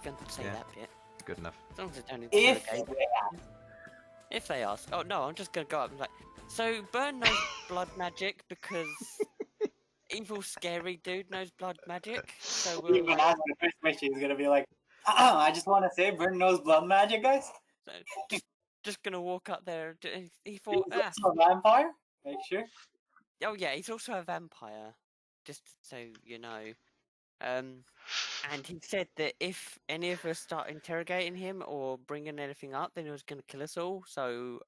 going to say that bit. Good enough. As long as they don't If interrogate. If they ask. Oh, no, I'm just going to go up and be like, so Bern knows blood magic because evil, scary dude knows blood magic. So we'll even ask the first question, he's gonna be like, I just want to say, Bern knows blood magic, guys. so just going to walk up there. He He's thought, also a vampire. Make sure. oh yeah, he's also a vampire. Just so you know. And he said that if any of us start interrogating him or bringing anything up, then he was going to kill us all. So,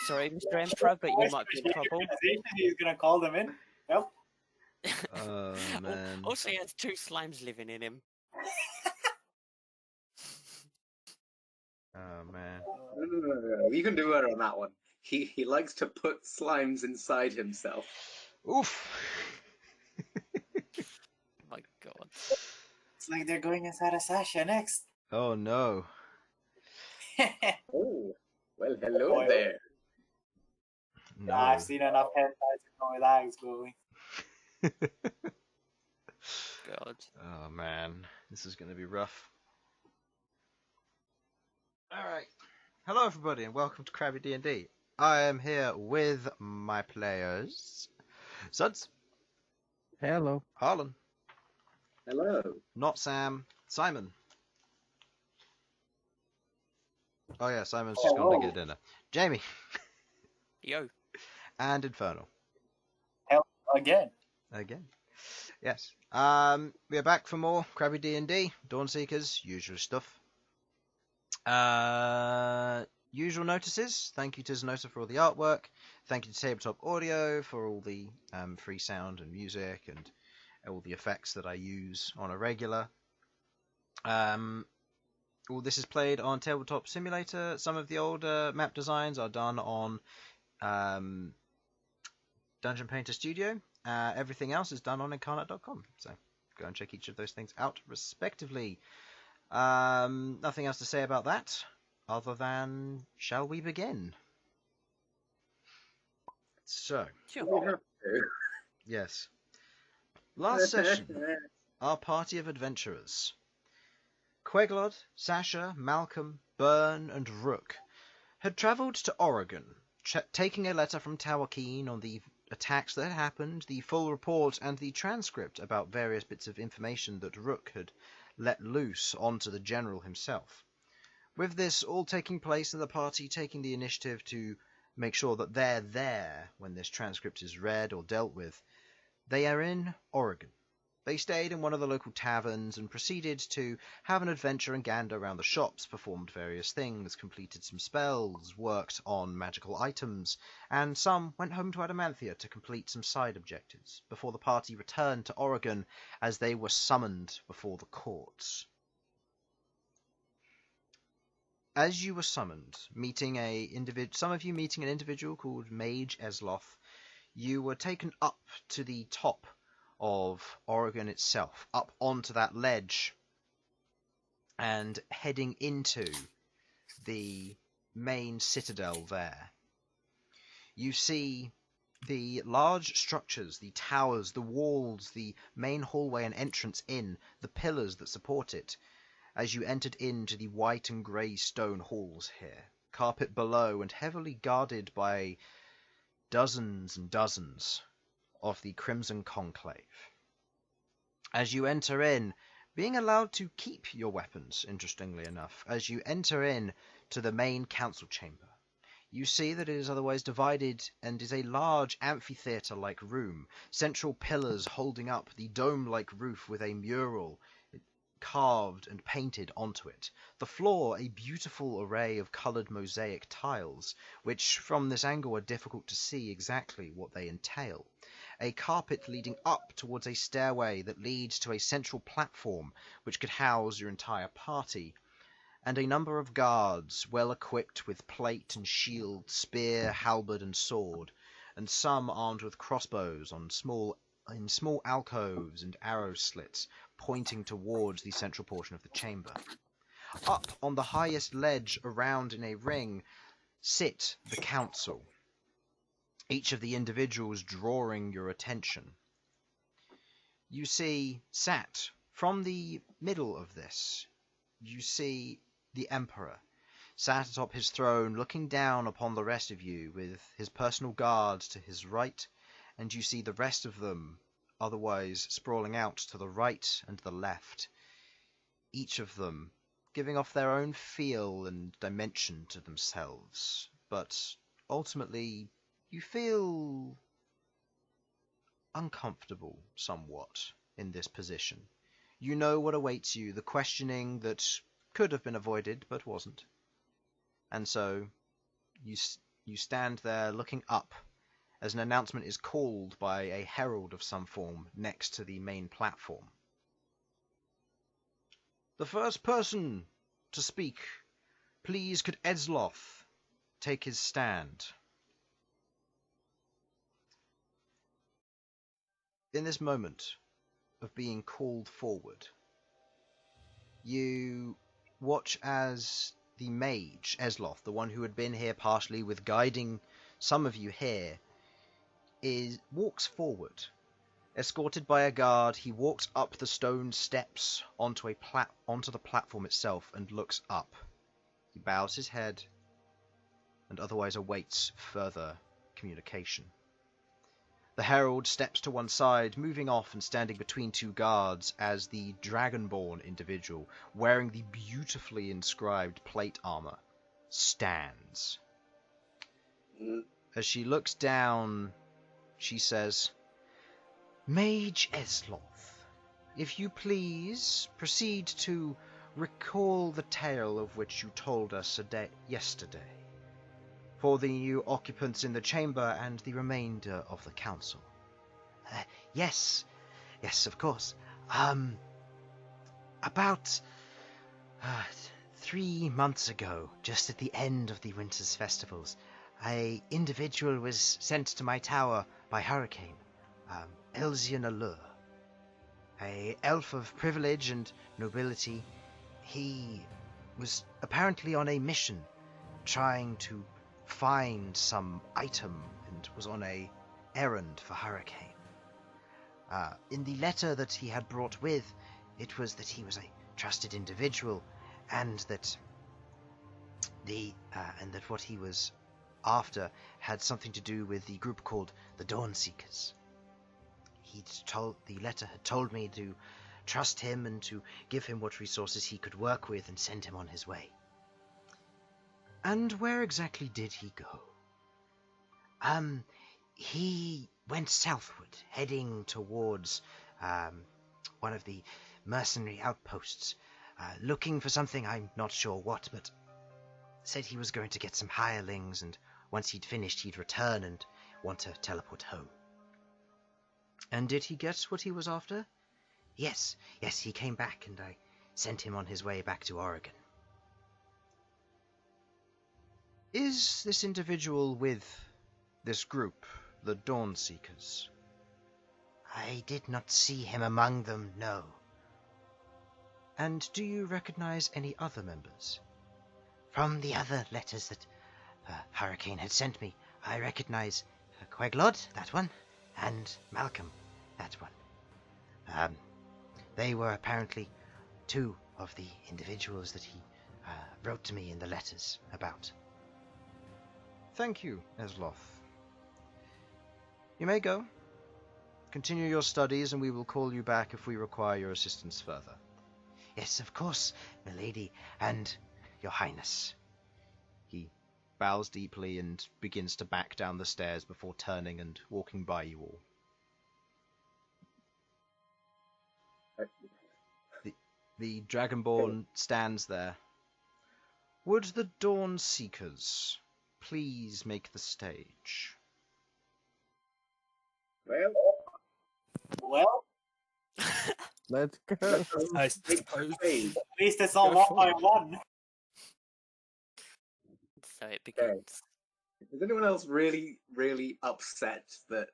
sorry, Mr. Emperor, but you might be in trouble. He's gonna call them in. Yep. Oh, man. Also, he has 2 slimes living in him. Oh, man. No. You can do better on that one. He likes to put slimes inside himself. Oof. My God. It's like they're going inside a Sasha next. Oh, no. Oh, well, hello Boy. there. No. I've seen enough hentai to know where that is going. God. Oh, man. This is going to be rough. Alright. Hello, everybody, and welcome to Crabby D&D. I am here with my players. Sudz. Hello. Harlan. Hello. Not Sam. Simon. Oh, yeah, Simon's just gone to get dinner. Jamie. Yo. And Infernal. Again. Again. Yes. We are back for more Crabby D&D, Dawnseekers, usual stuff. Usual notices. Thank you to Zanota for all the artwork. Thank you to Tabletop Audio for all the free sound and music and all the effects that I use on a regular. All this is played on Tabletop Simulator. Some of the older map designs are done on Dungeon Painter Studio. Everything else is done on incarnate.com. So go and check each of those things out respectively. Nothing else to say about that, other than, shall we begin? So, Sure. yes. Last session, our party of adventurers. Queglod, Sasha, Malcom, Bern, and Rook had travelled to Oregon, taking a letter from Tower Keen on the attacks that had happened, the full report, and the transcript about various bits of information that Rook had let loose onto the general himself. With this all taking place and the party taking the initiative to make sure that they're there when this transcript is read or dealt with, they are in Oregon. They stayed in one of the local taverns and proceeded to have an adventure and gander around the shops, performed various things, completed some spells, worked on magical items, and some went home to Adamanthia to complete some side objectives, before the party returned to Oregon as they were summoned before the courts. As you were summoned, some of you meeting an individual called Mage Esloth, you were taken up to the top of Oregon itself, up onto that ledge, and heading into the main citadel there. You see the large structures, the towers, the walls, the main hallway and entrance in, the pillars that support it, as you entered into the white and grey stone halls here, carpet below and heavily guarded by dozens and dozens of the Crimson Conclave. As you enter in, being allowed to keep your weapons, interestingly enough, as you enter in to the main council chamber, you see that it is otherwise divided and is a large amphitheatre-like room, central pillars holding up the dome-like roof with a mural carved and painted onto it. The floor, a beautiful array of coloured mosaic tiles, which from this angle are difficult to see exactly what they entail. A carpet leading up towards a stairway that leads to a central platform which could house your entire party, and a number of guards well equipped with plate and shield, spear, halberd and sword, and some armed with crossbows in small alcoves and arrow slits pointing towards the central portion of the chamber. Up on the highest ledge around in a ring sit the council, each of the individuals drawing your attention. You see, sat From the middle of this, you see the Emperor sat atop his throne, looking down upon the rest of you with his personal guards to his right, and you see the rest of them otherwise sprawling out to the right and the left, each of them giving off their own feel and dimension to themselves. But ultimately, you feel uncomfortable somewhat in this position. You know what awaits you, the questioning that could have been avoided but wasn't. And so you stand there looking up as an announcement is called by a herald of some form next to the main platform. The first person to speak, please could Edsloth take his stand. In this moment of being called forward, you watch as the mage, Edsloth, the one who had been here partially with guiding some of you here, walks forward. Escorted by a guard, he walks up the stone steps onto the platform itself and looks up. He bows his head and otherwise awaits further communication. The herald steps to one side, moving off and standing between two guards as the dragonborn individual, wearing the beautifully inscribed plate armor, stands. As she looks down, she says, Mage Edsloth, if you please, proceed to recall the tale of which you told us yesterday, for the new occupants in the chamber and the remainder of the council. Yes, of course. About 3 months ago, just at the end of the winter's festivals, an individual was sent to my tower by hurricane, Elsyan Aleuir, a elf of privilege and nobility. He was apparently on a mission, trying to find some item, and was on a errand for hurricane. In the letter that he had brought with, it was that he was a trusted individual, and that what he was after had something to do with the group called the Dawn Seekers. The letter had told me to trust him and to give him what resources he could work with and send him on his way. And where exactly did he go? He went southward, heading towards one of the mercenary outposts, looking for something, I'm not sure what, but said he was going to get some hirelings, and once he'd finished, he'd return and want to teleport home. And did he get what he was after? Yes, he came back, and I sent him on his way back to Oregon. Is this individual with this group, the Dawn Seekers? I did not see him among them, no. And do you recognize any other members? From the other letters that Hurricane had sent me, I recognize Queglod, that one, and Malcom, that one. They were apparently two of the individuals that he wrote to me in the letters about. Thank you, Edsloth. You may go. Continue your studies, and we will call you back if we require your assistance further. Yes, of course, milady, and your highness. He bows deeply and begins to back down the stairs before turning and walking by you all. The Dragonborn stands there. Would the Dawn Seekers please make the stage? Well, Let's go. I suppose. at least it's all Go one by for it. one. So it begins. Is anyone else really, really upset that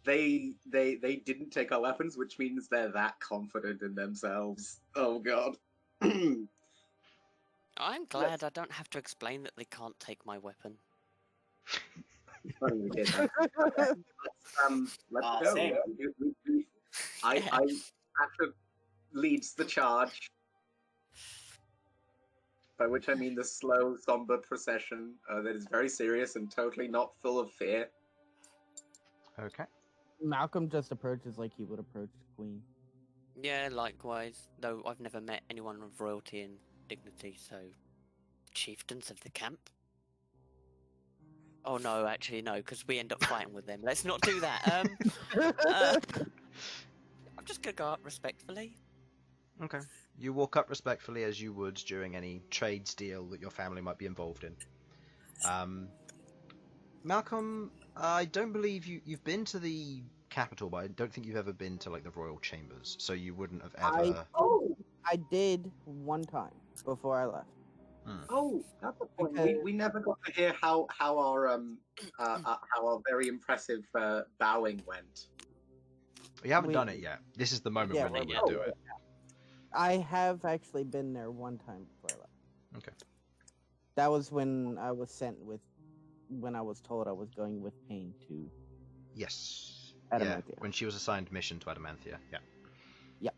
they didn't take our weapons, which means they're that confident in themselves? Oh god. I'm glad I don't have to explain that they can't take my weapon. Funny we did that. Let's go. Same. Sasha leads the charge. By which I mean the slow, somber procession that is very serious and totally not full of fear. Okay. Malcolm just approaches like he would approach the queen. Yeah, likewise. Though I've never met anyone of royalty and dignity, so chieftains of the camp. Oh no, actually no, because we end up fighting with them. Let's not do that. I'm just gonna go up respectfully. Okay. You walk up respectfully as you would during any trades deal that your family might be involved in. Malcolm, I don't believe you've been to the capital, but I don't think you've ever been to like the royal chambers, so you wouldn't have ever. I did one time before I left. Oh, that's the point. Because- We never got to hear how our very impressive bowing went. You haven't done it yet. This is the moment Yeah, when you yeah. would do it. I have actually been there one time before I left. Okay. That was when I was when I was told I was going with Pain to Yes. Adamanthia. Yeah, when she was assigned mission to Adamanthia. Yeah. Yep.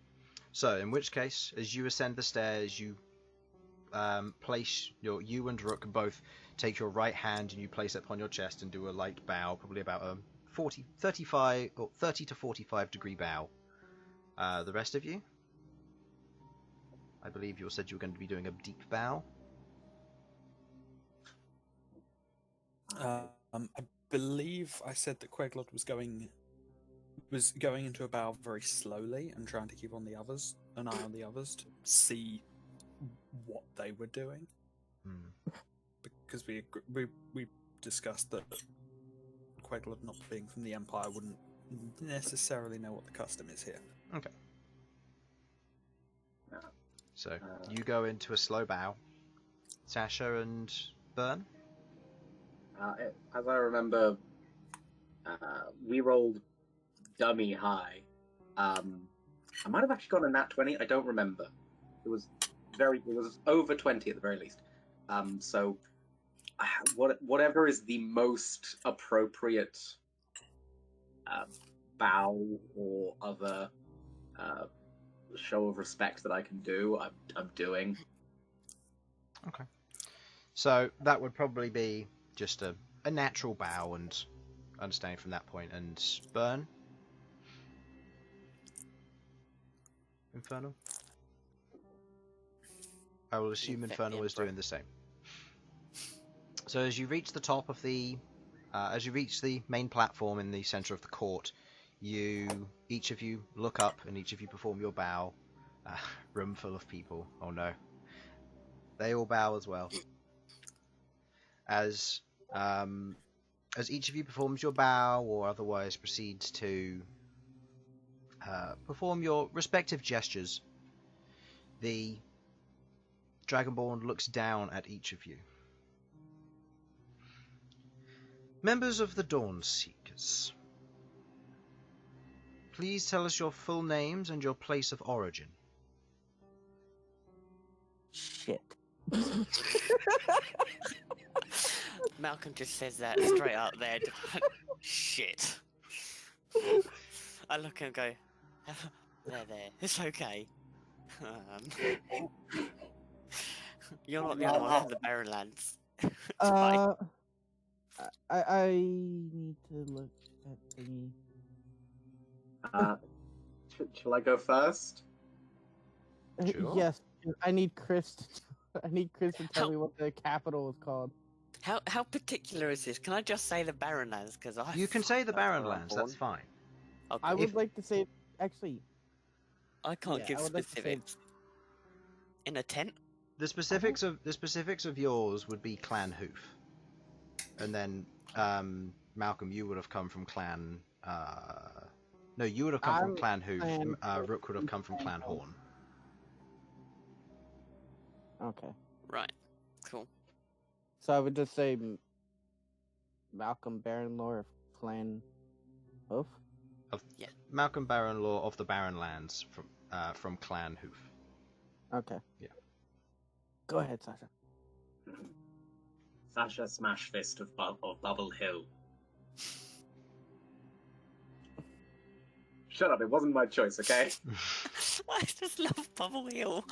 So, in which case, as you ascend the stairs, you place you and Rook both take your right hand and you place it upon your chest and do a light bow, probably about a 30 to 45 degree bow. The rest of you, I believe you said you were going to be doing a deep bow. I believe I said that Queglod was going into a bow very slowly and trying to keep an eye on the others to see what they were doing. Because we discussed that Queglod, not being from the Empire, wouldn't necessarily know what the custom is here. Okay. So you go into a slow bow. Sasha and Bern. As I remember, we rolled dummy high. I might have actually got a nat 20. I don't remember. It was over 20 at the very least. So whatever is the most appropriate bow or other show of respect that I can do, I'm doing. Okay. So that would probably be just a natural bow and understanding from that point. And Bern? Infernal? I will assume Infernal is doing the same. So as you reach the top of the main platform in the center of the court, each of you look up and each of you perform your bow. Room full of people. Oh no. They all bow as well. As each of you performs your bow or otherwise proceeds to perform your respective gestures, the Dragonborn looks down at each of you. Members of the Dawn Seekers, please tell us your full names and your place of origin. Shit. Malcolm just says that straight out there. Shit. I look and go, there. It's okay. You're not the only one from the Barrenlands. It's fine. I need to look at thingy. Shall I go first? Sure. Yes, I need Chris. I need Chris to tell me what the capital is called. How particular is this? Can I just say the Barrenlands? Because You can say the Barrenlands, that's fine. Okay. I would like to say, actually, I can't yeah, give I would like to say- specifics. In a tent? The specifics of yours would be Clan Hoof, and then Malcolm, you would have come from Clan. No, you would have come from Clan Hoof. Rook would have come from Clan Horn. okay. Right. Cool. So I would just say Malcolm Barrenlor of Clan Hoof. Malcolm Barrenlor of the Barrenlands from Clan Hoof. Okay. Yeah. Go ahead, Sasha. Sasha Smashfist of Bubble Hill. shut up. It wasn't my choice, okay? I just love Bubble Hill.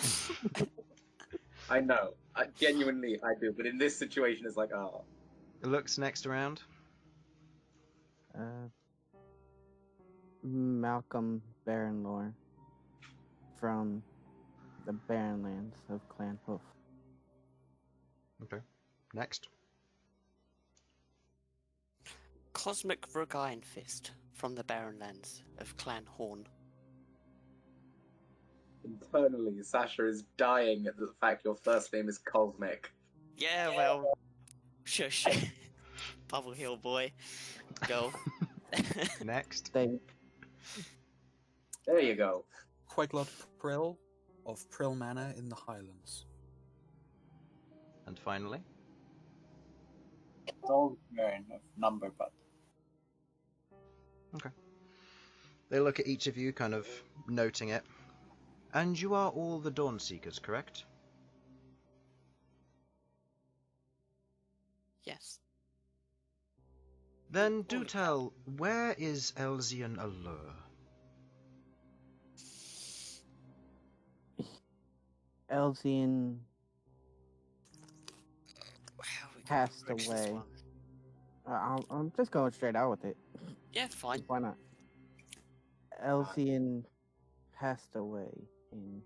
I know. Genuinely, I do. But in this situation, it's like, oh. It looks next around. Malcom Barrenlor from the Barrenlands of Clan Hoof. Okay. Next. Cosmic Rook Iron Fist from the Barrenlands of Clan Horn. Internally, Sasha is dying at the fact your first name is Cosmic. Yeah, well, shush. Bubble Hill boy. Go. Next. They There you go. Queglod Prill of Prill Manor in the Highlands. And finally. It's all Bern of number, but They look at each of you, kind of noting it. And you are all the Dawnseekers, correct? Yes. Then do All of tell, where is Elsyan Aleuir? Elsyan Wow, we gotta passed approach this away. one. I'm just going straight out with it. Yeah, fine. Why not? Elsyan passed away in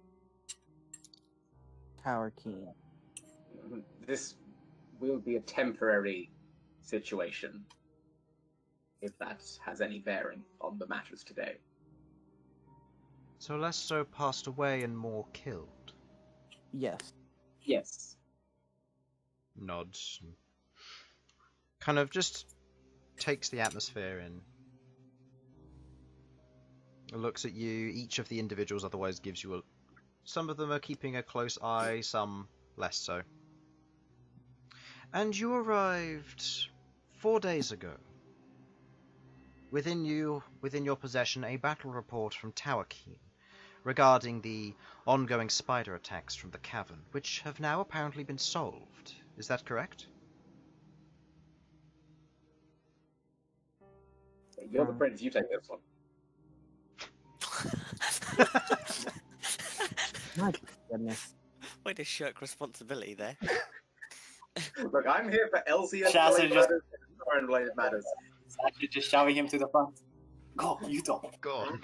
Tower Keen. This will be a temporary situation, if that has any bearing on the matters today. So less so passed away and more killed. Yes. Yes. Nods. Kind of just takes the atmosphere in. Looks at you. Each of the individuals otherwise gives you a... Some of them are keeping a close eye, some less so. And you arrived 4 days ago. Within your possession, a battle report from Tower Keen regarding the ongoing spider attacks from the cavern, which have now apparently been solved. Is that correct? You're the prince, you take this one. My goodness. Way to shirk responsibility there. Look, I'm here for Elsyan Shasta related just- matters and related matters. Sasha just shoving him to the front. Go, you don't. Go on.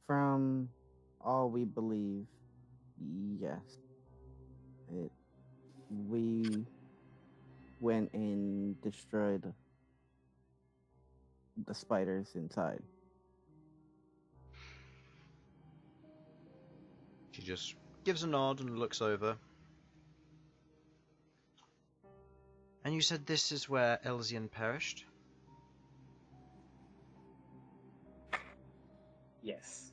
From all we believe, yes. We went and destroyed the spiders inside. She just gives a nod and looks over. And you said this is where Elsyan perished? Yes.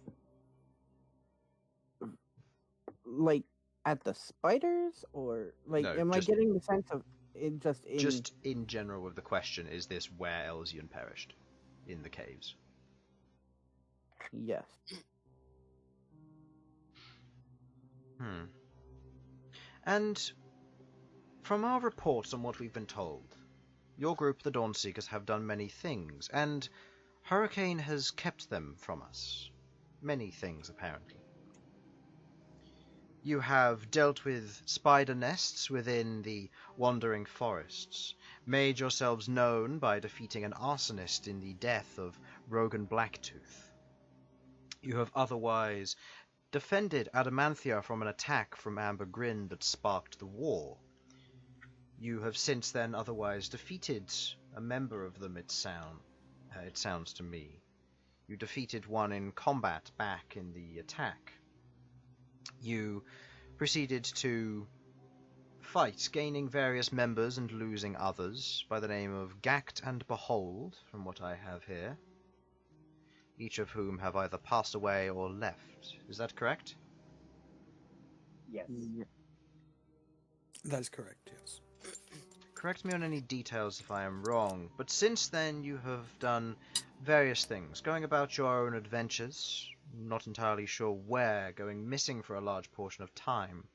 Like at the spiders, or like, No, am I just- getting the sense of it just in? Just in general with the question, is this where Elsyan perished? In the caves? Yes. And from our reports on what we've been told, your group, the Dawnseekers, have done many things, and Hurricane has kept them from us. Many things, apparently. You have dealt with spider nests within the wandering forests, made yourselves known by defeating an arsonist in the death of Rogan Blacktooth. You have otherwise defended Adamanthia from an attack from Amber Grin that sparked the war. You have since then otherwise defeated a member of them, it sounds to me. You defeated one in combat back in the attack. You proceeded to fight, gaining various members and losing others, by the name of Gact and Behold, from what I have here. Each of whom have either passed away or left. Is that correct? Yes. That is correct, yes. Correct me on any details if I am wrong, but since then you have done various things, going about your own adventures, not entirely sure where, going missing for a large portion of time.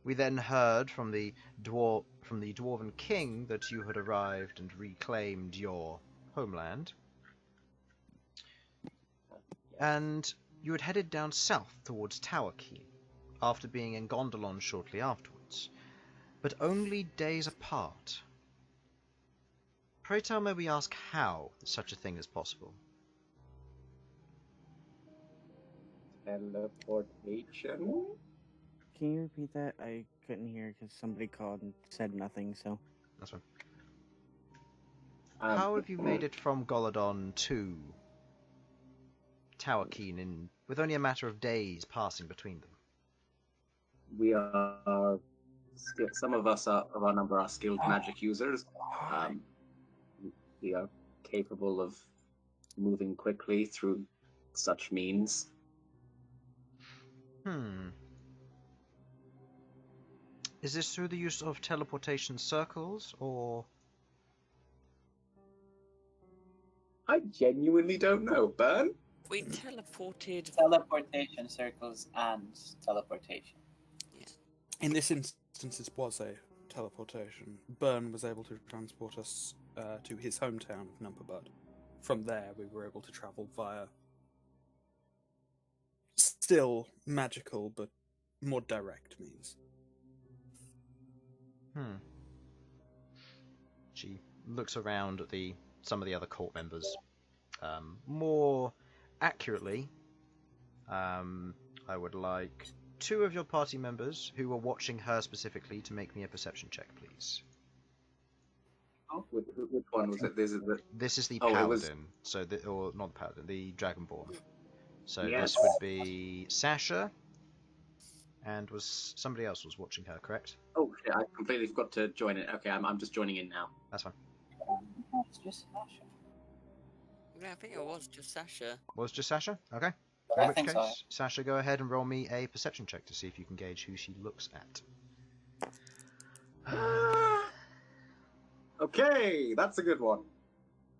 We then heard from the Dwarven King that you had arrived and reclaimed your homeland, and you had headed down south towards Tower Key, after being in Gondolon shortly afterwards, but only days apart. Pray tell, may we ask how such a thing is possible? Teleportation? Can you repeat that? I couldn't hear because somebody called and said nothing, so... That's fine. How have you made it from Golodon to Tower Keen with only a matter of days passing between them? We are... Some of us of our number are skilled magic users. We are capable of moving quickly through such means. Is this through the use of teleportation circles, or...? I genuinely don't know, Bern. We teleported. Teleportation circles and teleportation. In this instance, it was a teleportation. Bern was able to transport us to his hometown of Numberbud. From there, we were able to travel via still magical, but more direct means. She looks around at some of the other court members. More accurately, I would like 2 of your party members who are watching her specifically to make me a perception check, please. Oh, which one was it? This is the Oh, paladin, or not the paladin, the dragonborn. So Yes. this would be Sasha, and somebody else was watching her, correct? Oh shit! I completely forgot to join it. Okay, I'm just joining in now. That's fine. It's just Sasha. Yeah, I think it was just Sasha. Was just Sasha? Okay. I In which think case, so. Sasha, go ahead and roll me a perception check to see if you can gauge who she looks at. Okay, that's a good one.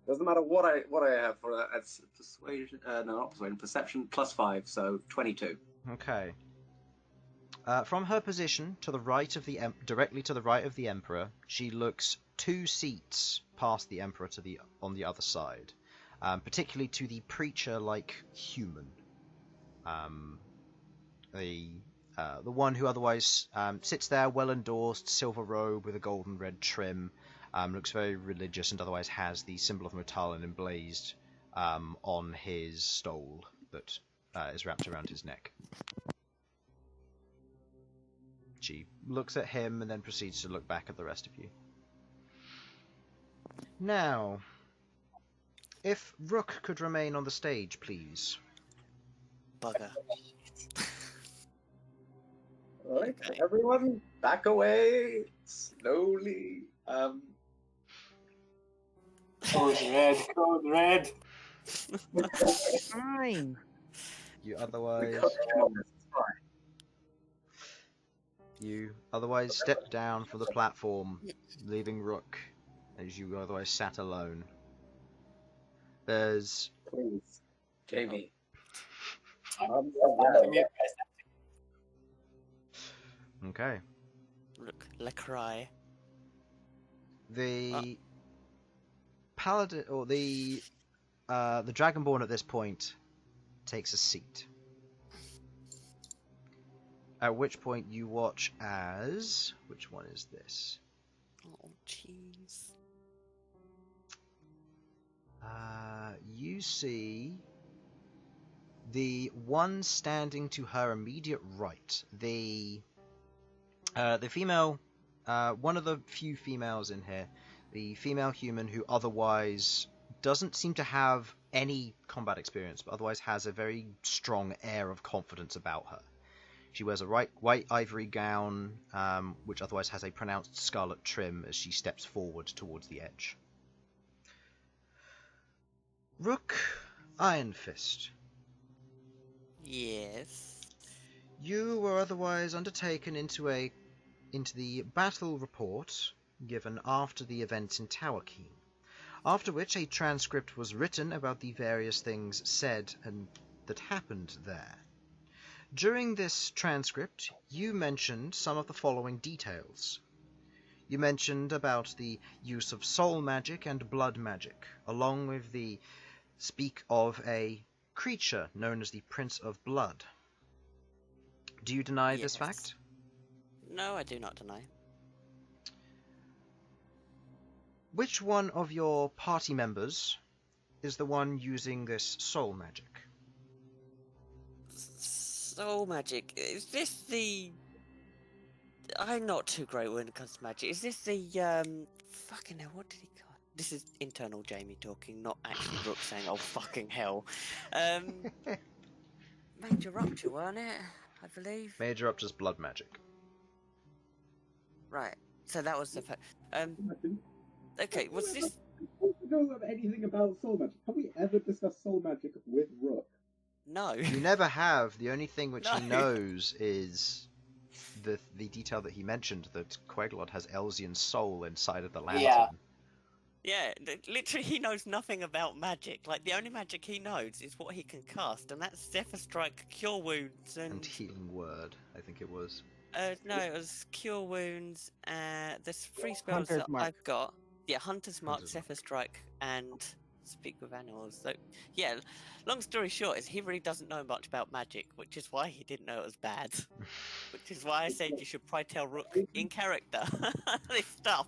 Doesn't matter what I have for it's persuasion. No, not persuasion. Perception +5, so 22. Okay. From her position to the right of directly to the right of the Emperor, she looks 2 seats past the Emperor on the other side, particularly to the preacher-like human. The one who otherwise sits there, well endorsed, silver robe with a golden red trim, looks very religious and otherwise has the symbol of Motalin emblazed on his stole that is wrapped around his neck. She looks at him and then proceeds to look back at the rest of you. Now, if Rook could remain on the stage, please. Bugger. Alright, Okay. everyone, back away slowly. Code red, code red. Fine. You otherwise step down from the platform, leaving Rook as you otherwise sat alone. There's Please, Jamie. okay. Look, Lecry. The paladin or the dragonborn at this point takes a seat. At which point you watch as... Which one is this? Oh, jeez. You see the one standing to her immediate right. The female... one of the few females in here. The female human who otherwise doesn't seem to have any combat experience, but otherwise has a very strong air of confidence about her. She wears a white ivory gown, which otherwise has a pronounced scarlet trim as she steps forward towards the edge. Rook Ironfist. Yes. You were otherwise undertaken into the battle report given after the events in Tower Key, after which a transcript was written about the various things said and that happened there. During this transcript, you mentioned some of the following details. You mentioned about the use of soul magic and blood magic, along with the speak of a creature known as the Prince of Blood. Do you deny this Yes. fact? No, I do not deny. Which one of your party members is the one using this soul magic? Soul magic. Is this the... I'm not too great when it comes to magic. Is this the, fucking hell, what did he call it? This is internal Jamie talking, not actually Rook saying, oh, fucking hell. Major Rupture, weren't it? I believe. Major Rupture's blood magic. Right. So that was the... Okay, was this... Do you know of anything about soul magic? Have we ever discussed soul magic with Rook? No. You never have. The only thing which he No. knows is the detail that he mentioned, that Queglod has Elsyan's soul inside of the lantern. Yeah. Yeah, literally he knows nothing about magic. Like, the only magic he knows is what he can cast, and that's Zephyr Strike, Cure Wounds, And Healing Word, I think it was. no, it was Cure Wounds, there's 3 spells Hunter's that Mark. I've got. Yeah, Hunter's Mark, Hunter's Mark. Zephyr Strike, and Speak with Animals. So, yeah, long story short is he really doesn't know much about magic, which is why he didn't know it was bad. Which is why I said you should probably tell Rook in character this stuff.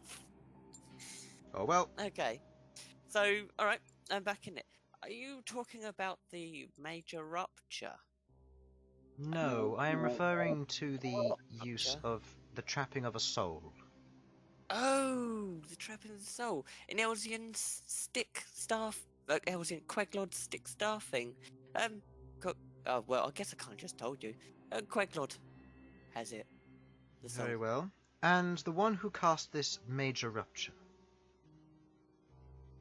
Oh well. Okay. So, alright, I'm back in it. Are you talking about the Major Rupture? No, I am referring to the Rupture? use of the trapping of a soul. Oh, the Trapping of the Soul. In Elsyan's stick staff, Elsyan Queglod's stick staff thing. Oh, well, I guess I can't just told you. Queglod has it. The soul. Very well. And the one who cast this Major Rupture?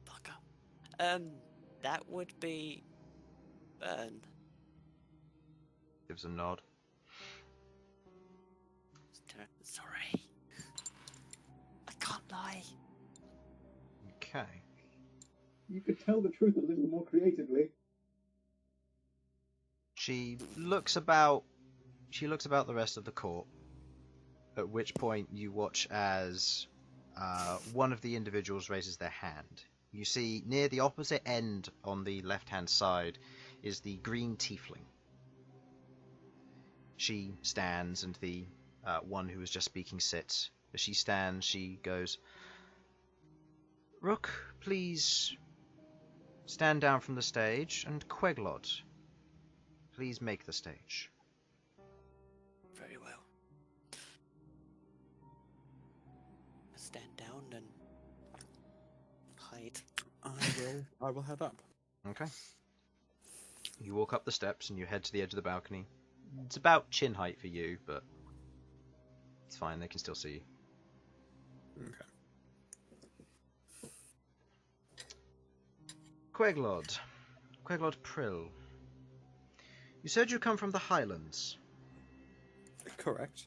Fucker. That would be Bern. Gives a nod. Sorry. I can't lie. Okay. You could tell the truth a little more creatively. She looks about the rest of the court, at which point you watch as one of the individuals raises their hand. You see, near the opposite end on the left-hand side is the green Tiefling. She stands, and the one who was just speaking sits. As she stands, she goes, "Rook, please stand down from the stage, and Queglod, please make the stage." Very well. I stand down and hide. I will head up. Okay. You walk up the steps and you head to the edge of the balcony. It's about chin height for you, but it's fine, they can still see you. Okay. Queglod. Queglod Prill. You said you come from the Highlands. Correct.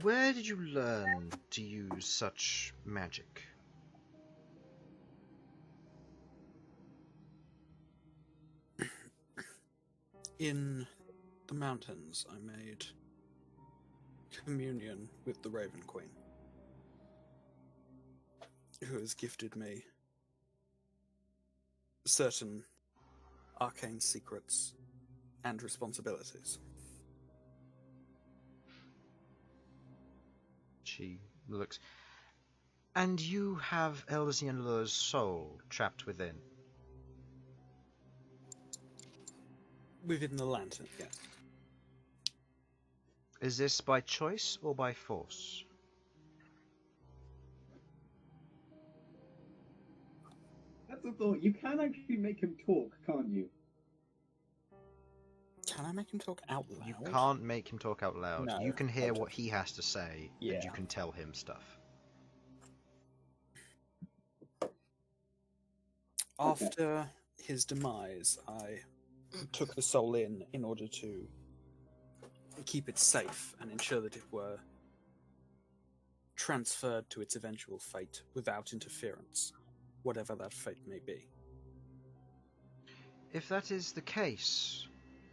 Where did you learn to use such magic? In the mountains, I made communion with the Raven Queen, who has gifted me certain arcane secrets and responsibilities. She looks. And you have Elsyan's soul trapped within. Within the lantern, yes. Is this by choice or by force? That's a thought. You can actually make him talk, can't you? Can I make him talk out loud? You can't make him talk out loud. No. You can hear what he has to say, and Yeah. you can tell him stuff. After his demise, I took the soul in order to keep it safe and ensure that it were transferred to its eventual fate without interference, whatever that fate may be. If that is the case,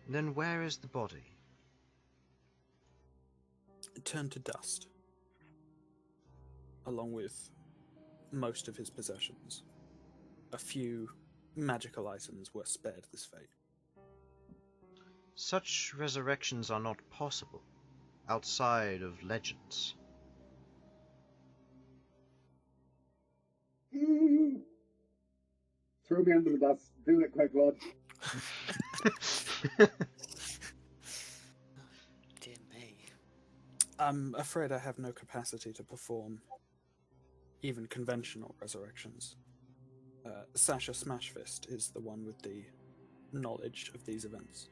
Then where is the body? It turned to dust, along with most of his possessions. A few magical items were spared this fate. Such resurrections are not possible outside of legends. Throw me under the bus. Do it, Queglod. Dear me. I'm afraid I have no capacity to perform even conventional resurrections. Sasha Smashfist is the one with the knowledge of these events.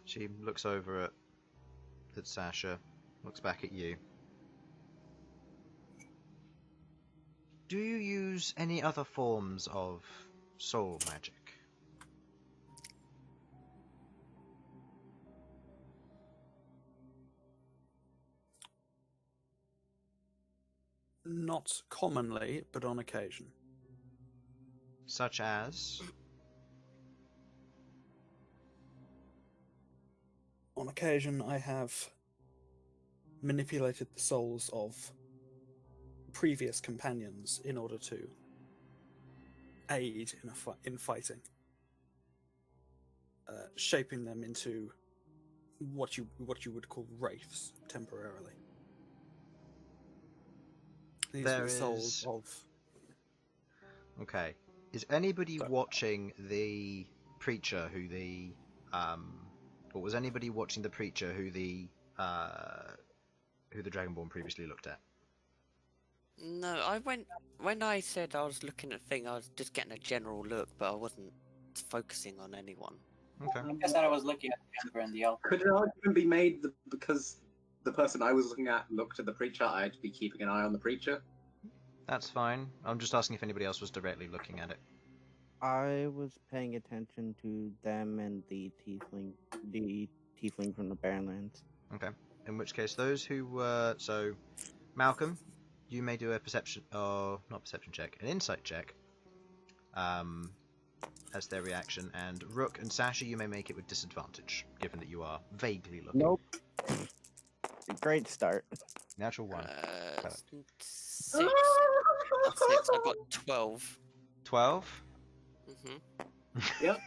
She looks over at Sasha, looks back at you. Do you use any other forms of soul magic? Not commonly, but on occasion. Such as? On occasion, I have manipulated the souls of previous companions in order to aid in fighting, shaping them into what you would call wraiths temporarily. These are the souls of. Okay. Is anybody watching the preacher who the or was anybody watching the preacher who the Dragonborn previously looked at? No, when I said I was looking at thing, I was just getting a general look, but I wasn't focusing on anyone. Okay. I said I was looking at the Emperor and the Elf. Could an argument be made that because the person I was looking at looked at the preacher, I'd be keeping an eye on the preacher? That's fine. I'm just asking if anybody else was directly looking at it. I was paying attention to them and the tiefling from the Barrenlands. Okay. In which case, those who were Malcom, you may do a perception, or not perception check, an insight check, as their reaction, and Rook and Sasha, you may make it with disadvantage, given that you are vaguely looking. Nope. Great start. Natural one. 6. I got 12. 12. Mhm.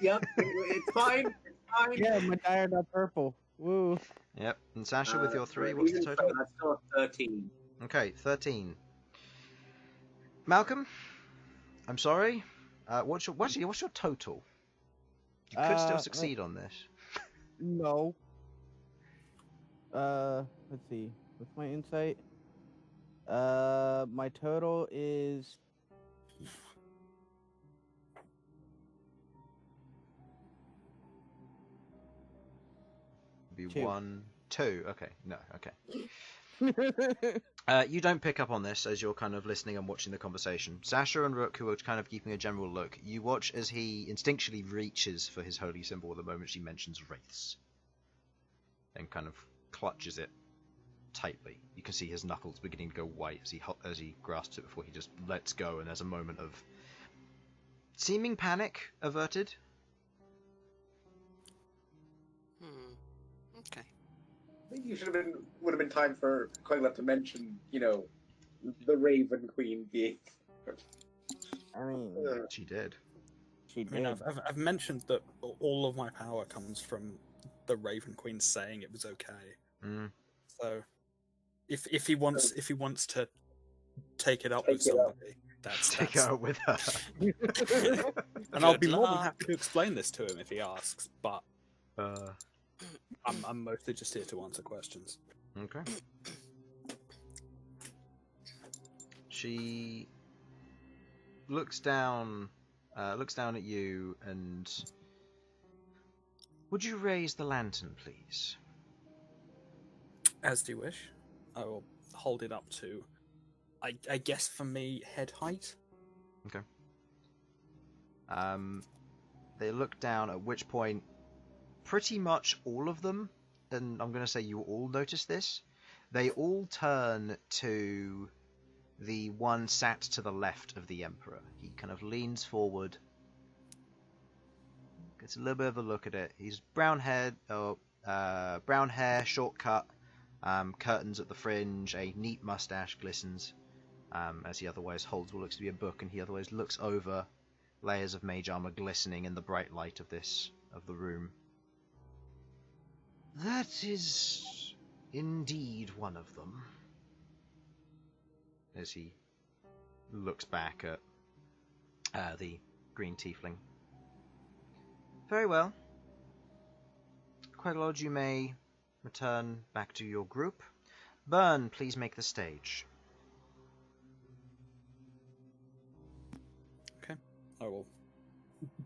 Yep. It's fine. It's fine. Yeah, my dired are purple. Woo. Yep. And Sasha, with your 3, what's the Even total? so, that's still 13. Okay, 13. Malcom, I'm sorry. What's your total? You could still succeed on this. No. Let's see. What's my insight? My total is Be 2. 1, 2. Okay, no, okay. You don't pick up on this as you're kind of listening and watching the conversation. Sasha and Rook, who are kind of keeping a general look, you watch as he instinctually reaches for his holy symbol the moment she mentions wraiths, and kind of clutches it tightly. You can see his knuckles beginning to go white as he grasps it before he just lets go, and there's a moment of seeming panic averted. Okay. I think would have been time for Queglod to mention, the Raven Queen being. I mean, She did. she I mean, did. I've mentioned that all of my power comes from the Raven Queen saying it was okay. Mm. So, if he wants to take it up Take with it up. somebody, that's Take her with her. and I'll be Good more than luck. happy to explain this to him if he asks. But Uh, I'm mostly just here to answer questions. okay. She looks down at you and, would you raise the lantern, please? As do you wish. I will hold it up to, I guess for me, head height. Okay. They look down, at which point pretty much all of them, and I'm going to say you all notice this, they all turn to the one sat to the left of the Emperor. He kind of leans forward, Gets a little bit of a look at it. He's brown hair, short cut, curtains at the fringe, a neat mustache glistens, as he otherwise holds what looks to be a book, and he otherwise looks over layers of mage armor glistening in the bright light of the room. That is indeed one of them. As he looks back at the green tiefling. Very well. Queglod, you may return back to your group. Bern, please make the stage. Okay. I will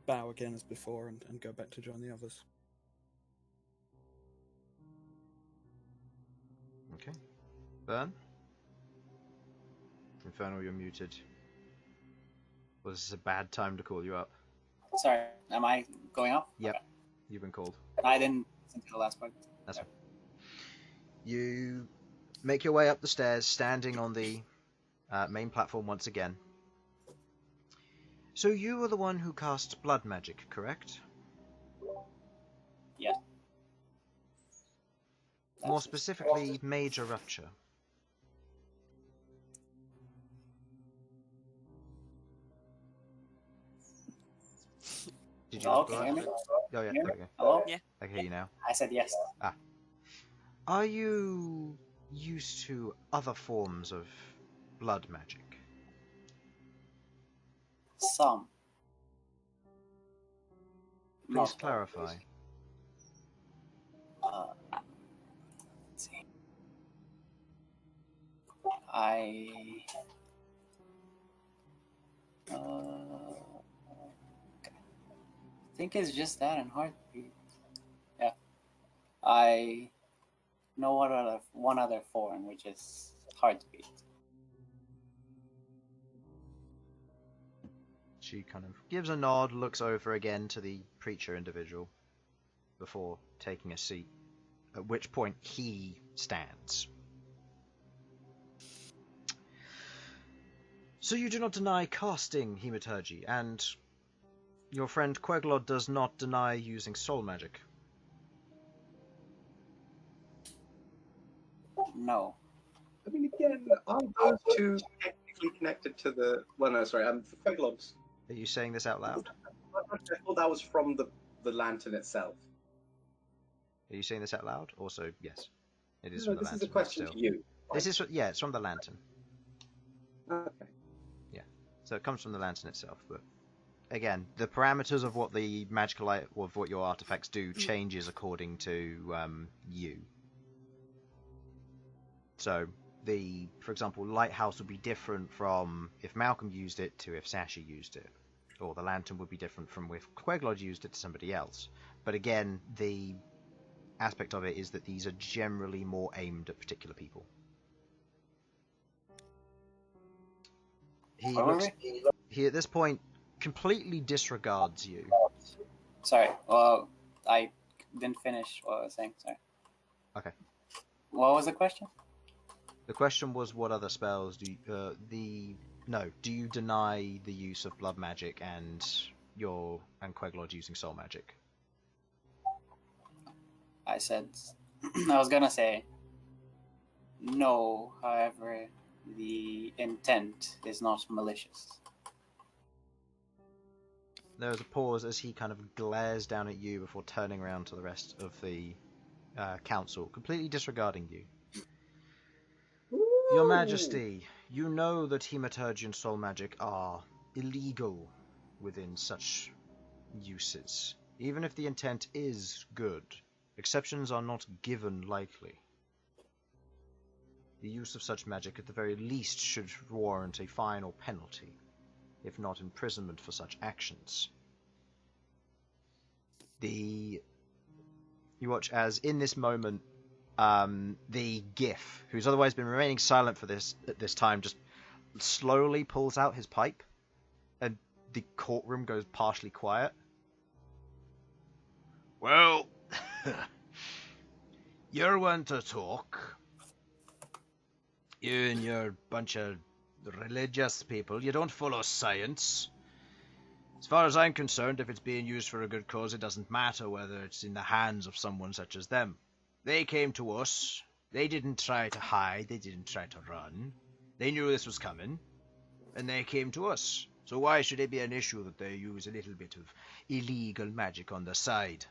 bow again as before and go back to join the others. Okay. Bern? Infernal, you're muted. Was this a bad time to call you up? Sorry, am I going up? Yep. Okay. You've been called. I didn't listen to the last part. That's fine. You make your way up the stairs, standing on the main platform once again. So you were the one who cast blood magic, correct? Yes. More specifically, Major Rupture. Did you Hello, just can go you hear me? out? Oh yeah, Hear there me? we go. Hello? Yeah. I can hear you now. I said yes. Are you used to other forms of blood magic? Some. Please Not clarify. Let's see. I think it's just that and heartbeat. Yeah. I know one other form, which is heartbeat. She kind of gives a nod, looks over again to the preacher individual before taking a seat, at which point he stands. So you do not deny casting hematurgy, and your friend Queglod does not deny using soul magic. No. I mean, again, aren't those two technically connected to the... Well, no, sorry, for Queglod's. Are you saying this out loud? I thought that was from the lantern itself. Are you saying this out loud? Also, yes. It is No, from the this lantern. is a question still. to you. This is, yeah, it's from the lantern. Okay. So it comes from the lantern itself, but again, the parameters of what the magical of what your artifacts do changes according to you. So for example, lighthouse would be different from if Malcom used it to if Sasha used it, or the lantern would be different from if Queglod used it to somebody else. But again, the aspect of it is that these are generally more aimed at particular people. He at this point completely disregards you. Sorry. Well, I didn't finish what I was saying. Sorry. Okay. What was the question? The question was, what other spells do you, do you deny the use of blood magic and Queglod using soul magic? I said I was gonna say no. However, the intent is not malicious. There is a pause as he kind of glares down at you before turning around to the rest of the council, completely disregarding you. Your Majesty, you know that hematurgy and soul magic are illegal within such uses. Even if the intent is good, exceptions are not given lightly. The use of such magic at the very least should warrant a fine or penalty, if not imprisonment for such actions. You watch as, in this moment, the Gif, who's otherwise been remaining silent for this at this time, just slowly pulls out his pipe, and the courtroom goes partially quiet. Well, you're one to talk. You and your bunch of religious people, you don't follow science. As far as I'm concerned, if it's being used for a good cause, it doesn't matter whether it's in the hands of someone such as them. They came to us. They didn't try to hide. They didn't try to run. They knew this was coming, and they came to us. So why should it be an issue that they use a little bit of illegal magic on the side?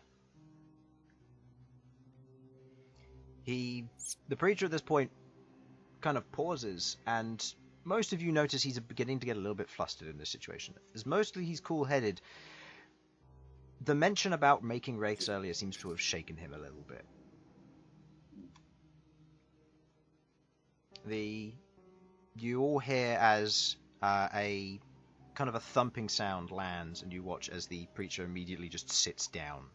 The preacher at this point kind of pauses, and most of you notice he's beginning to get a little bit flustered in this situation. As mostly he's cool-headed, the mention about making rakes earlier seems to have shaken him a little bit. You all hear as a kind of a thumping sound lands, and you watch as the preacher immediately just sits down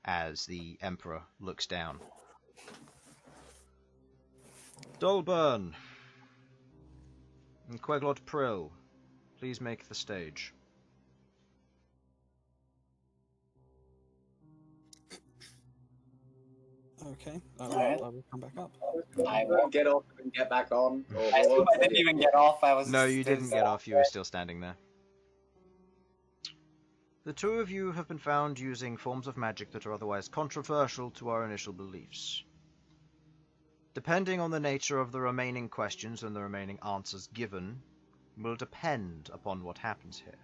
as the Emperor looks down. Bern and Queglod Prill, please make the stage. Okay, Alright. I will come back up. I will Get off and get back on. I didn't even get off. I was. No, you didn't get off, you were still standing there. The two of you have been found using forms of magic that are otherwise controversial to our initial beliefs. Depending on the nature of the remaining questions and the remaining answers given, will depend upon what happens here.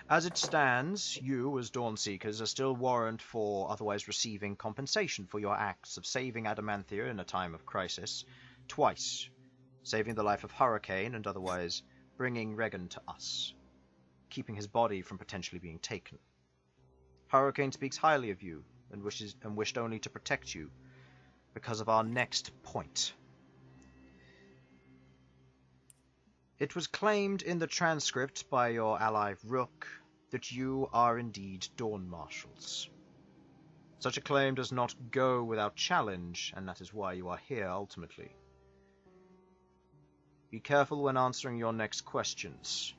As it stands, you, as Dawnseekers, are still warrant for otherwise receiving compensation for your acts of saving Adamanthia in a time of crisis, twice, saving the life of Hurricane and otherwise bringing Regan to us, keeping his body from potentially being taken. Hurricane speaks highly of you and wished only to protect you because of our next point. It was claimed in the transcript by your ally Rook that you are indeed Dawn Marshals. Such a claim does not go without challenge, and that is why you are here ultimately. Be careful when answering your next questions,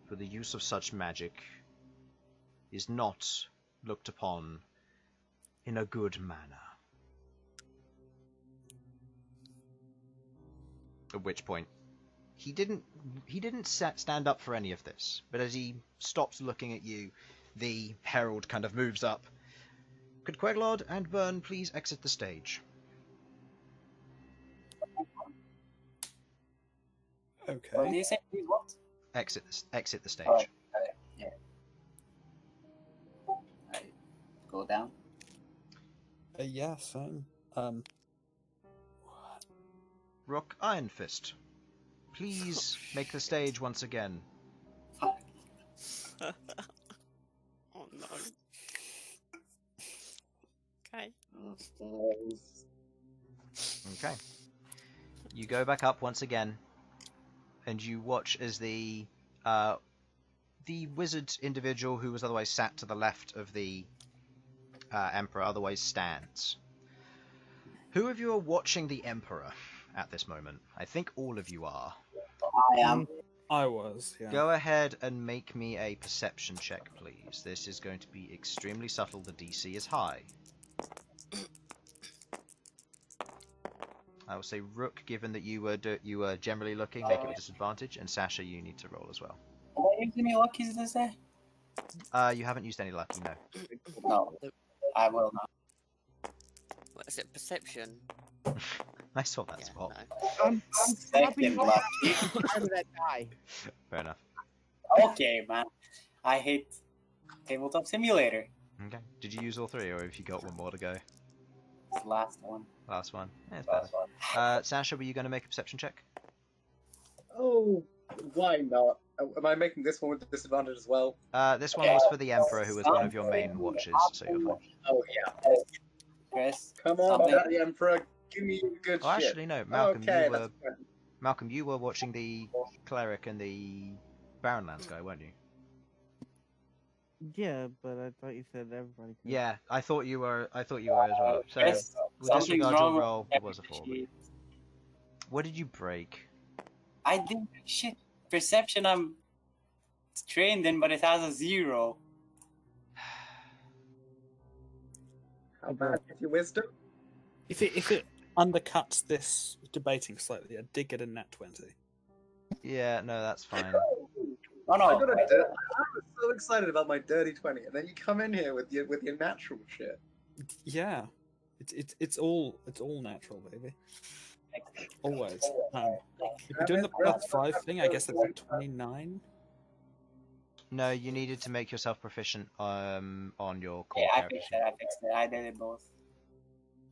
for the use of such magic is not looked upon in a good manner. At which point, he didn't stand up for any of this, but as he stops looking at you, the herald kind of moves up. Could Queglod and Bern please exit the stage? Okay. What do you say? Please what? Exit the stage. Oh, yeah. I go down. Yeah, same. Rook Iron Fist, please make the stage once again. Fuck. Oh no. Okay. Okay. You go back up once again, and you watch as the wizard individual who was otherwise sat to the left of the Emperor otherwise stands. Who of you are watching the Emperor at this moment? I think all of you are. I am. I was, yeah. Go ahead and make me a perception check, please. This is going to be extremely subtle. The DC is high. I will say Rook, given that you were generally looking, make it a disadvantage, and Sasha, you need to roll as well. Am I using any luckies this day? You haven't used any lucky, no. No, I will not. What is it? Perception? Nice one, that Yeah, spot. no. I'm Second lucky. out of that die. Fair enough. Okay, man. I hate Tabletop Simulator. Okay. Did you use all three, or have you got one more to go? It's the last one. Last one. Yeah, it's better. Sasha, were you going to make a perception check? Oh, why not? Am I making this one with disadvantage as well? This one was for the Emperor, who was one of your main watchers, so you're fine. Oh yeah. Chris, Come on, something- Daddy Emperor, give me good Oh, shit. actually, no. Malcolm, okay, you were that's fine. Malcolm, you were watching the Cleric and the Barrenlands guy, weren't you? Yeah, but I thought you said everybody. Could. Yeah, I thought you were as well. So, Chris, with something's disregard wrong your with roll, it was a 4. every- What did you break? I did shit. Perception I'm trained in, but it has a 0. How bad is your wisdom? If it undercuts this debating slightly, I did get a nat 20. Yeah, no, that's fine. No, no. I was so excited about my dirty 20, and then you come in here with your natural shit. Yeah, it's all natural, baby. Always. If you're doing the +5 thing, I guess that's a 29. No, you needed to make yourself proficient on your core Yeah, I character fixed sheet. it. I fixed it. I did it both.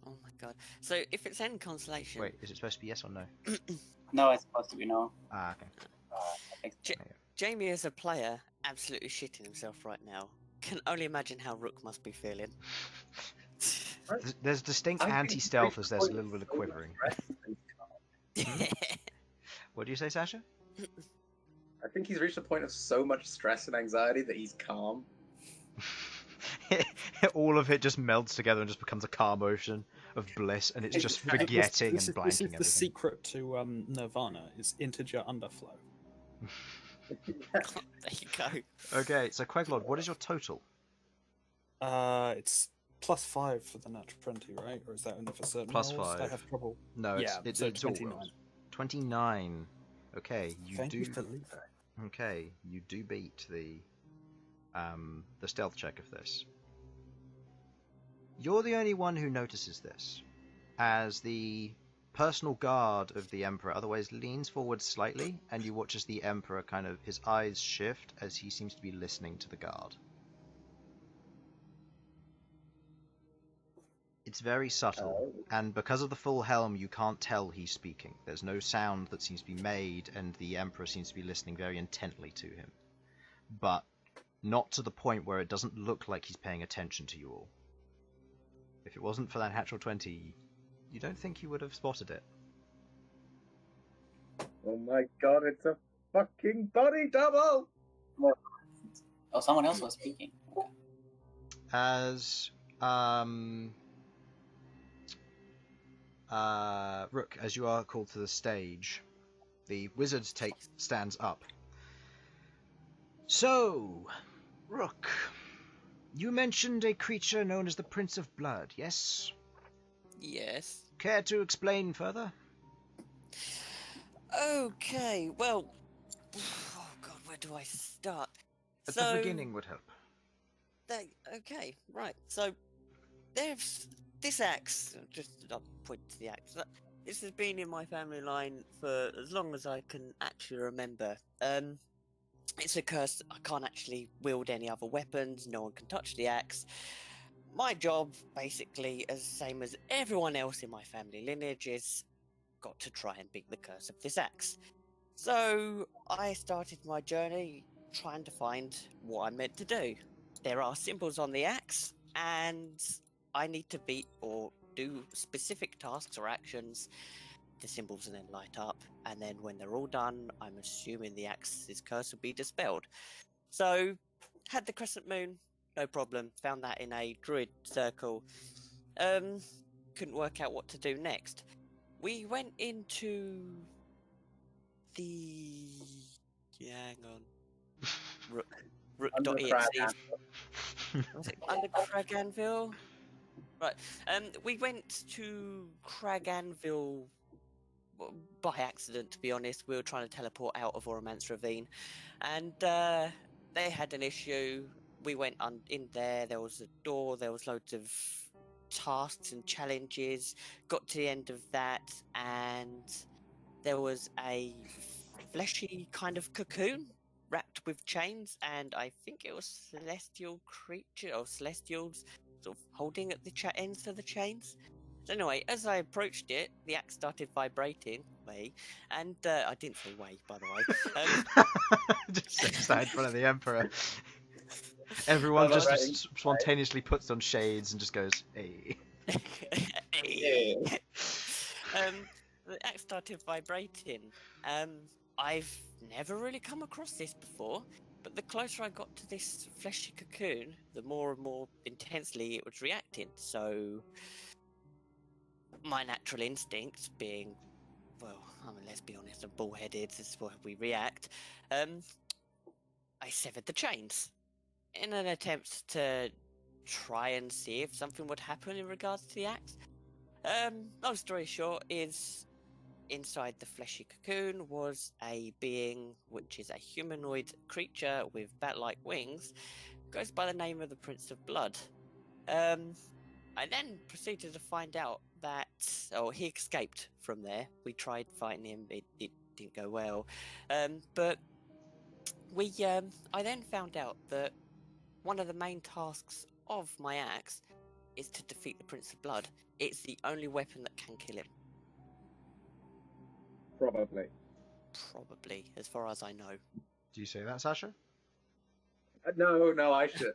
Oh my god. So if it's end constellation, Wait, is it supposed to be yes or no? No, it's supposed to be no. Ah, okay. I fixed it. Jamie as a player, absolutely shitting himself right now. Can only imagine how Rook must be feeling. There's distinct anti-stealth as there's a little bit of quivering. What do you say, Sasha? I think he's reached a point of so much stress and anxiety that he's calm. All of it just melts together and just becomes a calm ocean of bliss, and it's just forgetting and blanking This is everything. the secret to Nirvana, is integer underflow. There you go. Okay, so Queglod, what is your total? It's +5 for the nat 20, right? Or is that only for certain Plus rolls? 5. I have trouble. No, it's so all 29. rolls. 29. Okay, Thank you, Felipe. Okay, you do beat the stealth check of this. You're the only one who notices this, as the personal guard of the Emperor otherwise leans forward slightly, and you watch as the Emperor his eyes shift as he seems to be listening to the guard. It's very subtle, and because of the full helm, you can't tell he's speaking. There's no sound that seems to be made, and the Emperor seems to be listening very intently to him. But not to the point where it doesn't look like he's paying attention to you all. If it wasn't for that natural 20, you don't think you would have spotted it. Oh my god, it's a fucking body double! Oh, someone else was speaking. Okay. As Rook, as you are called to the stage, the wizard stands up. So, Rook, you mentioned a creature known as the Prince of Blood, yes? Yes. Care to explain further? Okay, well... Oh god, where do I start? At the beginning would help. Okay, right. So, there's this axe. I'll point to the axe. This has been in my family line for as long as I can actually remember. It's a curse. I can't actually wield any other weapons. No one can touch the axe. My job, basically, as same as everyone else in my family lineage, is got to try and beat the curse of this axe. So I started my journey trying to find what I'm meant to do. There are symbols on the axe, and I need to beat or do specific tasks or actions. The symbols will then light up, and then when they're all done, I'm assuming the axe's curse will be dispelled. So, had the crescent moon, no problem. Found that in a druid circle. Couldn't work out what to do next. We went into the... Yeah, hang on. Rook.exe. Was it under Craganville? Right. We went to Craganville by accident, to be honest. We were trying to teleport out of Oromance Ravine, and they had an issue. We went in there. There was a door. There was loads of tasks and challenges. Got to the end of that, and there was a fleshy kind of cocoon wrapped with chains, and I think it was celestial creature or celestials sort of holding at the ends of the chains. So anyway, as I approached it, the axe started vibrating, and I didn't say way, by the way. Just sat in front of the Emperor. Everyone just spontaneously puts on shades and just goes, hey. Hey. The axe started vibrating. I've never really come across this before, but the closer I got to this fleshy cocoon, the more and more intensely it was reacting. So, my natural instincts being, well, I mean, let's be honest, I'm bullheaded, this is why we react. I severed the chains in an attempt to try and see if something would happen in regards to the axe. Long story short is, inside the fleshy cocoon was a being which is a humanoid creature with bat-like wings, goes by the name of the Prince of Blood. I then proceeded to find out that, he escaped from there. We tried fighting him; it didn't go well. But I then found out that one of the main tasks of my axe is to defeat the Prince of Blood. It's the only weapon that can kill him. Probably. Probably, as far as I know. Do you say that, Sasha? No, I should.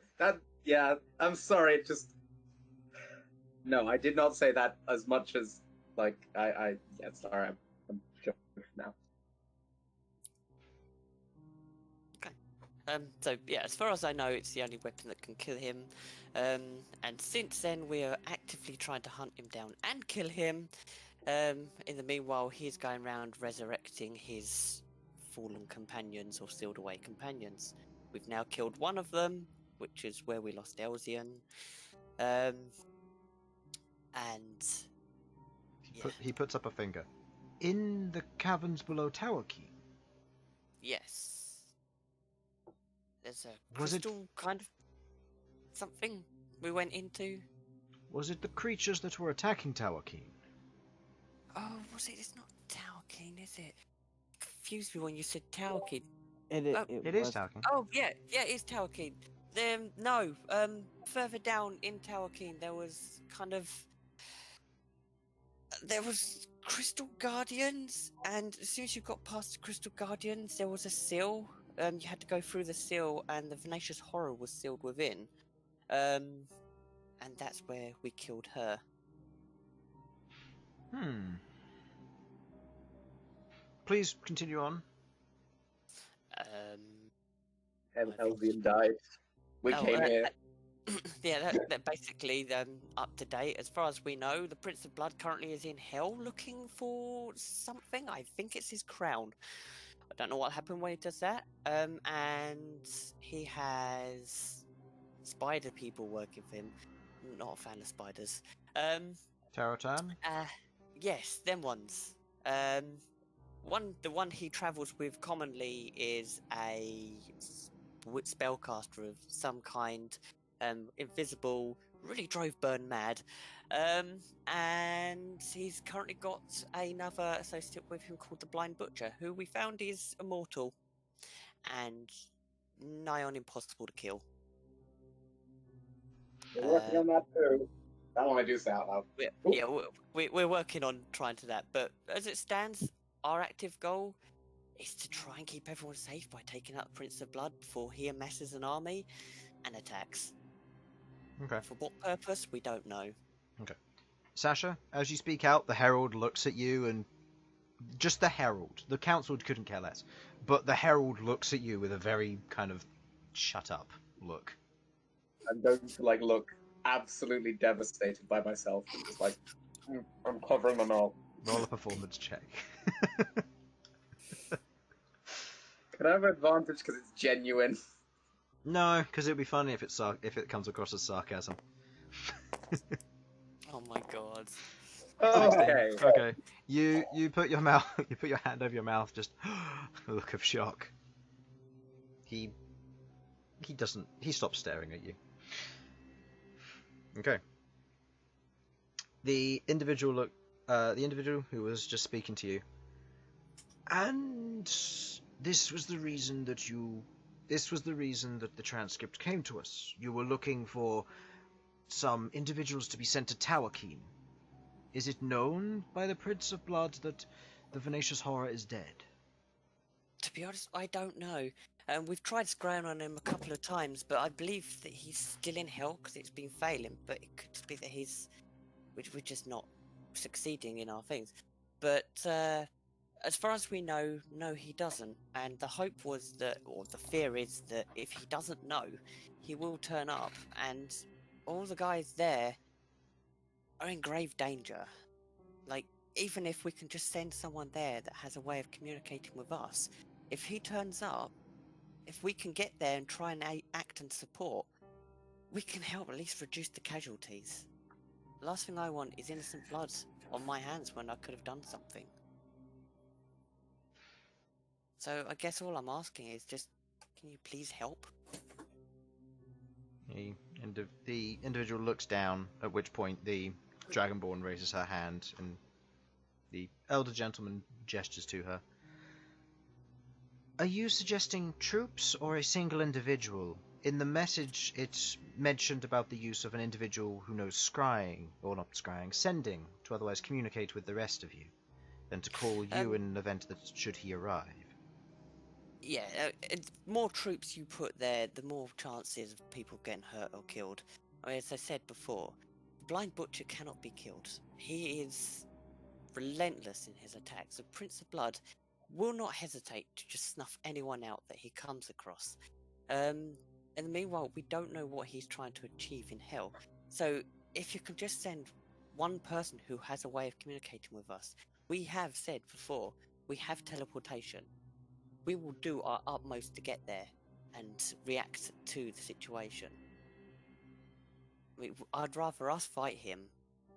Yeah, I'm sorry. No, I did not say that as much as yeah, sorry, I'm sure now. So yeah, as far as I know, it's the only weapon that can kill him. And since then, we are actively trying to hunt him down and kill him. In the meanwhile, he's going around resurrecting his fallen companions or sealed away companions. We've now killed one of them, which is where we lost Elsyan. And He puts up a finger. In the caverns below Tower Key. yes. There's a Was it- crystal kind of something we went into. Was it the creatures that were attacking Tower Key? Oh, was it? It's not Tower King, is it? Confused me when you said Tower King. It is Tower Key. Oh, yeah, it's Tower King. No, further down in Tower King, there was Crystal Guardians, and as soon as you got past the Crystal Guardians, there was a seal. You had to go through the seal, and the Venacious Horror was sealed within. And that's where we killed her. Please continue on. Elsyan died. We came here. Yeah, that basically up to date. As far as we know, the Prince of Blood currently is in hell looking for something. I think it's his crown. I don't know what happened when he does that. And he has spider people working for him. Not a fan of spiders. Tarotan? Yes, them ones. The one he travels with commonly is a spellcaster of some kind, invisible, really drove Bern mad. And he's currently got another associate with him called the Blind Butcher, who we found is immortal and nigh on impossible to kill. We're working on that too. I don't want to do say out loud. We're working on trying to that, but as it stands, our active goal is to try and keep everyone safe by taking out the Prince of Blood before he amasses an army and attacks. Okay. For what purpose, we don't know. Okay. Sasha, as you speak out, the Herald looks at you, and just the Herald. The Council couldn't care less. But the Herald looks at you with a very kind of shut up look. I'm going to look absolutely devastated by myself. Just I'm covering my mouth. Roll a performance check. Can I have advantage because it's genuine? No, because it'd be funny if it comes across as sarcasm. Oh my god. Okay. You put your hand over your mouth, just a look of shock. He stops staring at you. Okay. The individual who was just speaking to you. And this was the reason that the transcript came to us. You were looking for some individuals to be sent to Tower Keen. Is it known by the Prince of Blood that the Venacious Horror is dead? To be honest, I don't know. We've tried scrying on him a couple of times, but I believe that he's still in hell because it's been failing. But it could be that we're just not succeeding in our things. But as far as we know, no, he doesn't. And the hope was that, or the fear is that if he doesn't know, he will turn up, and all the guys there are in grave danger. Even if we can just send someone there that has a way of communicating with us, if he turns up, if we can get there and try and act and support, we can help at least reduce the casualties. The last thing I want is innocent blood on my hands when I could have done something. So I guess all I'm asking is just, can you please help? The individual looks down, at which point the Dragonborn raises her hand, and the elder gentleman gestures to her. Are you suggesting troops or a single individual? In the message, it's mentioned about the use of an individual who knows scrying, or not scrying, sending, to otherwise communicate with the rest of you, and to call you in an event that should he arrive. Yeah, more troops you put there, the more chances of people getting hurt or killed. I mean, as I said before, the Blind Butcher cannot be killed. He is relentless in his attacks. The Prince of Blood will not hesitate to just snuff anyone out that he comes across. And meanwhile, we don't know what he's trying to achieve in hell. So if you can just send one person who has a way of communicating with us, we have said before, we have teleportation. We will do our utmost to get there and react to the situation. I mean, I'd rather us fight him.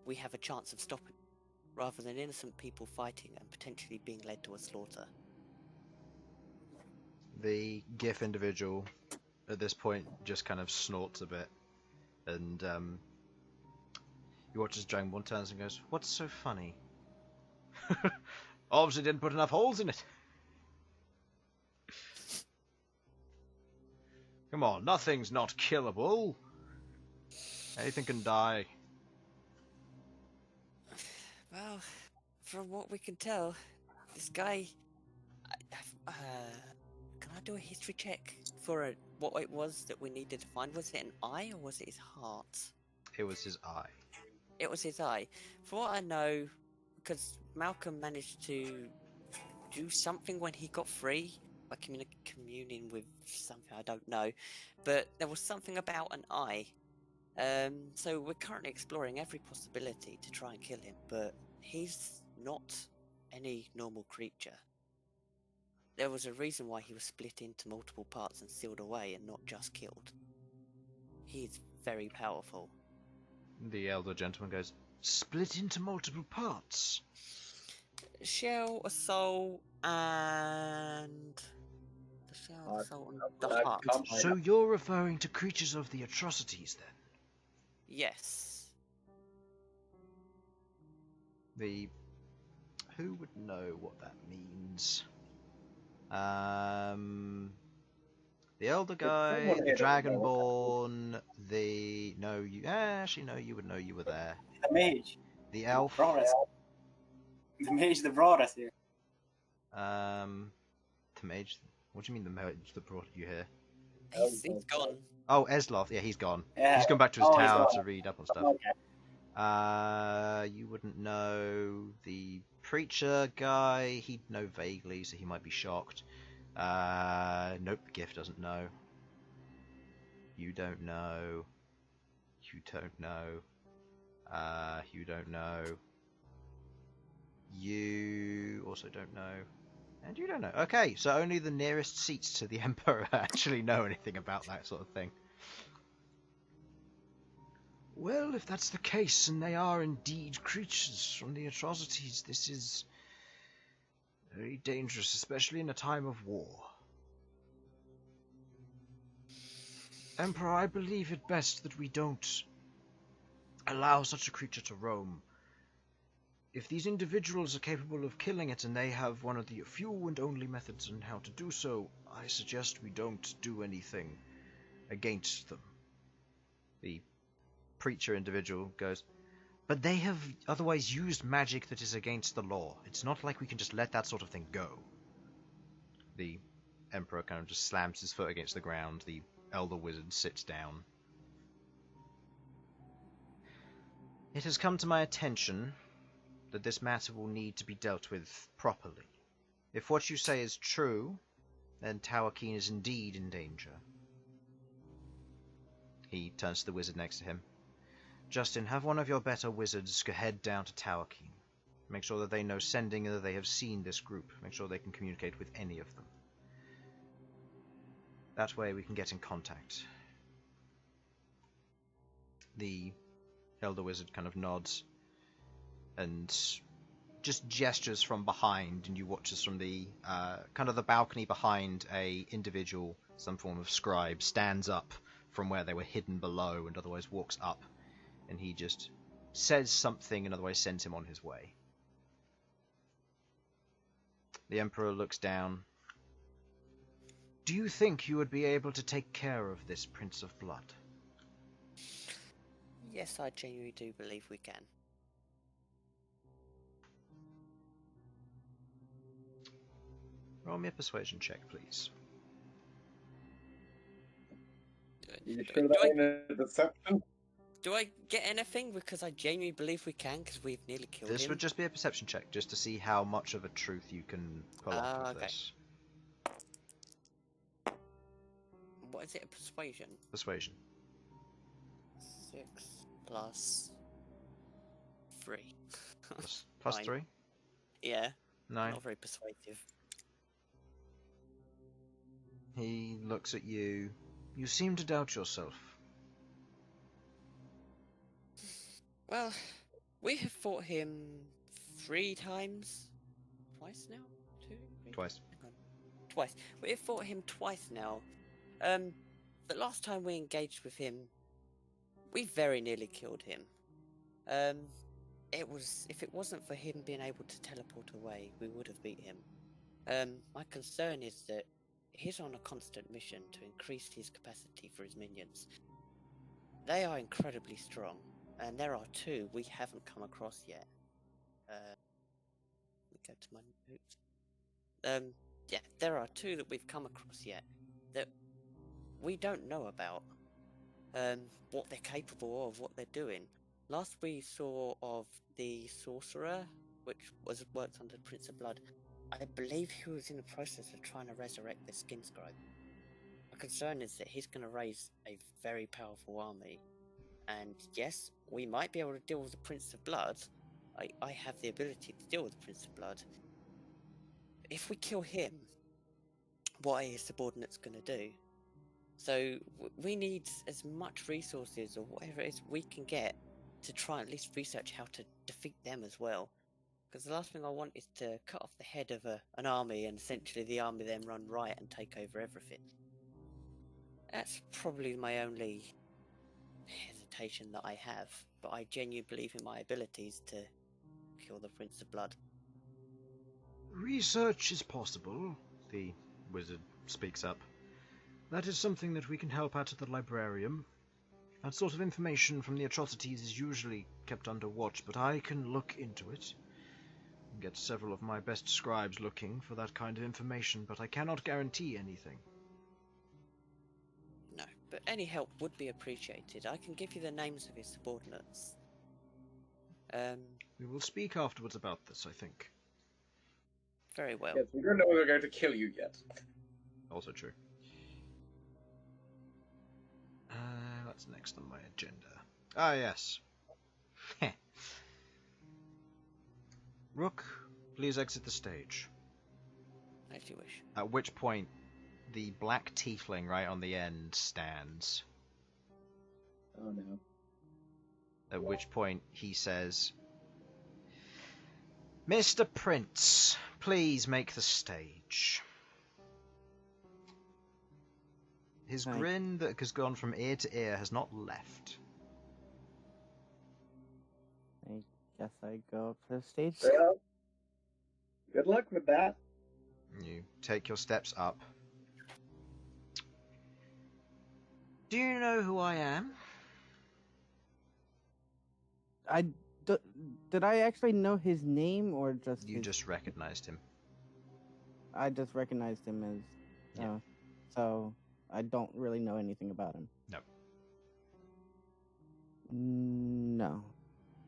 We have a chance of stopping, rather than innocent people fighting and potentially being led to a slaughter. The GIF individual, at this point, just kind of snorts a bit, and you watch as Dragonborn turns and goes, "What's so funny?" Obviously didn't put enough holes in it. Come on, nothing's not killable. Anything can die. Well, from what we can tell, this guy... can I do a history check for what it was that we needed to find? Was it an eye or was it his heart? It was his eye. It was his eye. For what I know, because Malcom managed to do something when he got free, by communing with something, I don't know, but there was something about an eye. So we're currently exploring every possibility to try and kill him, but he's not any normal creature. There was a reason why he was split into multiple parts and sealed away and not just killed. He's very powerful. The elder gentleman goes, "Split into multiple parts?" Shell, a soul, and... the shell, the soul, and the heart. So you're referring to creatures of the atrocities, then? Yes. Who would know what that means? The elder guy, someone the here that would know dragonborn, you would know you were there. The mage. The elf. Brought us. The mage that brought us here. The mage. What do you mean the mage that brought you here? He's gone. Oh, Esloth. Yeah, he's gone. Yeah. He's gone back to his Oh, he's tower gone. to read up on stuff. Okay. You wouldn't know the preacher guy. He'd know vaguely, so he might be shocked. Nope, the gift doesn't know. You don't know. You don't know. You don't know. You also don't know. And you don't know. Okay, so only the nearest seats to the Emperor actually know anything about that sort of thing. Well, if that's the case, and they are indeed creatures from the atrocities, this is very dangerous, especially in a time of war. Emperor, I believe it best that we don't allow such a creature to roam. If these individuals are capable of killing it and they have one of the few and only methods on how to do so, I suggest we don't do anything against them. The preacher individual goes, but they have otherwise used magic that is against the law. It's not like we can just let that sort of thing go. The Emperor kind of just slams his foot against the ground. The elder wizard sits down. It has come to my attention that this matter will need to be dealt with properly. If what you say is true, then Tower Keen is indeed in danger. He turns to the wizard next to him. Justin, have one of your better wizards head down to Tower Keen. Make sure that they know sending and that they have seen this group. Make sure they can communicate with any of them. That way we can get in contact. The elder wizard kind of nods and just gestures from behind, and you watch as from the kind of the balcony behind, a individual, some form of scribe, stands up from where they were hidden below, and otherwise walks up, and he just says something, and otherwise sends him on his way. The Emperor looks down. Do you think you would be able to take care of this Prince of Blood? Yes, I genuinely do believe we can. Roll me a persuasion check, please. You sure that ain't a deception? Do I get anything because I genuinely believe we can, because we've nearly killed This him? would just be a perception check, just to see how much of a truth you can pull off of okay. this. What is it, a persuasion? Persuasion. 6 plus 3. Plus Nine. 3? Yeah, 9. not very persuasive. He looks at you. You seem to doubt yourself. Well, we have fought him 3 times. Twice now? 2? 3? Twice. Hang on. Twice. We have fought him twice now. The last time we engaged with him, we very nearly killed him. If it wasn't for him being able to teleport away, we would have beat him. My concern is that he's on a constant mission to increase his capacity for his minions. They are incredibly strong, and there are 2 we haven't come across yet. Let me go to my notes. Yeah, there are 2 that we've come across yet that we don't know about. What they're capable of, what they're doing. Last we saw of the Sorcerer, which worked under Prince of Blood, I believe he was in the process of trying to resurrect the Skin Scribe. My concern is that he's going to raise a very powerful army. And yes, we might be able to deal with the Prince of Blood. I have the ability to deal with the Prince of Blood. If we kill him, what are his subordinates going to do? So we need as much resources or whatever it is we can get to try and at least research how to defeat them as well. Because the last thing I want is to cut off the head of an army and essentially the army then run riot and take over everything. That's probably my only hesitation that I have, but I genuinely believe in my abilities to kill the Prince of Blood. Research is possible, the wizard speaks up. That is something that we can help out at the librarium. That sort of information from the atrocities is usually kept under watch, but I can look into it. Get several of my best scribes looking for that kind of information, but I cannot guarantee anything. No, but any help would be appreciated. I can give you the names of his subordinates. We will speak afterwards about this, I think. Very well. Yes, we don't know whether we're going to kill you yet. Also true. What's next on my agenda? Ah, yes. Rook, please exit the stage. As you wish. At which point, the black tiefling right on the end stands. Oh no. At which point he says, Mr. Prince, please make the stage. His Hi. grin that has gone from ear to ear has not left. I guess I go up to the stage. Well, good luck with that. You take your steps up. Do you know who I am? Did I actually know his name or just You his... just recognized him. I just recognized him as... Yeah. So I don't really know anything about him. No. No.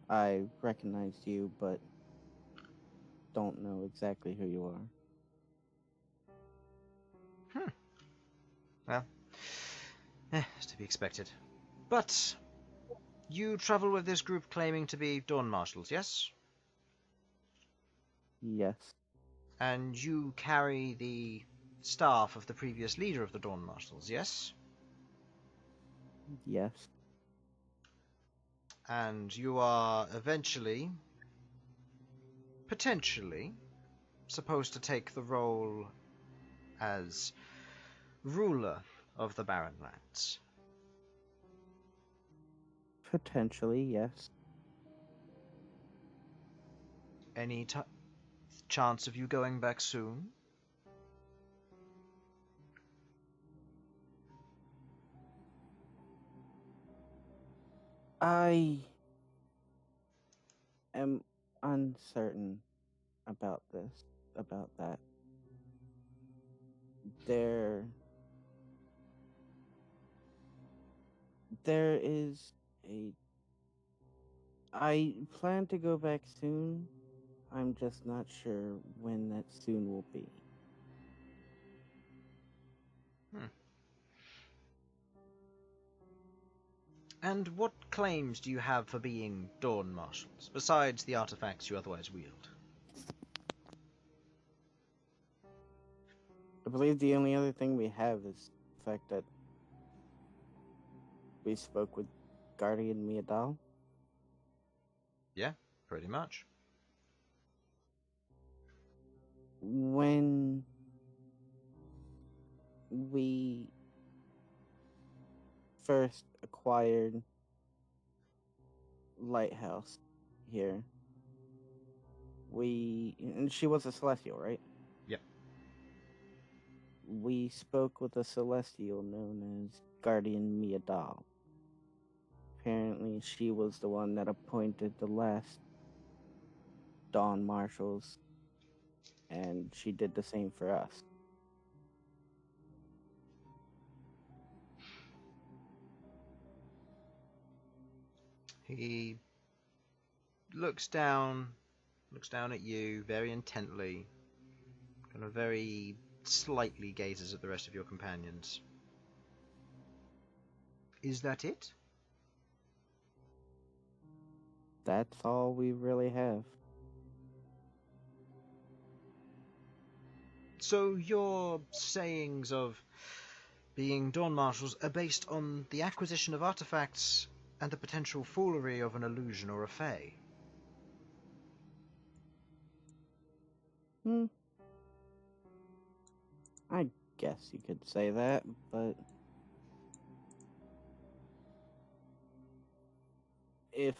I recognized you, but don't know exactly who you are. Well, it's to be expected. But you travel with this group claiming to be Dawn Marshals, yes? Yes. And you carry the staff of the previous leader of the Dawn Marshals, yes? Yes. And you are eventually potentially supposed to take the role as ruler of the Barren Lands. Potentially, yes. Any chance of you going back soon? I am uncertain about that. There is a. I plan to go back soon. I'm just not sure when that soon will be. And what claims do you have for being Dawn Marshals, besides the artifacts you otherwise wield? I believe the only other thing we have is the fact that we spoke with Guardian Miadal. Yeah, pretty much. When we first acquired Lighthouse here, and she was a Celestial, right? Yep. We spoke with a Celestial known as Guardian Miadal. Apparently, she was the one that appointed the last Dawn Marshals, and she did the same for us. He looks down at you very intently, kind of very slightly gazes at the rest of your companions. Is that it? That's all we really have. So your sayings of being Dawn Marshals are based on the acquisition of artifacts and the potential foolery of an illusion or a fae? I guess you could say that, but if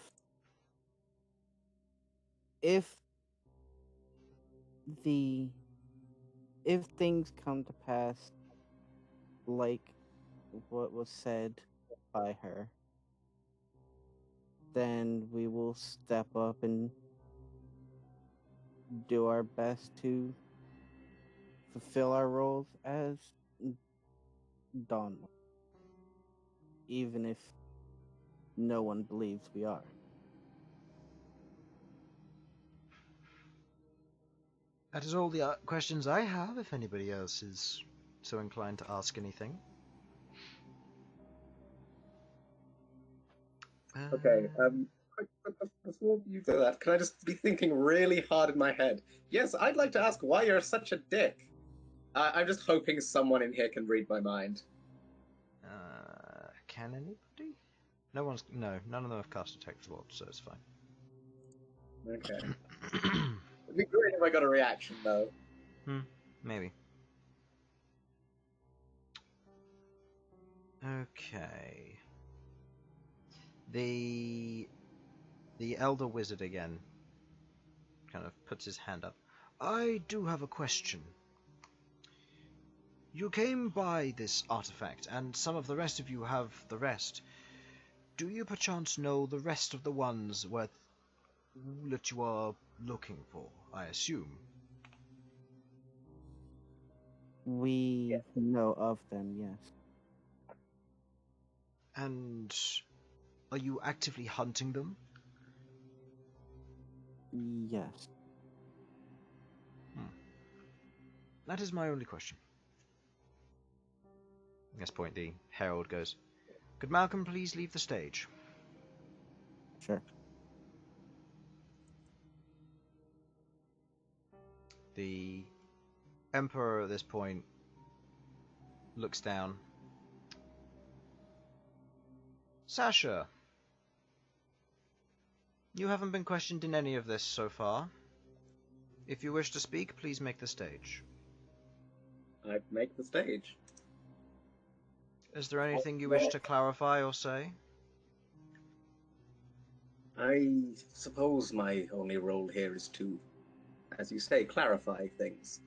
things come to pass like what was said by her, then we will step up and do our best to fulfill our roles as Dawn, even if no one believes we are. That is all the questions I have, if anybody else is so inclined to ask anything. Okay, before you do that, can I just be thinking really hard in my head? Yes, I'd like to ask why you're such a dick. I'm just hoping someone in here can read my mind. Can anybody? No, none of them have cast Detect Ward, so it's fine. Okay. It'd be great if I got a reaction, though. Maybe. Okay. The Elder Wizard again kind of puts his hand up. I do have a question. You came by this artifact, and some of the rest of you have the rest. Do you perchance know the rest of the ones that you are looking for, I assume? We know of them, yes. And are you actively hunting them? Yes. That is my only question. At this point, the herald goes, "Could Malcom please leave the stage?" Sure. The Emperor at this point looks down. Sasha, you haven't been questioned in any of this so far. If you wish to speak, please make the stage. I make the stage. Is there anything you wish to clarify or say? I suppose my only role here is to, as you say, clarify things.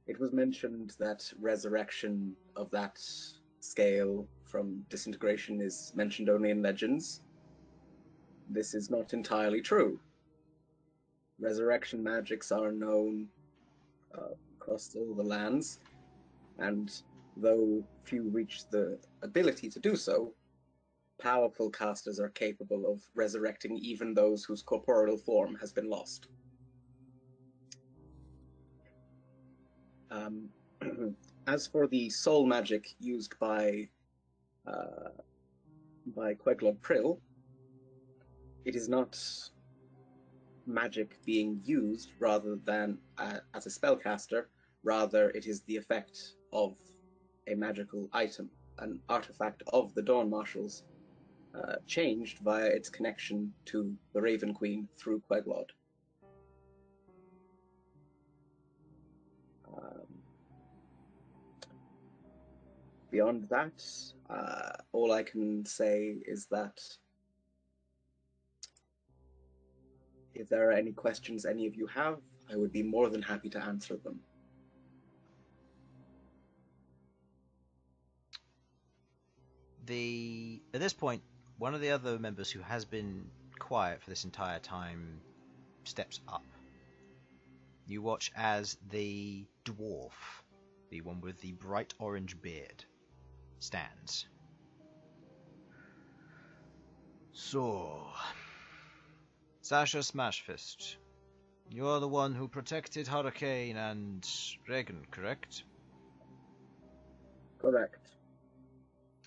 It was mentioned that resurrection of that scale from disintegration is mentioned only in legends. This is not entirely true. Resurrection magics are known across all the lands, and though few reach the ability to do so, powerful casters are capable of resurrecting even those whose corporeal form has been lost. As for the soul magic used by Queglod Prill, it is not magic being used rather than as a spellcaster. Rather, it is the effect of a magical item, an artifact of the Dawn Marshals, changed via its connection to the Raven Queen through Queglod. Beyond that, all I can say is that if there are any questions any of you have, I would be more than happy to answer them. At this point, one of the other members who has been quiet for this entire time steps up. You watch as the dwarf, the one with the bright orange beard, stands. So, Sasha Smashfist, you're the one who protected Hurricane and Regan, correct? Correct.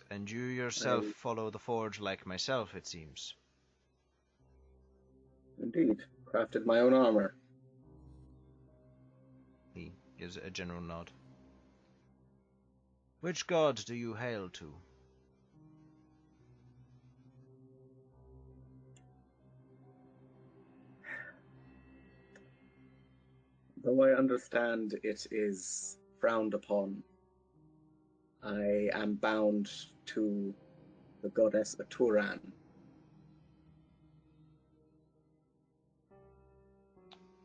And you yourself follow the forge like myself, it seems. Indeed. Crafted my own armor. He gives it a general nod. Which god do you hail to? Though I understand it is frowned upon, I am bound to the goddess Aturan.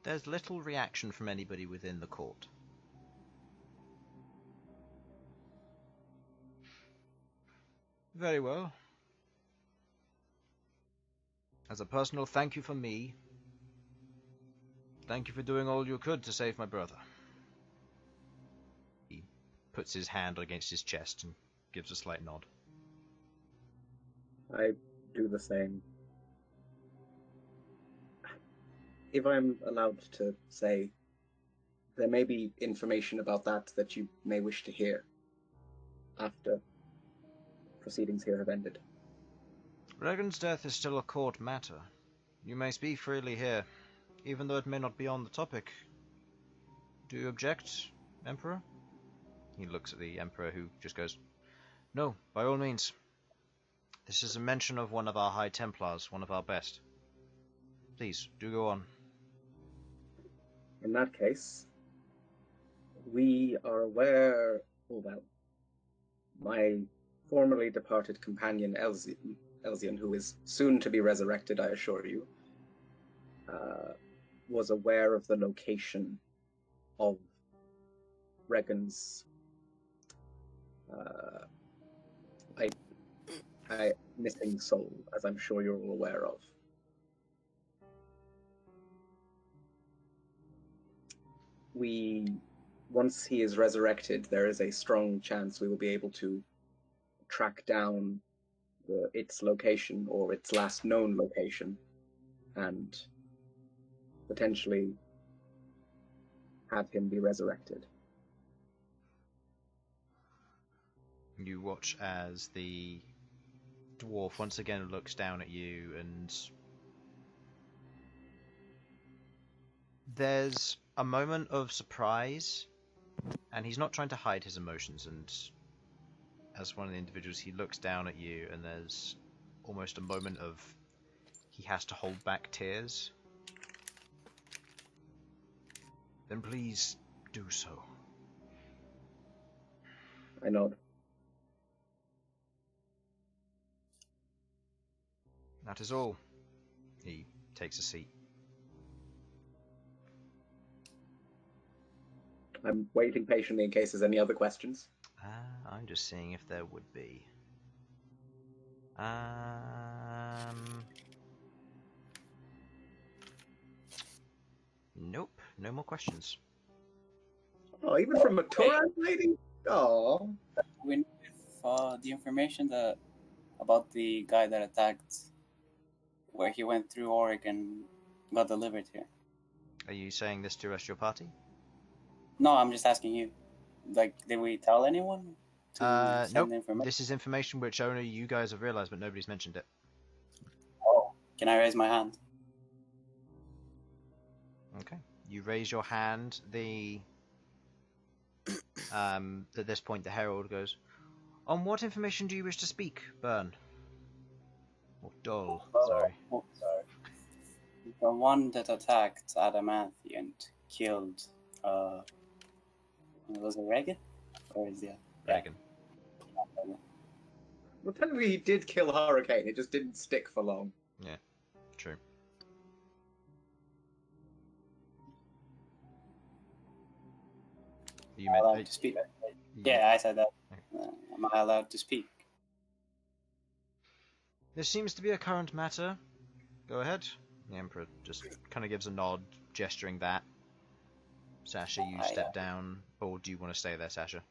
There's little reaction from anybody within the court. Very well. As a personal thank you from me, thank you for doing all you could to save my brother. He puts his hand against his chest and gives a slight nod. I do the same. If I'm allowed to say, there may be information about that you may wish to hear after proceedings here have ended. Regan's death is still a court matter. You may speak freely here, even though it may not be on the topic. Do you object, Emperor? He looks at the Emperor, who just goes, No, by all means. This is a mention of one of our High Templars, one of our best. Please, do go on. In that case, we are aware, my formerly departed companion Elsyan, who is soon to be resurrected, I assure you, was aware of the location of Regan's missing soul, as I'm sure you're all aware of. Once he is resurrected, there is a strong chance we will be able to track down its location, or its last known location, and potentially have him be resurrected. You watch as the dwarf once again looks down at you, and there's a moment of surprise, and he's not trying to hide his emotions, and as one of the individuals, he looks down at you, and there's almost a moment of he has to hold back tears. Then please do so. I nod. That is all. He takes a seat. I'm waiting patiently in case there's any other questions. I'm just seeing if there would be. Nope, no more questions. Oh, even from a Torag lady? Oh. We know if the information about the guy that attacked, where he went through Oregon, got delivered here. Are you saying this to the rest of your party? No, I'm just asking you. Like, did we tell anyone to send Nope. the information? This is information which only you guys have realized, but nobody's mentioned it. Oh, can I raise my hand? Okay. You raise your hand. At this point, the herald goes, "On what information do you wish to speak, Bern?" Or Dull, sorry. Oh, sorry. The one that attacked Adamanthi and killed, was it Reagan? Or is it? Reagan. Well, technically he did kill Hurricane, it just didn't stick for long. Yeah, true. You Am I allowed meant to speak? Yeah, I said that. Am I allowed to speak? This seems to be a current matter. Go ahead. The Emperor just kind of gives a nod, gesturing that. Sasha, you step down, or do you want to stay there, Sasha?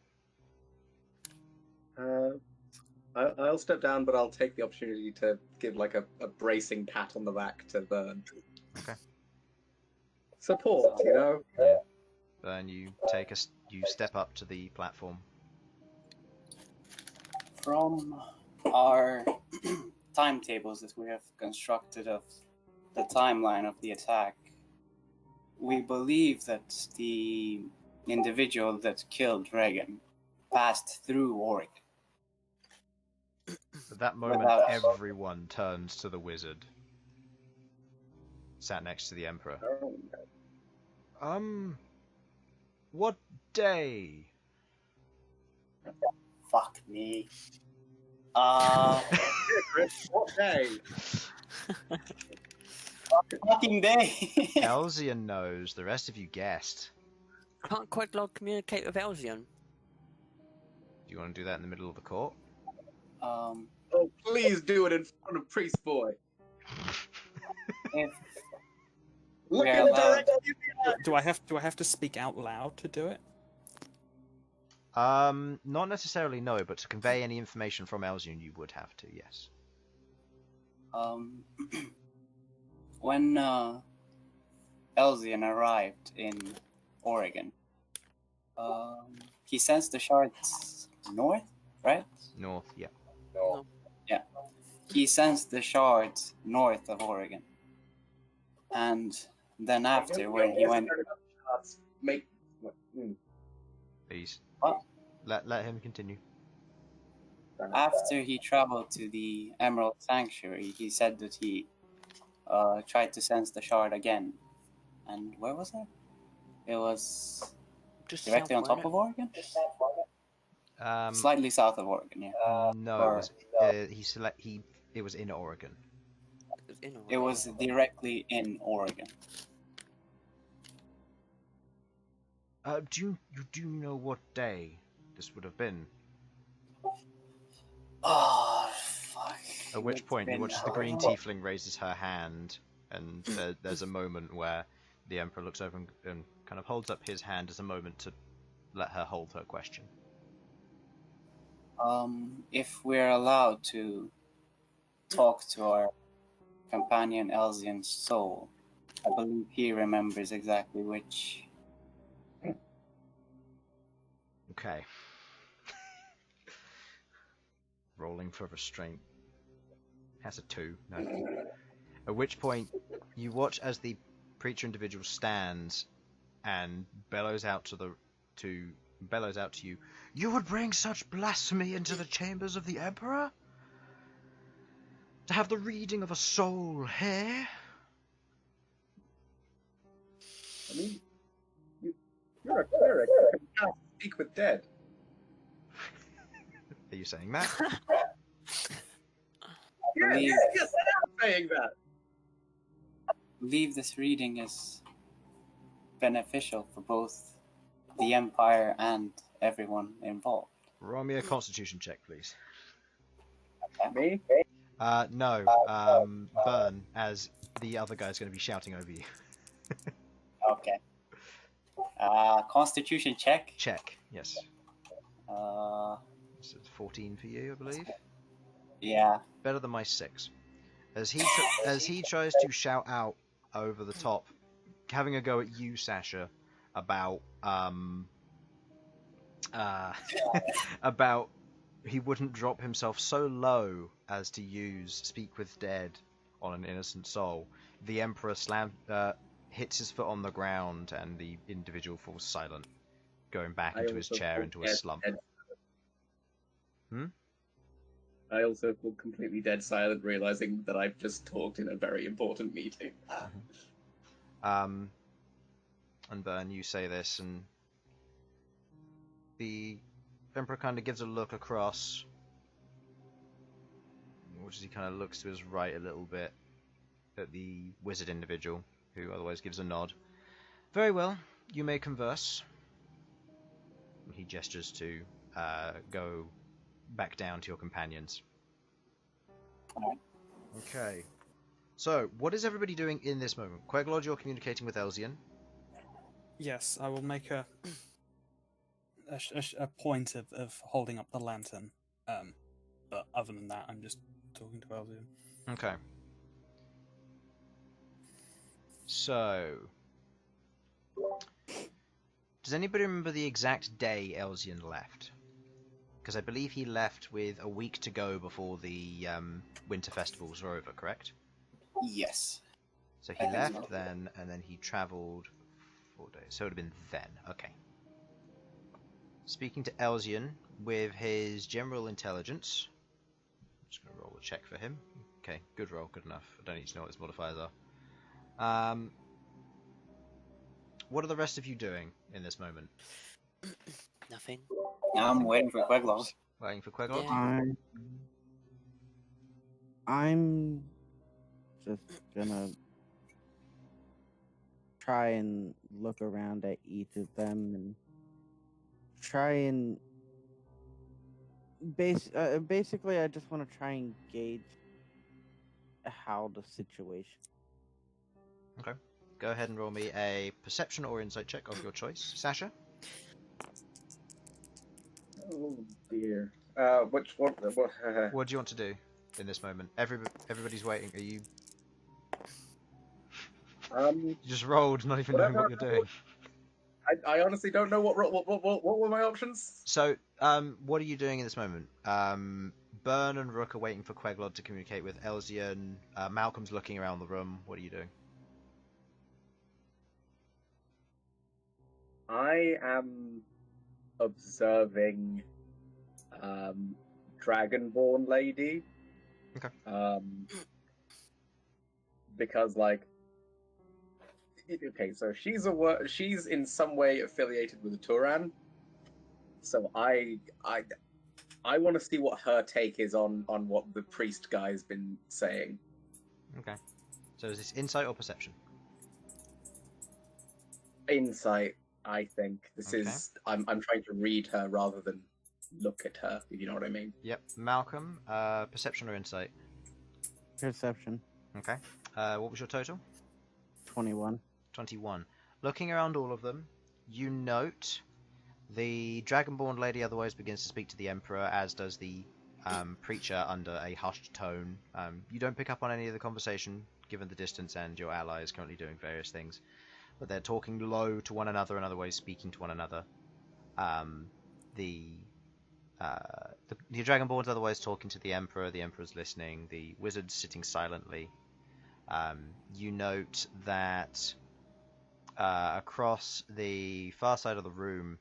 I'll step down, but I'll take the opportunity to give like a bracing pat on the back to Bern. Okay. Support, you know? Yeah. Bern, you step up to the platform. From our timetables that we have constructed of the timeline of the attack, we believe that the individual that killed Reagan passed through Oregon. At that moment, everyone turns to the wizard. Sat next to the Emperor. What day? Fuck me. What day? Fucking day. Elsyan knows. The rest of you guessed. Can't Queglod communicate with Elsyan? Do you want to do that in the middle of the court? Oh, please do it in front of Priest Boy. If Look we are in the allowed- direction. Do I have to speak out loud to do it? Not necessarily no, but to convey any information from Elsyan, you would have to, yes. When Elsyan arrived in Oregon, he sensed the shards north, right? North, yeah. No. Yeah. He sensed the shards north of Oregon. And then after, when he went... Make... Please. What? Let him continue. After he traveled to the Emerald Sanctuary, he said that he tried to sense the shard again. And where was it? It was Just directly on south, top of Oregon? Um, Slightly south of Oregon, yeah. no, it was in Oregon. It was directly in Oregon. Do you know what day this would have been? Oh, fuck. At which point, you watch as the green tiefling raises her hand, and there's a moment where the Emperor looks over and kind of holds up his hand as a moment to let her hold her question. If we're allowed to talk to our companion Elsyan's soul, I believe he remembers exactly which. Okay. Rolling for restraint. Has a 2. No. At which point, you watch as the preacher individual stands and bellows out to you. You would bring such blasphemy into the chambers of the Emperor? To have the reading of a soul here? I mean, You're a cleric. You can cast speak with dead. Are you saying that? Believe- Yes, I am saying that. believe this reading is beneficial for both the Empire and everyone involved. Roll me a Constitution check, please. Me? No. Bern, as the other guy's going to be shouting over you. Okay. Constitution check. Check. Yes. So it's 14 for you, I believe. Yeah. Better than my 6. As he tries to shout out over the top, having a go at you, Sasha, about about he wouldn't drop himself so low as to use Speak with Dead on an innocent soul. The Emperor hits his foot on the ground, and the individual falls silent, going back into his chair into a slump. I also feel completely dead silent, realizing that I've just talked in a very important meeting. And Bern, you say this, and the Emperor kind of gives a look across, which is he kind of looks to his right a little bit at the wizard individual, who otherwise gives a nod. Very well, you may converse. He gestures to go back down to your companions. Okay. So, what is everybody doing in this moment? Queglod, you're communicating with Elsyan. Yes, I will make a point of holding up the lantern. But other than that, I'm just talking to Elsyan. Okay. So, does anybody remember the exact day Elsyan left? Because I believe he left with a week to go before the winter festivals were over, correct? Yes. So he left then, and then he travelled 4 days. So it would have been then. Okay. Speaking to Elsyan with his general intelligence. I'm just going to roll a check for him. Okay, good roll, good enough. I don't need to know what his modifiers are. What are the rest of you doing in this moment? Nothing. I'm waiting for Queglod. Waiting for Queglod? Yeah. I'm just gonna try and look around at each of them and try and basically I just want to try and gauge how the situation. Okay. Go ahead and roll me a perception or insight check of your choice. Sasha? Oh dear. What? What do you want to do in this moment? Everybody's waiting. Are you... You just rolled, not even knowing what you're doing. I honestly don't know what were my options. So, what are you doing in this moment? Bern and Rook are waiting for Queglod to communicate with Elsyan. Malcolm's looking around the room. What are you doing? I am observing Dragonborn lady. Okay. Because like, okay, so she's in some way affiliated with Turan. So I want to see what her take is on what the priest guy's been saying. Okay. So is this insight or perception? Insight, I think. This Okay. is I'm trying to read her rather than look at her, if you know what I mean. Yep. Malcolm, perception or insight? Perception. Okay. What was your total? 21. 21. Looking around all of them, you note the Dragonborn lady otherwise begins to speak to the Emperor, as does the preacher under a hushed tone. You don't pick up on any of the conversation, given the distance and your ally is currently doing various things. But they're talking low to one another and otherwise speaking to one another. The Dragonborn's otherwise talking to the Emperor's listening, the wizard's sitting silently. You note that across the far side of the room,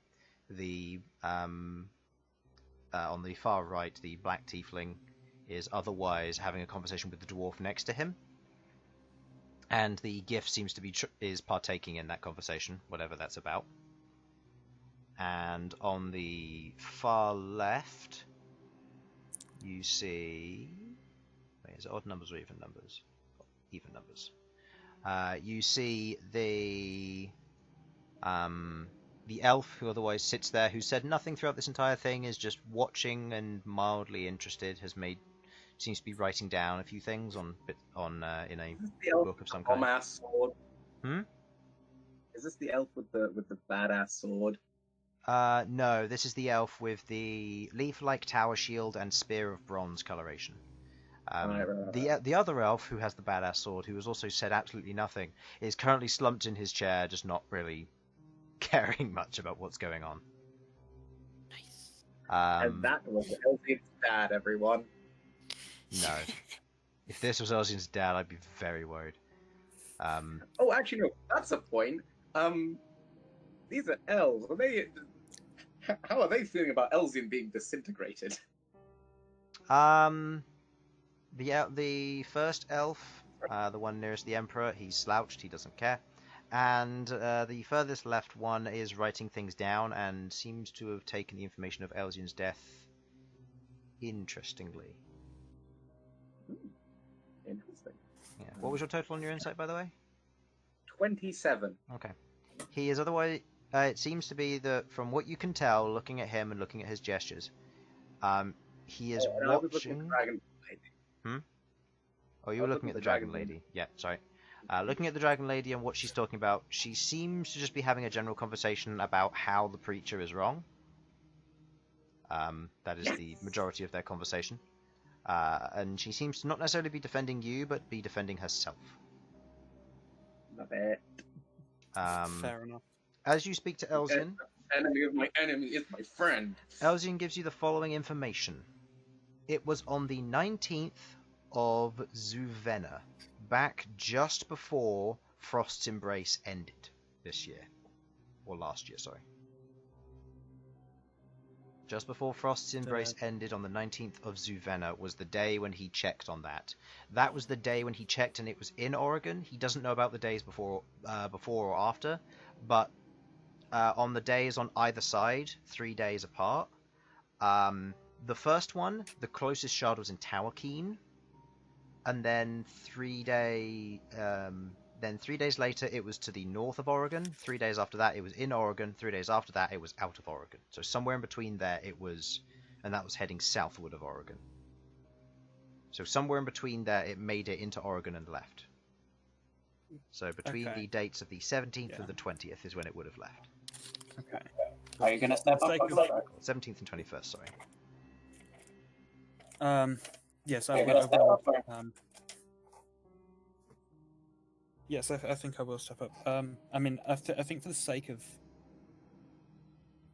on the far right, the black tiefling is otherwise having a conversation with the dwarf next to him, and the gift seems to be is partaking in that conversation, whatever that's about. And on the far left, you see... Wait, is it odd numbers or even numbers? Even numbers. You see the elf who otherwise sits there, who said nothing throughout this entire thing, is just watching and mildly interested. Seems to be writing down a few things in a book of some kind. Sword? Is this the elf with the badass sword? No, this is the elf with the leaf-like tower shield and spear of bronze coloration. Right. The other elf who has the badass sword, who has also said absolutely nothing, is currently slumped in his chair, just not really caring much about what's going on. Nice. And that was Elsyan's dad, everyone. No. If this was Elsyan's dad, I'd be very worried. Oh, actually, no. That's a point. These are elves. How are they feeling about Elsyan being disintegrated? The first elf, the one nearest the Emperor, he's slouched, he doesn't care. And the furthest left one is writing things down and seems to have taken the information of Elsyan's death interestingly. Interesting. Yeah. What was your total on your insight, by the way? 27. Okay. He is otherwise... it seems to be that, from what you can tell, looking at him and looking at his gestures, he is And I was looking at watching... the dragon lady. Oh, you were looking at the Dragon Lady. Yeah, sorry. Looking at the Dragon Lady and what she's talking about, she seems to just be having a general conversation about how the preacher is wrong. That is the majority of their conversation. And she seems to not necessarily be defending you, but be defending herself. Not bad. Fair enough. As you speak to Elsyan... Enemy of my enemy is my friend. Elsyan gives you the following information. It was on the 19th of Zuvena, back just before Frost's Embrace ended this year. Or last year, sorry. Just before Frost's Embrace ended on the 19th of Zuvena was the day when he checked on that. That was the day when he checked and it was in Oregon. He doesn't know about the days before or after, but on the days on either side, 3 days apart. The first one, the closest shard was in Towerkeen, and then 3 days later it was to the north of Oregon. 3 days after that it was in Oregon. 3 days after that it was out of Oregon. So somewhere in between there it was, and that was heading southward of Oregon. So somewhere in between there it made it into Oregon and left. So between the dates of the 17th and the 20th is when it would have left. Okay. Are you gonna step up? 17th and 21st, sorry. Yes, Are I you gonna step will. up? Yes, I think I will step up. I mean, I think for the sake of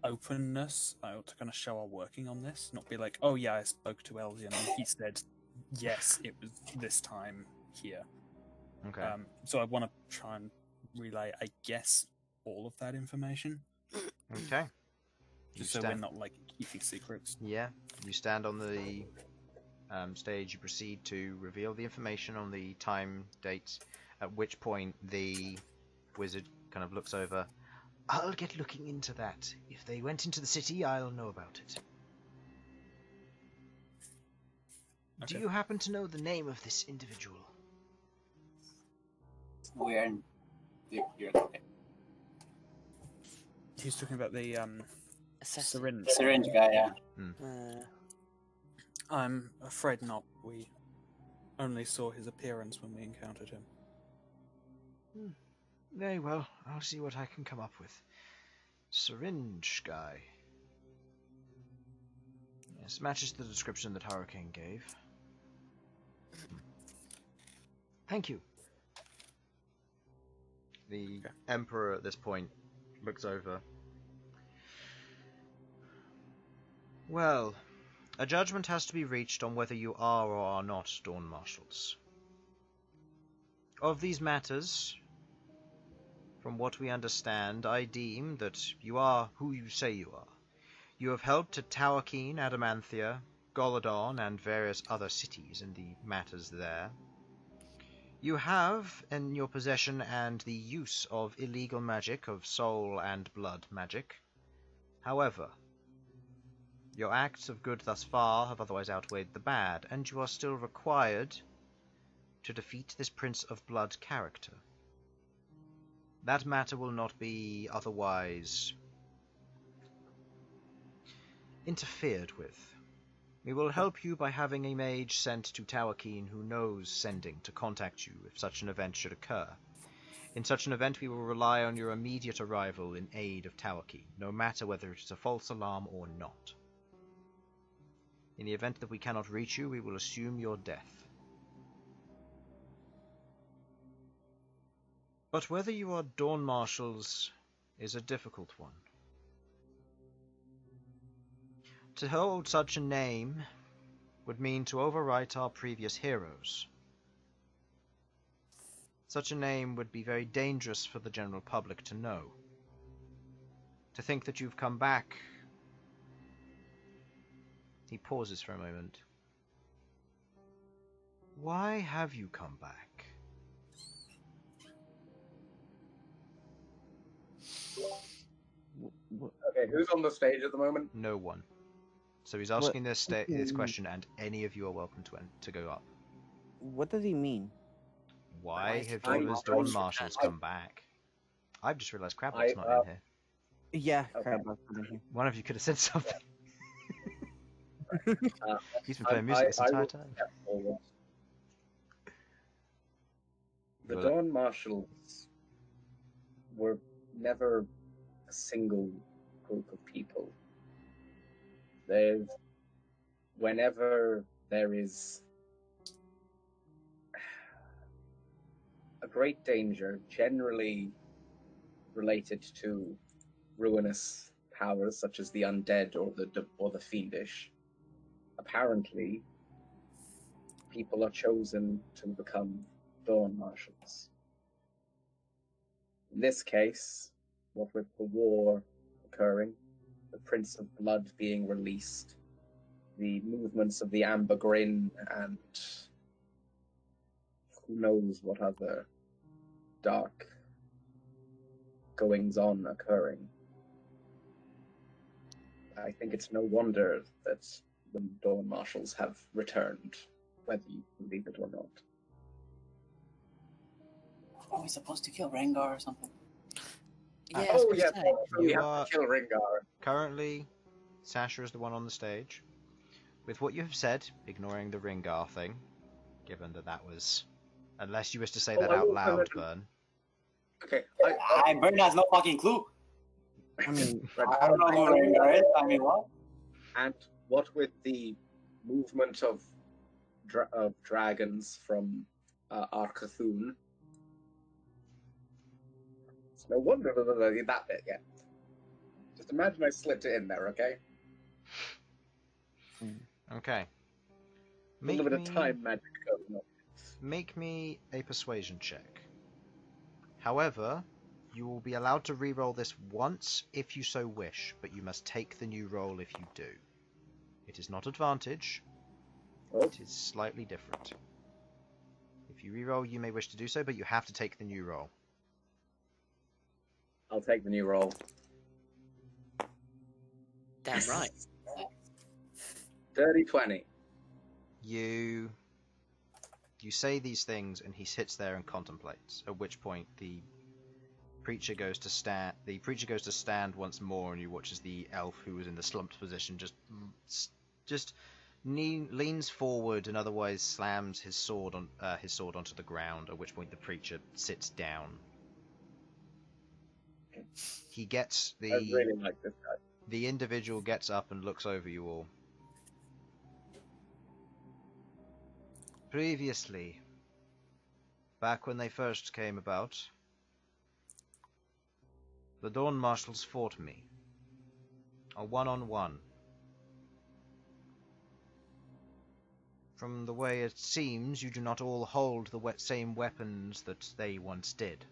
openness, I ought to kind of show our working on this, not be like, oh yeah, I spoke to Elsyan and he said, yes, it was this time here. Okay. So I want to try and relay, I guess, all of that information. Okay. Just so we're not like keeping secrets. Yeah. You stand on the stage. You proceed to reveal the information on the time, dates. At which point the wizard kind of looks over. I'll get looking into that. If they went into the city, I'll know about it. Okay. Do you happen to know the name of this individual? You're okay. He's talking about the Assassin. Syringe guy, yeah. I'm afraid not. We only saw his appearance when we encountered him. Very well. I'll see what I can come up with. Syringe guy. Yes, matches the description that Hurricane gave. Thank you. The Emperor at this point looks over. Well, a judgment has to be reached on whether you are or are not Dawn Marshals. Of these matters, from what we understand, I deem that you are who you say you are. You have helped to Towerkeen, Adamanthia, Golodon, and various other cities in the matters there. You have in your possession and the use of illegal magic, of soul and blood magic. However, your acts of good thus far have otherwise outweighed the bad, and you are still required to defeat this Prince of Blood character. That matter will not be otherwise interfered with. We will help you by having a mage sent to Tawakeen who knows sending to contact you if such an event should occur. In such an event, we will rely on your immediate arrival in aid of Tawakeen, no matter whether it is a false alarm or not. In the event that we cannot reach you, we will assume your death. But whether you are Dawn Marshals is a difficult one. To hold such a name would mean to overwrite our previous heroes. Such a name would be very dangerous for the general public to know. To think that you've come back... He pauses for a moment. Why have you come back? Okay, who's on the stage at the moment? No one. So he's asking this question, and any of you are welcome to go up. What does he mean? Why have I- you as Dawn Marshals come back? I've just realised Crablock's not in here. Yeah, Okay. Crablock's in here. One of you could have said something. He's been I- playing music this I entire will time. step forward. The Well, Dawn Marshals were never a single group of people. Whenever there is a great danger, generally related to ruinous powers such as the undead or the fiendish, apparently people are chosen to become Dawn Marshals. In this case, what with the war occurring, the Prince of Blood being released, the movements of the Amber Grin, and who knows what other dark goings-on occurring, I think it's no wonder that the Dawn Marshals have returned, whether you believe it or not. Are we supposed to kill Rengar or something? Yeah, I was Oh gonna yeah, say. so we You have are- to kill Ringar. Currently, Sasha is the one on the stage. With what you have said, ignoring the Ringar thing, given that was... Unless you wish to say Oh, that I out will loud, tell Bern. Okay, Bern has no fucking clue. I mean, I don't know who Rengar is. I mean, what? and what with the movement of dragons from Arcathun, it's no wonder that bit, yeah. Just imagine I slipped it in there, okay? Okay. A little bit of time magic going on. Make me a persuasion check. However, you will be allowed to re-roll this once if you so wish, but you must take the new roll if you do. It is not advantage. Oh. It is slightly different. If you re-roll, you may wish to do so, but you have to take the new roll. I'll take the new roll. Damn right. Dirty 20. You say these things, and he sits there and contemplates. At which point, the preacher goes to stand. The preacher goes to stand once more, and you watch as the elf, who was in the slumped position, just leans forward and otherwise slams his sword onto the ground. At which point, the preacher sits down. He gets I really like this guy. the individual gets up and looks over you all. Previously, back when they first came about, the Dawn Marshals fought me. A one-on-one. From the way it seems, you do not all hold the same weapons that they once did.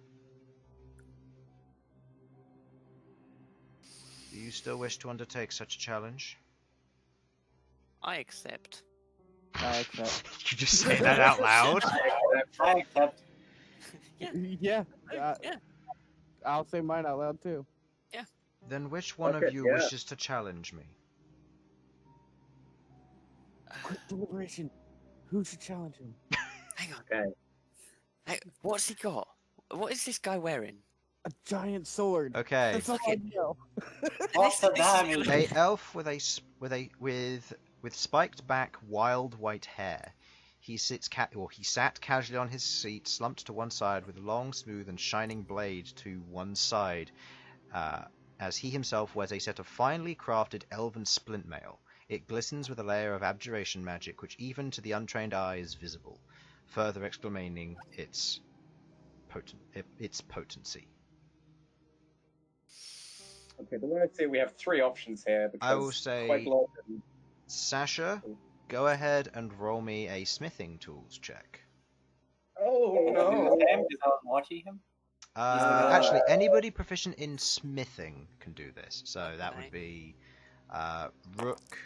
Do you still wish to undertake such a challenge? I accept. I accept. You just say that out loud? I accept. Yeah. Yeah, Yeah. I'll say mine out loud too. Then which one Okay, of you yeah. wishes to challenge me? Quick deliberation. Who should challenge him? Hang on. Okay. Hey, what's he got? What is this guy wearing? A giant sword. Okay. That's all I know. What's the This is damage? gonna- A elf with spiked back wild white hair. He sat casually on his seat, slumped to one side, with a long, smooth, and shining blade to one side, as he himself wears a set of finely crafted elven splint mail. It glistens with a layer of abjuration magic, which even to the untrained eye is visible, further explaining its potency. Okay, the way I see it, we have three options here. Because I will say- Queglod and... Sasha, go ahead and roll me a smithing tools check. Oh Can I do no! the same without watching him? Actually, anybody proficient in smithing can do this. So that would Okay. be Rook,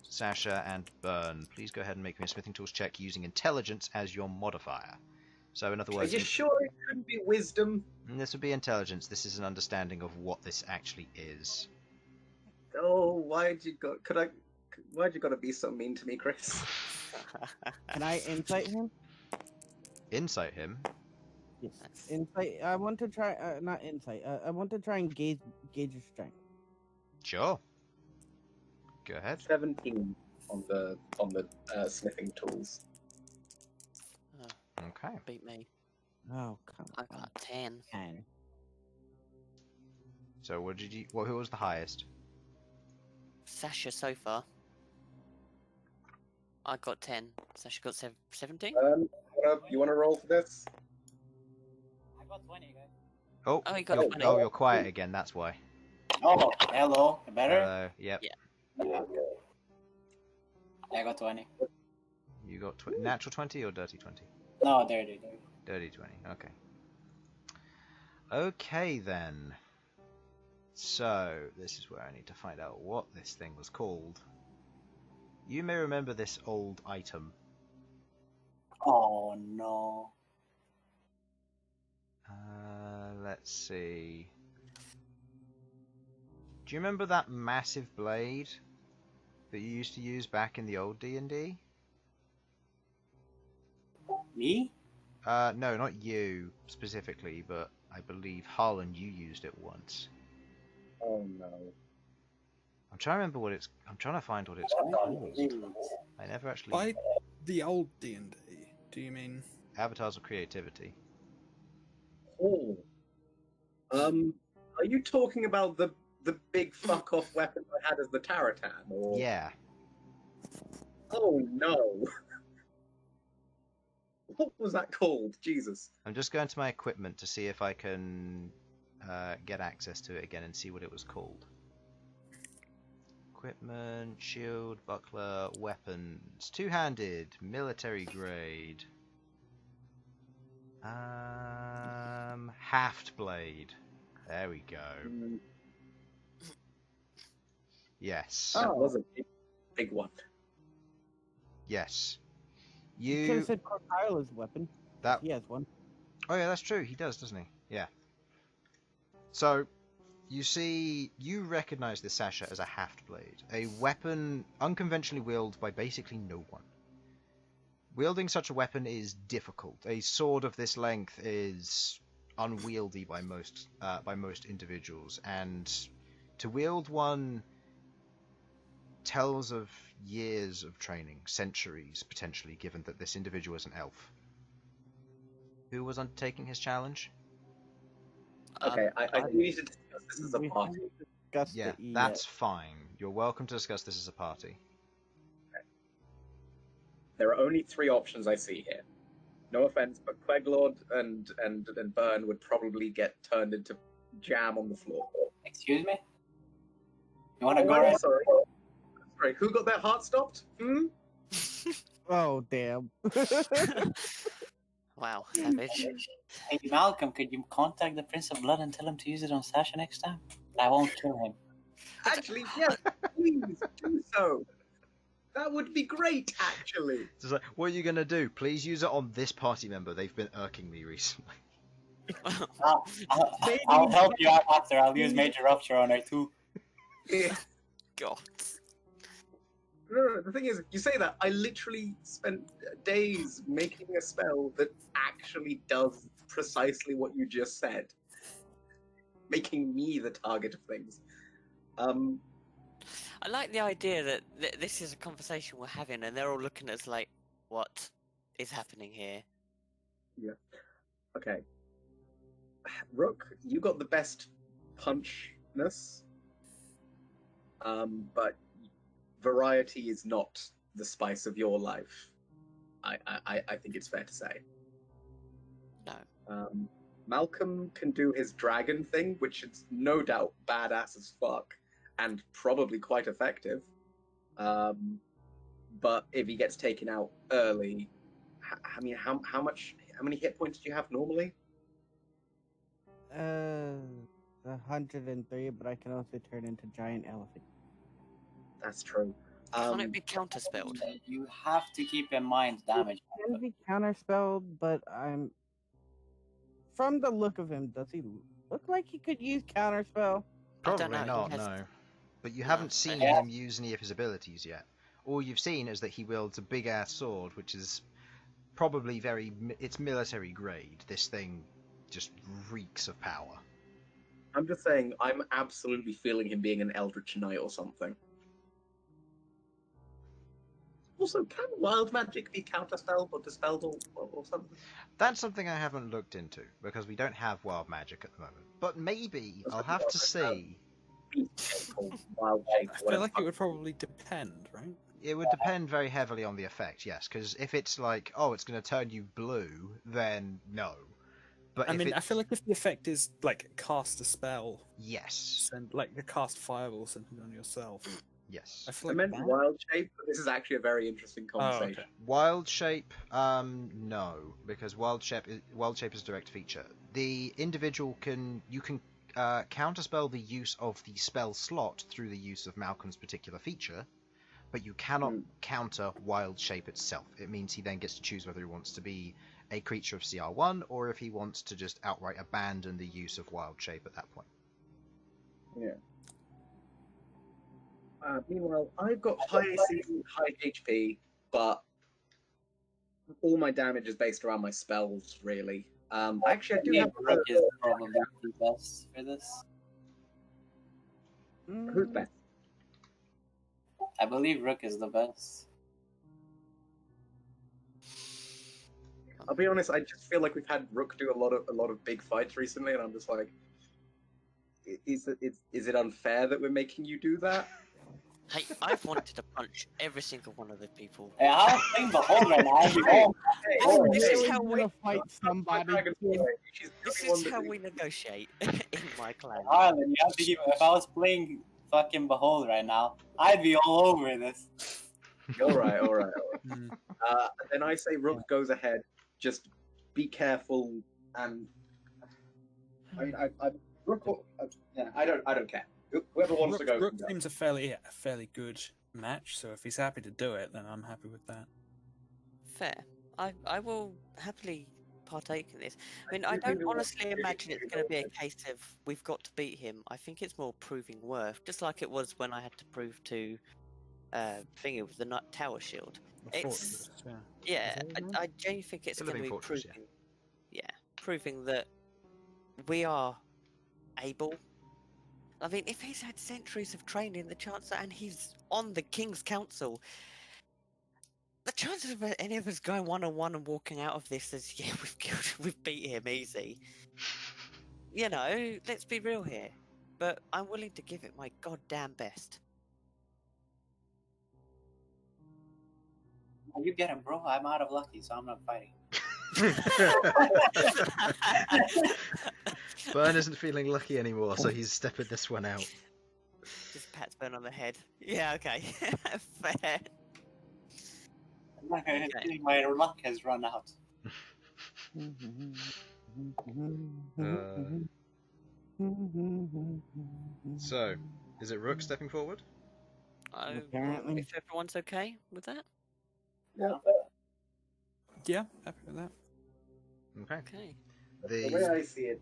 Sasha, and Bern. Please go ahead and make me a smithing tools check using intelligence as your modifier. So in other Are words, you sure it couldn't be wisdom? this would be intelligence. This is an understanding of what this actually is. Oh, why'd you gotta be so mean to me, Chris? Can I insight him? Insight him. Yes. Insight. I want to try. Not insight. I want to try and gauge his strength. Sure. Go ahead. 17 on the smithing tools. Okay. Beat me. Oh come I on. got 10. 10. So what did you? Who was the highest? Sasha so far. I got 10. Sasha got 17? You wanna roll for this? I got 20, guys. Oh, Oh, you got you're, 20. oh, you're quiet again. That's why. Oh, hello. Better? Hello. Yep. Yeah. I got 20. You got natural 20 or dirty 20? No, dirty. Dirty 20. Okay. Okay then. So this is where I need to find out what this thing was called. You may remember this old item. Oh no. Let's see. Do you remember that massive blade that you used to use back in the old D&D? Me? No, not you specifically, but I believe Harlan, you used it once. Oh no. I'm trying to remember what it's. I'm trying to find what it's called. I never actually. By the old D&D, do you mean? Avatars of Creativity. Oh. Are you talking about the big fuck off weapon I had as the Taratan? Or... Yeah. Oh no. What was that called? Jesus. I'm just going to my equipment to see if I can get access to it again and see what it was called. Equipment, shield, buckler, weapons, two-handed, military grade. Haft blade. There we go. Yes. That was a big one. Yes. You could You. have said Crocodile's weapon. That. He has one. Oh yeah, that's true. He does, doesn't he? Yeah. So, you recognize this Sasha as a haft blade, a weapon unconventionally wielded by basically no one. Wielding such a weapon is difficult. A sword of this length is unwieldy by most individuals, and to wield one tells of years of training, centuries potentially, given that this individual is an elf. Who was undertaking his challenge? Okay, I I'm- do need to discuss this as a We party. haven't discussed Yeah, it yet. that's fine. You're welcome to discuss this as a party. There are only three options I see here. No offense, but Queglod and Bern would probably get turned into jam on the floor. Excuse me? You wanna go I'm right? sorry. Sorry, who got their heart stopped? Oh damn. Wow, savage. Hey, Malcolm, could you contact the Prince of Blood and tell him to use it on Sasha next time? I won't kill him. Actually, yes, please do so. That would be great, actually. It's like, what are you going to do? Please use it on this party member. They've been irking me recently. I'll help you out after. I'll use Major Rupture on her too. God. No, the thing is, you say that, I literally spent days making a spell that actually does precisely what you just said. Making me the target of things. I like the idea that this is a conversation we're having, and they're all looking at us like, "What is happening here?" Okay. Rook, you got the best punchness. But variety is not the spice of your life. I think it's fair to say. No. Malcom can do his dragon thing, which is no doubt badass as fuck and probably quite effective. But if he gets taken out early, I mean, how many hit points do you have normally? 103, but I can also turn into giant elephant. That's true. Can't it be counterspelled? You have to keep in mind damage. It can be counterspelled, but I'm. From the look of him, does he look like he could use counterspell? I don't Probably know, he not, has- no. But you No. haven't seen Yeah. him use any of his abilities yet. All you've seen is that he wields a big-ass sword, which is probably it's military grade. This thing just reeks of power. I'm just saying, I'm absolutely feeling him being an Eldritch Knight or something. Also, can wild magic be counterspelled or dispelled or something? That's something I haven't looked into, because we don't have wild magic at the moment. But maybe, I'll have to see. Wild shape, I feel whatever. like it would probably depend, right? It would depend very heavily on the effect, yes, because if it's like, oh, it's going to turn you blue, then no. But I if mean, I it's... feel like if the effect is like cast a spell, Yes, send like the cast fireball something on yourself. yes. I feel I like meant that- wild shape, but this is actually a very interesting conversation. okay. Wild shape, no, because wild shape is a direct feature. The individual can counterspell the use of the spell slot through the use of Malcolm's particular feature, but you cannot counter wild shape itself. It means he then gets to choose whether he wants to be a creature of CR1 or if he wants to just outright abandon the use of wild shape at that point. Yeah. Meanwhile, I've got high AC, high HP, but all my damage is based around my spells, really. Actually, I do have Rook is probably the best for this. Who's best? I believe Rook is the best. I'll be honest. I just feel like we've had Rook do a lot of big fights recently, and I'm just like, is it unfair that we're making you do that? Hey, I've wanted to punch every single one of the people. Hey, I'm playing Behold right now. This is how we fight somebody. This is how we negotiate in my clan. Harlan, you have to give. If I was playing fucking Behold right now, I'd be all over this. All right. Mm. Then I say Rook goes ahead. Just be careful, and I mean, Rook. Yeah, I don't care. Whoever wants to go. Rook can go. seems a fairly good match, so if he's happy to do it, then I'm happy with that. Fair. I will happily partake in this. I mean, I don't honestly imagine it's going to be a case of we've got to beat him. I think it's more proving worth, just like it was when I had to prove to Thingy with the Nut Tower Shield. The It's- fortress, yeah. Yeah, I genuinely think it's The going to Living be Fortress, yeah. proving that we are able. I mean, if he's had centuries of training, the chance that, and he's on the King's Council, the chances of any of us going one-on-one and walking out of this is, yeah, we've beat him easy. You know, let's be real here. But I'm willing to give it my goddamn best. You get him, bro. I'm out of lucky, so I'm not fighting. Bern isn't feeling lucky anymore, so he's stepping this one out. Just pats Bern on the head. Yeah, okay. Fair. My luck has run out. So, is it Rook stepping forward? Apparently. If everyone's okay with that? Yeah, happy with that. Okay. Okay. The way I see it,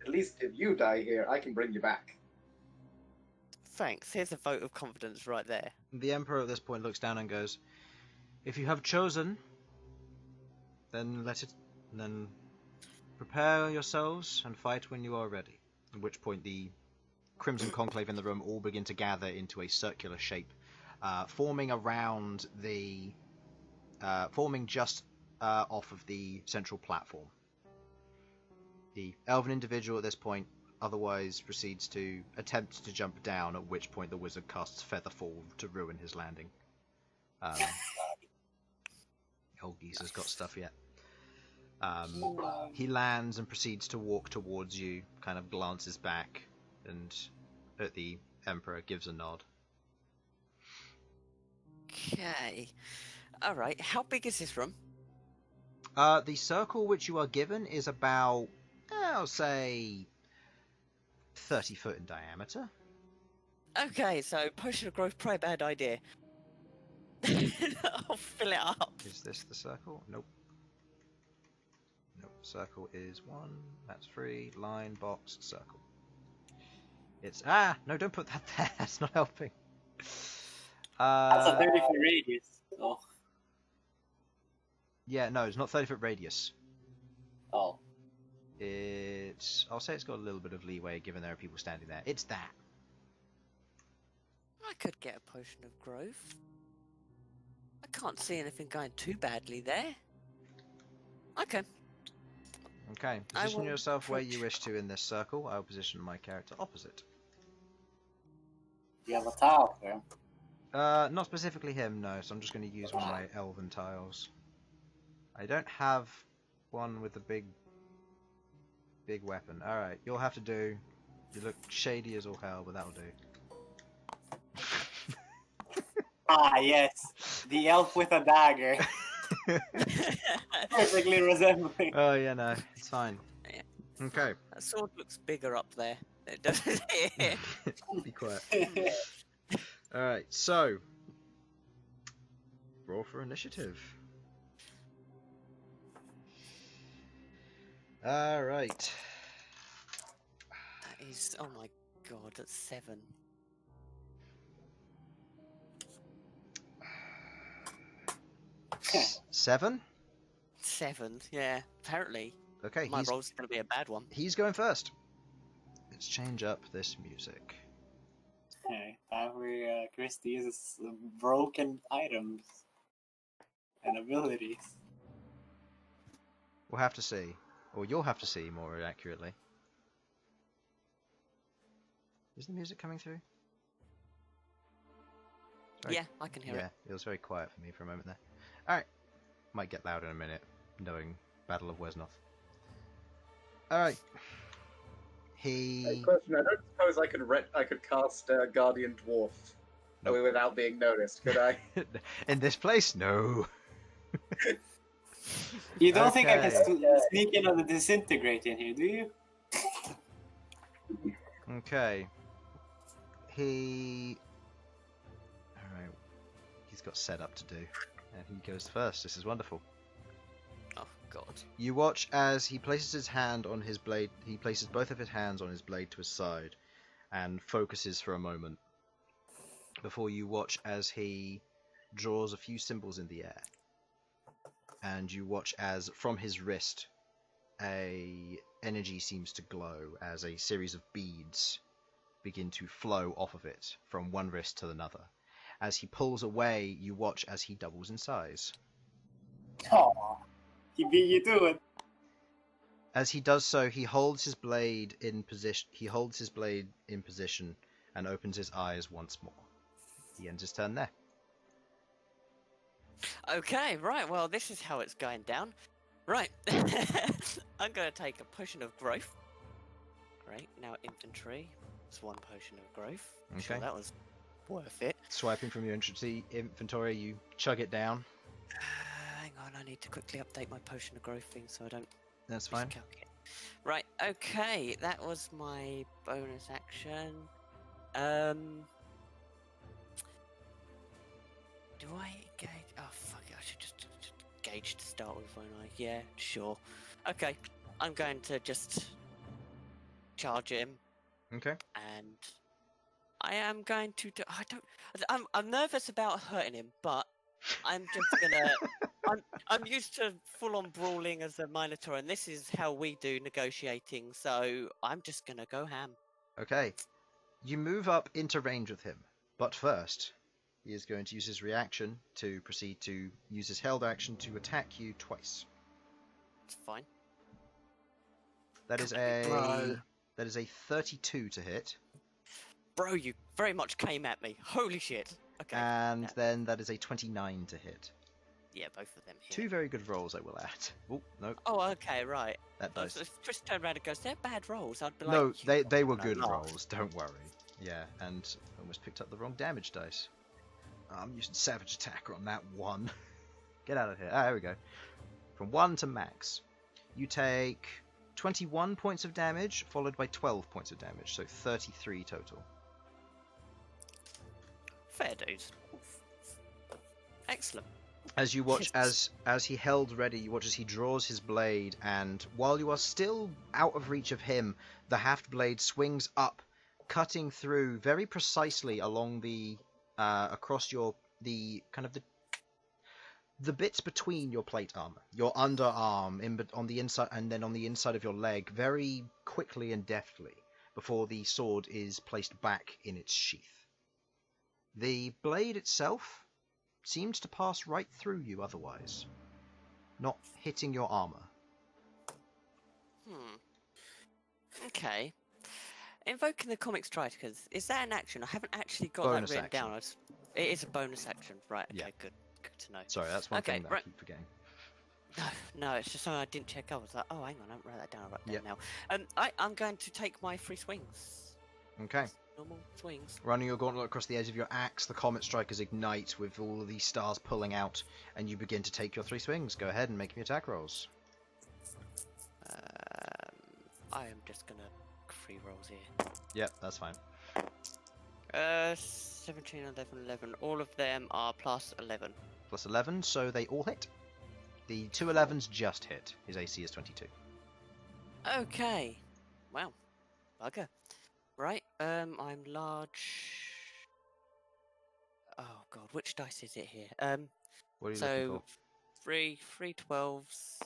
at least if you die here, I can bring you back. Thanks. Here's a vote of confidence right there. The Emperor at this point looks down and goes, "If you have chosen, then then prepare yourselves and fight when you are ready." At which point the Crimson Conclave in the room all begin to gather into a circular shape, forming around forming just off of the central platform. The elven individual at this point otherwise proceeds to attempt to jump down, at which point the wizard casts Featherfall to ruin his landing. Old geezer's got stuff yet. He lands and proceeds to walk towards you, kind of glances back, and at the Emperor gives a nod. Okay. Alright, how big is this room? The circle which you are given is about, I'll say, 30 foot in diameter. Okay, so potion of growth, probably a bad idea. I'll fill it up. Is this the circle? Nope. Nope. Circle is 1. That's 3. Line, box, circle. It's no! Don't put that there. That's not helping. That's a 30-foot radius. Oh. Yeah, no, it's not 30-foot radius. Oh. I'll say it's got a little bit of leeway given there are people standing there. It's that. I could get a potion of growth. I can't see anything going too badly there. Okay. Okay, position yourself where you wish to in this circle. I'll position my character opposite. You have a tile there. Not specifically him, no, so I'm just going to use one of my elven tiles. I don't have one with a big weapon. Alright, you'll have to do. You look shady as all hell, but that'll do. Ah, yes. The elf with a dagger. Perfectly resembling. Oh, yeah, no, it's fine. Yeah. Okay. That sword looks bigger up there. It doesn't it? Be quiet. Alright, so. Roll for initiative. Alright. That is, oh my god, that's 7. Seven? 7, yeah, apparently. Okay, My roll's gonna be a bad one. he's going first. Let's change up this music. Okay, time for Chris to use broken items and abilities. We'll have to see. Or you'll have to see more accurately. Is the music coming through? Sorry. Yeah, I can hear Yeah, it was very quiet for me for a moment there. Alright. Might get louder in a minute, knowing Battle of Wesnoth. Alright. He... Question, I don't suppose I could cast Guardian Dwarf Nope. without being noticed, could I? In this place? No. You don't think I can Okay. sneak in on the disintegrate in here, do you? Okay. He... Alright. He's got setup to do. And he goes first. This is wonderful. Oh god. You watch as he places his hand on his blade. He places both of his hands on his blade to his side and focuses for a moment. Before you watch as he draws a few symbols in the air. And you watch as from his wrist a energy seems to glow as a series of beads begin to flow off of it from one wrist to another. As he pulls away, you watch as he doubles in size. Aw, he beat you to it. As he does so, he holds his blade in position. He holds his blade in position and opens his eyes once more. He ends his turn there. Okay, right, well, this is how it's going down. Right. I'm gonna take a potion of growth. Great, now infantry. It's 1 potion of growth. I'm sure Okay. that was worth it. Swiping from your inventory, you chug it down. Hang on, I need to quickly update my potion of growth thing so I don't That's fine. miscalculate. Right, okay, that was my bonus action. Do I engage? Oh fuck it, I should just gauge to start with, won't I? Yeah, sure. Okay. I'm going to just charge him, Okay. and I am going to do. I'm nervous about hurting him, but I'm just gonna. I'm used to full-on brawling as a Minotaur, and this is how we do negotiating. So I'm just gonna go ham. Okay. You move up into range with him, but first, he is going to use his reaction to proceed to use his held action to attack you twice. It's fine. That is Bro. that is a 32 to hit, Bro, you very much came at me. Holy shit. Okay. and yeah. then that is a 29 to hit. Yeah, both of them hit. Two very good rolls, I will add. Oh no, Oh, okay, right. that dice. If Chris turned around and goes, "They're bad rolls," I'd be like, No, "You they were wanna good laugh." rolls. Don't worry. Yeah, and almost picked up the wrong damage dice. I'm using Savage Attacker on that one. Get out of here. Ah, there we go. From 1 to max. You take 21 points of damage, followed by 12 points of damage, so 33 total. Fair dudes. Excellent. As you watch, as he held ready, you watch as he draws his blade, and while you are still out of reach of him, the haft blade swings up, cutting through very precisely along the across the bits between your plate armor, your underarm, on the inside, and then on the inside of your leg, very quickly and deftly, before the sword is placed back in its sheath. The blade itself seems to pass right through you otherwise, not hitting your armor. Okay. Invoking the comic strikers, is that an action? I haven't actually got Bonus that written action. down. It is a bonus action, right? Okay, Yeah. good to know. Sorry, that's one Okay, thing that I right. keep forgetting. No, it's just something I didn't check. I was like, oh, hang on, I haven't write that down. I'll write that Yep. now. I'm going to take my 3 swings. Okay. Normal swings. Running your gauntlet across the edge of your axe, the comet strikers ignite with all of these stars pulling out, and you begin to take your 3 swings. Go ahead and make me attack rolls. I am just gonna 3 rolls here. Yep, that's fine. 17, 11, 11. All of them are plus 11. Plus 11, so they all hit. The 2 11s just hit. His AC is 22. Okay. Wow. Bugger. Right. I'm large. Oh god, which dice is it here? What are you looking So for? 3 12s,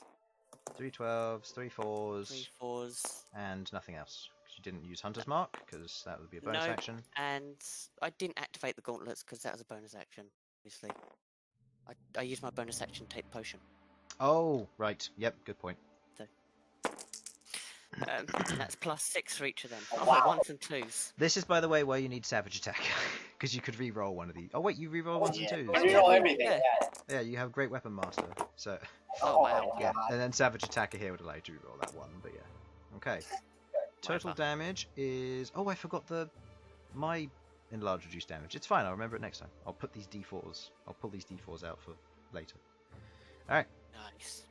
3 12s, 3 4s, 3 4s, and nothing else. 'Cause you didn't use Hunter's Mark, because that would be a bonus No. action. and I didn't activate the gauntlets because that was a bonus action. Obviously, I used my bonus action to take the potion. Oh, right. Yep, good point. And that's plus 6 for each of them. Oh, Wow. 1s and 2s. This is, by the way, why you need Savage Attack. Because you could re-roll one of these. Oh, wait, you re-roll 1s and 2s. We roll everything. Yeah. Yeah. Yeah, you have Great Weapon Master. So, Oh, wow. yeah. And then Savage Attacker here would allow you to re-roll that one, but yeah. Okay. Total Whatever. damage is... Oh, I forgot my enlarged reduced damage. It's fine, I'll remember it next time. I'll put these D4s... I'll pull these D4s out for later. Alright, Nice.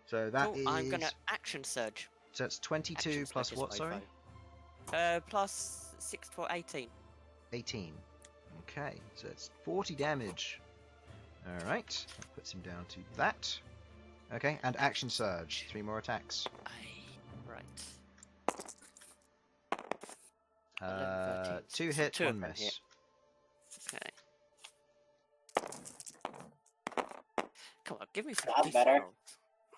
so that Cool. is... I'm gonna action surge. So it's 22 Action plus surge is what, my sorry? foe. Plus 6 for 18. 18. Okay, so it's 40 damage. Alright, that puts him down to that. Okay, and action surge. 3 more attacks. Right. 11, 13. 2 So hit, 2 of 1 them miss. hit. Okay. Come on, give me some That's decent better. rolls.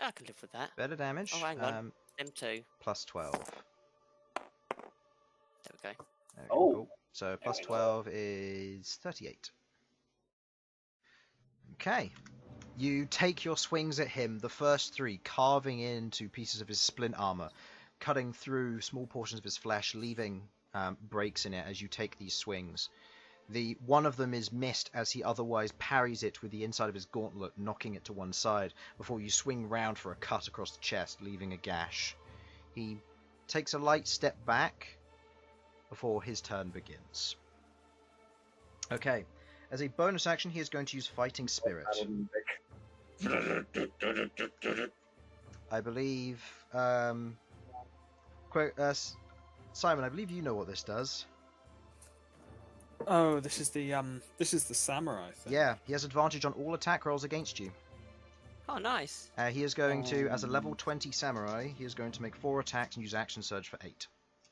I can live with that. Better damage. Oh, hang on. Them 2. Plus 12. There we go. There we Oh. go. So plus we go. 12 is 38. Okay. You take your swings at him, the first 3 carving into pieces of his splint armor, cutting through small portions of his flesh, leaving breaks in it as you take these swings. One of them is missed as he otherwise parries it with the inside of his gauntlet, knocking it to one side, before you swing round for a cut across the chest, leaving a gash. He takes a light step back before his turn begins. Okay. As a bonus action, he is going to use Fighting Spirit. I believe... Simon, I believe you know what this does. Oh, this is the samurai thing. Yeah, he has advantage on all attack rolls against you. Oh, nice. He is going to, as a level 20 samurai, he is going to make 4 attacks and use action surge for 8.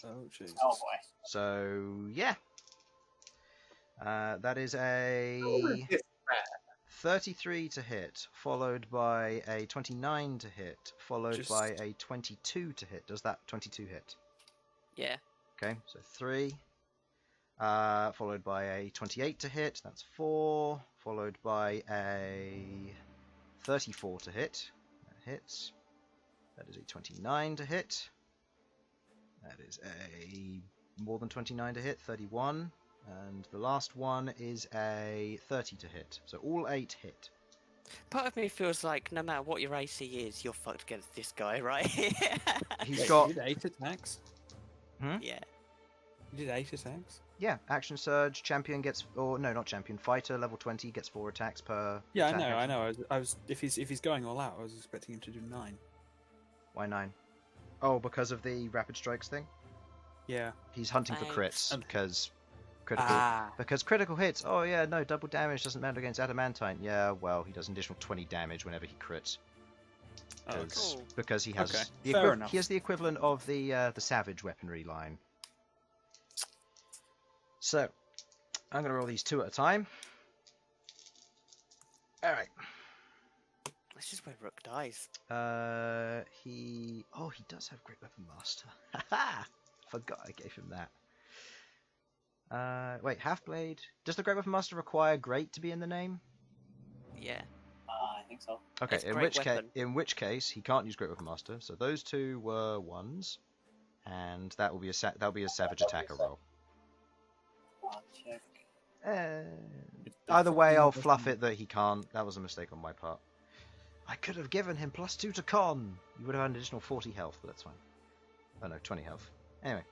Oh, Jesus. Oh boy. So, yeah. That is a 33 to hit, followed by a 29 to hit, followed by a 22 to hit. Does that 22 hit? Yeah. Okay, so 3. Followed by a 28 to hit, that's 4. Followed by a 34 to hit, that hits. That is a 29 to hit. That is a more than 29 to hit, 31. And the last one is a 30 to hit. So all 8 hit. Part of me feels like no matter what your AC is, you're fucked against this guy, right? He's got... You did 8 attacks? Yeah. You did 8 attacks? Yeah, action surge, champion gets... Or, no, not champion. Fighter, level 20, gets 4 attacks per... Yeah, attack I action. know. I was if he's going all out, I was expecting him to do 9. Why 9? Oh, because of the rapid strikes thing? Yeah. He's hunting for crits, because... Critical, Ah. because critical hits. Oh yeah, no, double damage doesn't matter against adamantine. Yeah, well, he does an additional 20 damage whenever he crits. Oh, Cool. Because he has Okay, the fair enough. he has the equivalent of the savage weaponry line. So, I'm gonna roll these 2 at a time. All right. That's just where Rook dies. He does have Great Weapon Master. Haha! Forgot I gave him that. Wait, Half-Blade. Does the Great Weapon Master require Great to be in the name? Yeah. I think so. Okay, It's in great which case he can't use Great Weapon Master. So those 2 were 1s, and that will be a savage attacker roll. I'll check. Either way, I'll fluff it that he can't. That was a mistake on my part. I could have given him +2 to con. You would have had an additional 40 health, but that's fine. Oh no, 20 health. Anyway,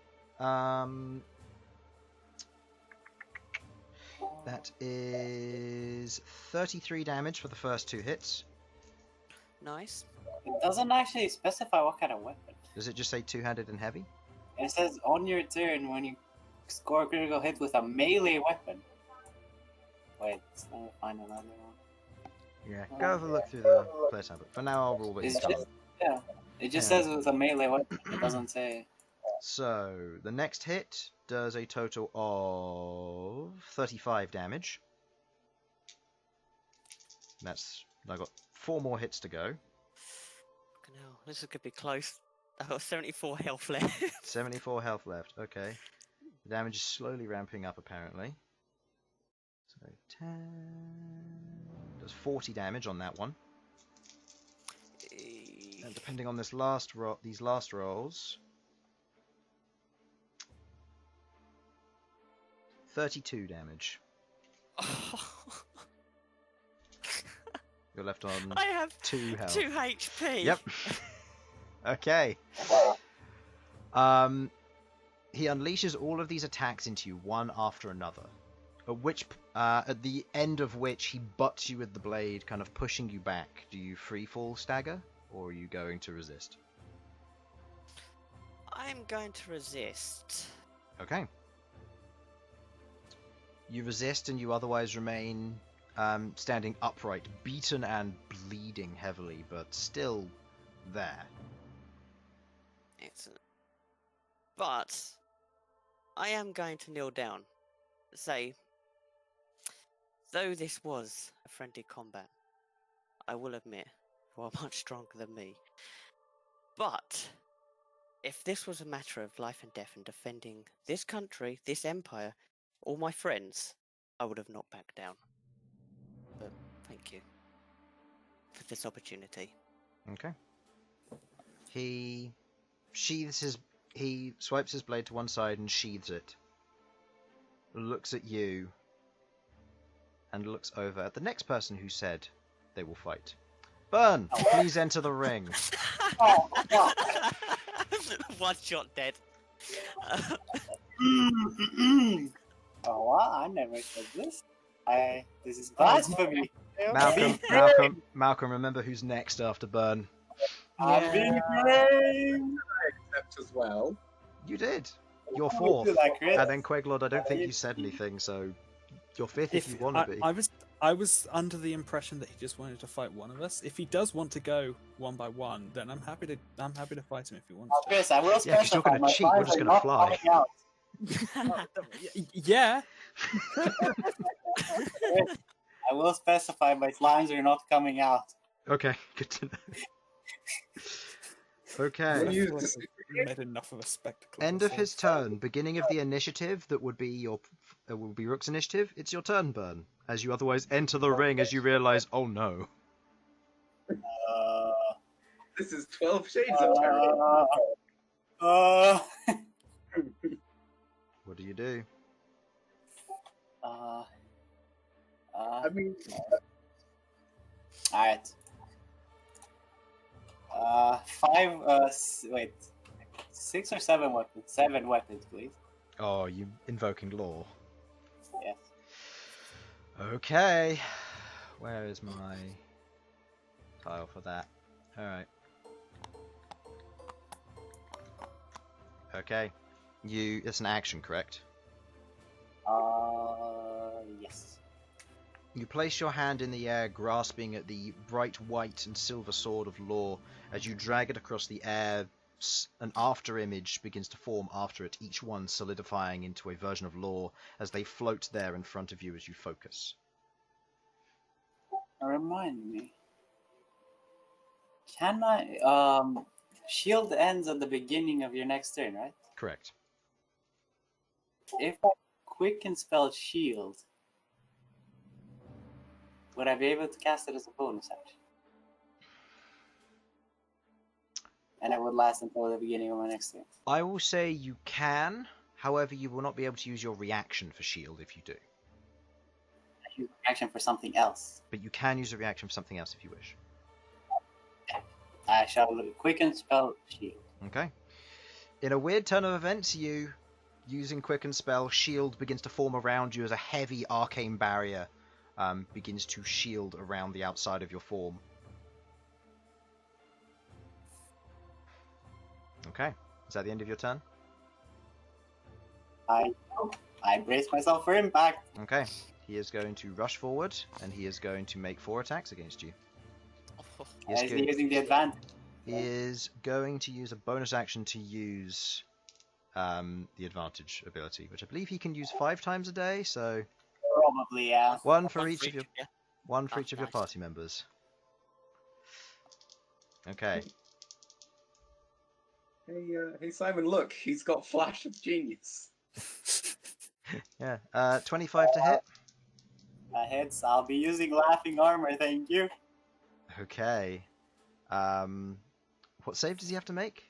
that is 33 damage for the first 2 hits. Nice. It doesn't actually specify what kind of weapon. Does it just say 2-handed and heavy? It says on your turn when you score a critical hit with a melee weapon. Wait, let me find another one. Yeah, go have a look through the player handbook. For now, I'll rule that he It's can't. just, yeah, it just Yeah. says with a melee weapon. It doesn't say. So, the next hit does a total of 35 damage. I got 4 more hits to go. Fucking hell, this is gonna be close. I've got 74 health left. 74 health left, okay. The damage is slowly ramping up, apparently. So, 10... does 40 damage on that one. And depending on these last rolls... 32 damage. You're left on I have 2 health. 2 HP. Yep. Okay. He unleashes all of these attacks into you, one after another. At the end of which he butts you with the blade, kind of pushing you back. Do you free fall stagger, or are you going to resist? I'm going to resist. Okay. You resist, and you otherwise remain standing upright, beaten and bleeding heavily, but still there. Excellent. But I am going to kneel down. Say, though this was a friendly combat, I will admit you are much stronger than me. But if this was a matter of life and death and defending this country, this empire, all my friends, I would have not backed down. But thank you for this opportunity. Okay. He swipes his blade to one side and sheathes it. Looks at you. And looks over at the next person who said they will fight. Bern, please enter the ring. One shot dead. Oh, what? I never said this. This is blasphemy. Malcom, remember who's next after Bern. I'm being brave. Except as well. You did. You're fourth. Did I crit? And then Queglod, I don't think you said anything, so you're fifth if you want to be. I was under the impression that he just wanted to fight one of us. If he does want to go one by one, then I'm happy to fight him if he wants to. Chris, I will Yeah, 'cause you're specify gonna my cheat, you're lines just are gonna not fly. coming out. Yeah. Chris, I will specify my lines are not coming out. Okay, good to know. I Okay. feel like we've made enough of a spectacle. End of his turn. Beginning of the initiative. That would be Rook's initiative. It's your turn, Bern. As you otherwise enter the ring, as you realise, oh no. This is 12 Shades of Terror. What do you do? I mean, Alright. 6 or 7 weapons. 7 weapons, please. Oh, you invoking law. Yes. Okay. Where is my tile for that? Alright. Okay. It's an action, correct? Yes. You place your hand in the air, grasping at the bright white and silver sword of law. As you drag it across the air, an after-image begins to form after it, each one solidifying into a version of law as they float there in front of you as you focus. Remind me. Can I... shield ends at the beginning of your next turn, right? Correct. If I quicken spell shield, would I be able to cast it as a bonus action? And it would last until the beginning of my next turn. I will say you can, however you will not be able to use your reaction for shield if you do. I use action for something else. But you can use a reaction for something else if you wish. I shall quicken spell shield. Okay. In a weird turn of events, you, using quicken spell, shield begins to form around you as a heavy arcane barrier begins to shield around the outside of your form. Okay. Is that the end of your turn? I brace myself for impact. Okay. He is going to rush forward, and he is going to make 4 attacks against you. Is he using the advantage? He is going to use a bonus action to use the advantage ability, which I believe he can use 5 times a day, so... Probably, yeah. One for each of your Nice. party members. Okay. hey Simon, look, he's got Flash of Genius. Yeah. 25 to hit. Hits. I'll be using laughing armor, thank you. Okay. What save does he have to make?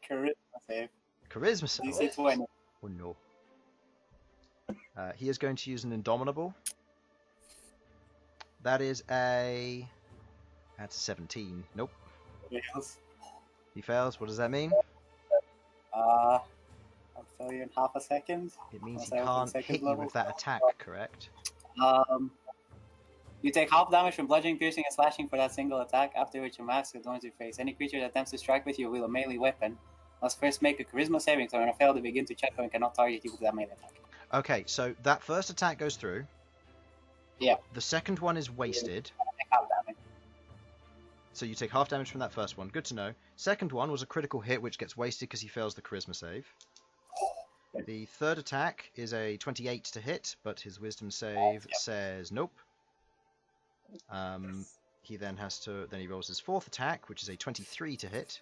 Charisma save. Charisma save. DC 20. Oh no. He is going to use an Indomitable. That is that's a 17. Nope. Fails. He fails. What does that mean? I'll tell you in half a second. It means he So everything can't second hit you level. with that attack, correct? You take half damage from bludgeoning, piercing, and slashing for that single attack, after which you mask adorns your face. Any creature that attempts to strike with you with a melee weapon must first make a charisma saving throw, and if failed, to begin to check and cannot target you with that melee attack. Okay, so that first attack goes through. Yeah. The second one is wasted. Take half damage. So you take half damage from that first one. Good to know. Second one was a critical hit, which gets wasted because he fails the charisma save. The third attack is a 28 to hit, but his wisdom save says nope. He then he rolls his fourth attack, which is a 23 to hit.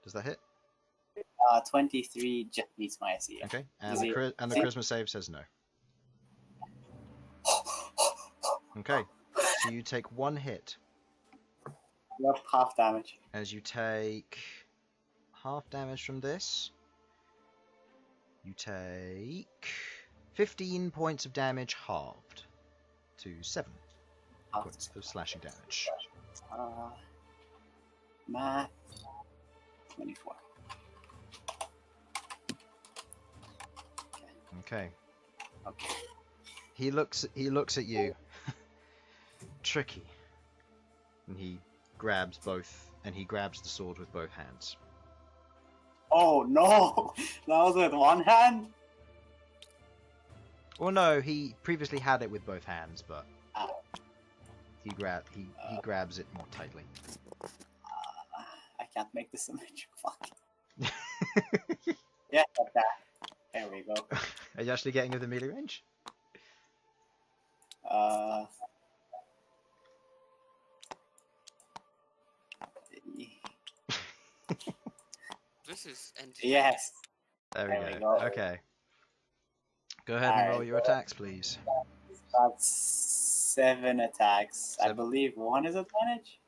Does that hit? 23 just beats my AC. Yeah. Okay, and Is the it- charisma save says no. Okay, so you take 1 hit. Yep, half damage. As you take half damage from this, you take 15 points of damage halved to 7 points of slashing damage. Math. 24. Okay. Okay. He looks at you. Tricky. And he grabs the sword with both hands. Oh no! That was with one hand? Well, no, he previously had it with both hands, but Ah. he grabs it more tightly. I can't make this a magic. Fuck. Yeah, like that. There we go. Are you actually getting of the melee range? This is entertaining. Yes. There There we we go. go. Okay. Go ahead and roll Alright. your attacks, please. That's 7 attacks. I 7. believe 1 is advantage.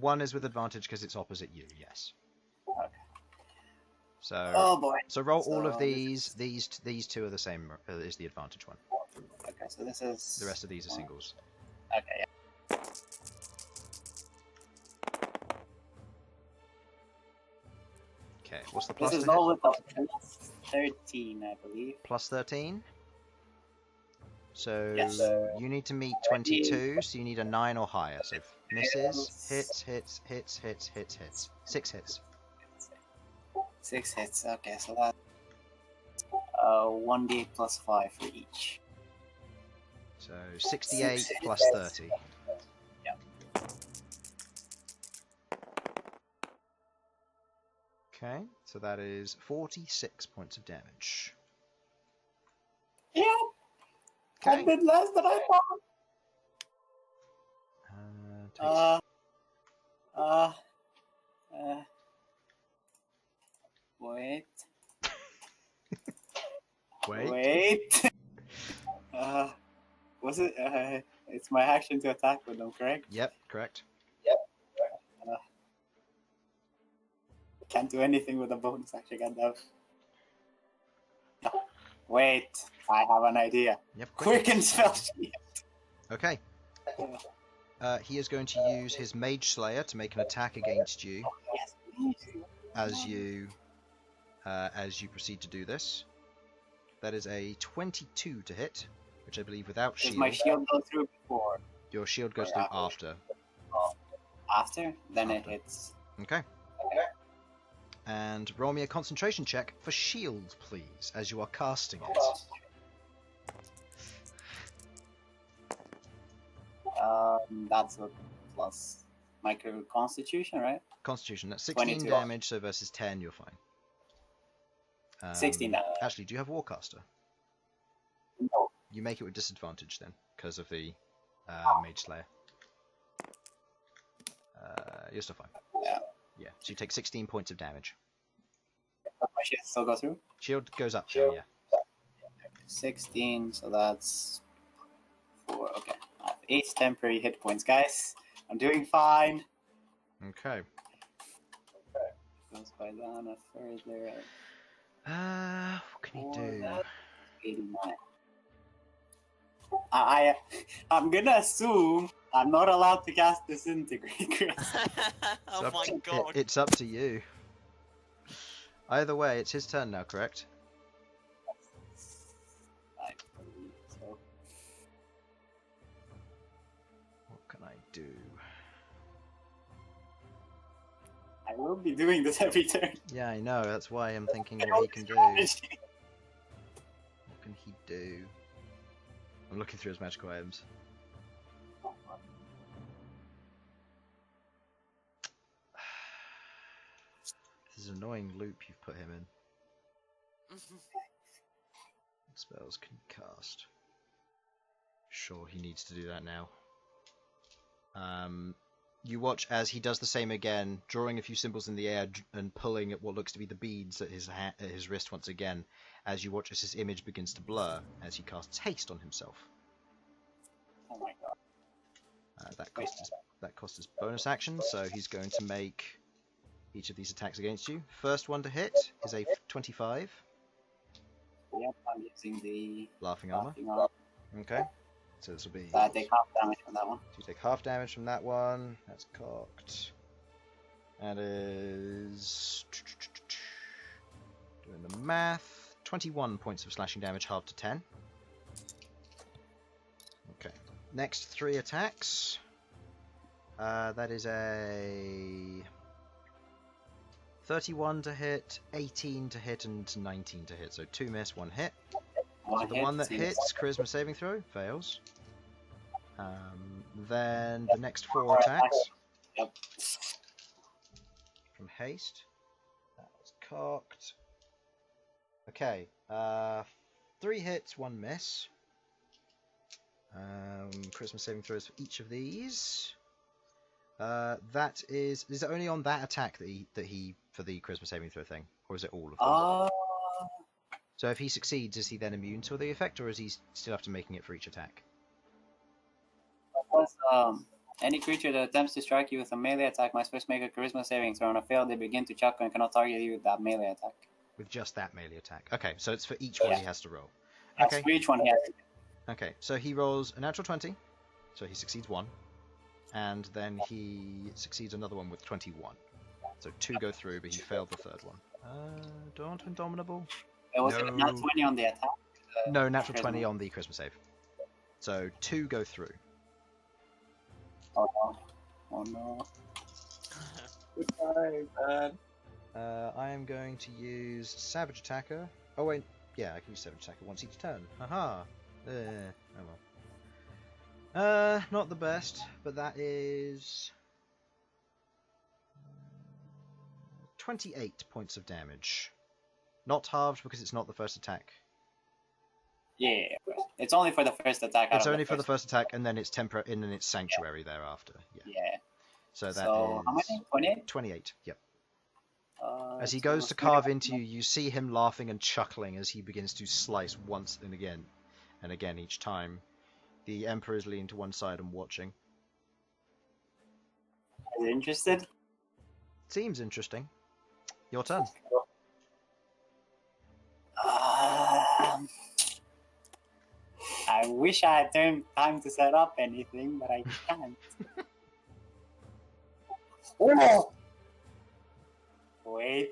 1 is with advantage because it's opposite you. Yes. Okay. So. Oh boy. So roll all of So these. These 2 are the same. Is the advantage one. Okay, so this is. The rest of these are singles. Okay. Yeah. Okay. What's the plus This to is hit? all with a plus 13, I believe. Plus 13. So Yes. you need to meet 22. So you need a 9 or higher. So misses, hits, hits, hits, hits, hits, hits. 6 hits. 6 hits. Okay, so that's 1d8 plus 5 for each. So 68 6 plus hits. 30. Yeah. Okay, so that is 46 points of damage. Yeah. Okay. A bit less than I thought. Takes- Wait. Wait. Was it? It's my action to attack with them, correct? Yep, correct. Can't do anything with a bonus action, goddamn. Wait, I have an idea. Yep. Quicken spell sheet. Okay. He is going to use his Mage Slayer to make an attack against you Yes, please. as you proceed to do this. That is a 22 to hit, which I believe without Does shield. my shield go through before? Your shield goes through after. After? Then it After. hits. Okay. And roll me a concentration check for shield, please, as you are casting it. That's a plus my constitution, right? Constitution, that's 16 22. damage, so versus 10, you're fine. 16 damage. Actually, do you have Warcaster? No. You make it with disadvantage then, because of the Mage Slayer. You're still fine. Yeah. Yeah, so you take 16 points of damage. My shield still go through? Shield goes up there, yeah. 16, so that's 4. Okay. I have 8 temporary hit points, guys. I'm doing fine. Okay. Goes by down a further. What can you do? 89. I'm gonna assume I'm not allowed to cast Disintegrate. Oh my god. It's up to you. Either way, it's his turn now, correct? I believe so. What can I do? I will be doing this every turn. Yeah, I know, that's why I'm thinking what he can do. What can he do? I'm looking through his magical items. This is an annoying loop you've put him in. Spells can cast. Sure, he needs to do that now. You watch as he does the same again, drawing a few symbols in the air and pulling at what looks to be the beads at his wrist once again, as you watch as his image begins to blur as he casts haste on himself. Oh my god. That costs his bonus action, so he's going to make each of these attacks against you. First one to hit is a 25. Yep, I'm using the Laughing armor. Okay. So this will be... So I take half damage from that one. So you take half damage from that one. That's cocked. That is... Doing the math. 21 points of slashing damage, halved to 10. Okay. Next 3 attacks. That is a... 31 to hit, 18 to hit, and 19 to hit. So 2 miss, 1 hit. So the one that hits, charisma saving throw, fails. Then the next 4 attacks. Yep. From haste. That was cocked. Okay. 3 hits, 1 miss. Charisma saving throws for each of these. That is it only on that attack that he for the charisma saving throw thing, or is it all of them? So if he succeeds, is he then immune to the effect, or is he still have to making it for each attack? Any creature that attempts to strike you with a melee attack must first make a charisma saving throw. On a fail, they begin to chuckle and cannot target you with that melee attack. With just that melee attack. Okay, so it's for each one he has to roll. That's Okay. for each one he has to. Okay, so he rolls a natural 20, so he succeeds 1, and then he succeeds another one with 21. So 2 go through, but he failed the 3rd one. Don't Indomitable. Was it not 20 on the attack? No, natural 20 on the charisma save. So 2 go through. Oh no. Oh no. Goodbye, man. I am going to use Savage Attacker. Oh wait, yeah, I can use Savage Attacker once each turn. Haha. Oh well. Not the best, but that is 28 points of damage. Not halved because it's not the first attack. Yeah, it's only for the first attack. It's only for the first attack, and then it's and then it's Sanctuary thereafter. Yeah. So that is how many? 28? 28, yep. As he goes to carve into you, you see him laughing and chuckling as he begins to slice once and again each time. The Emperor is leaning to one side and watching. Are you interested? Seems interesting. Your turn. I wish I had time to set up anything, but I can't. Oh! Wait.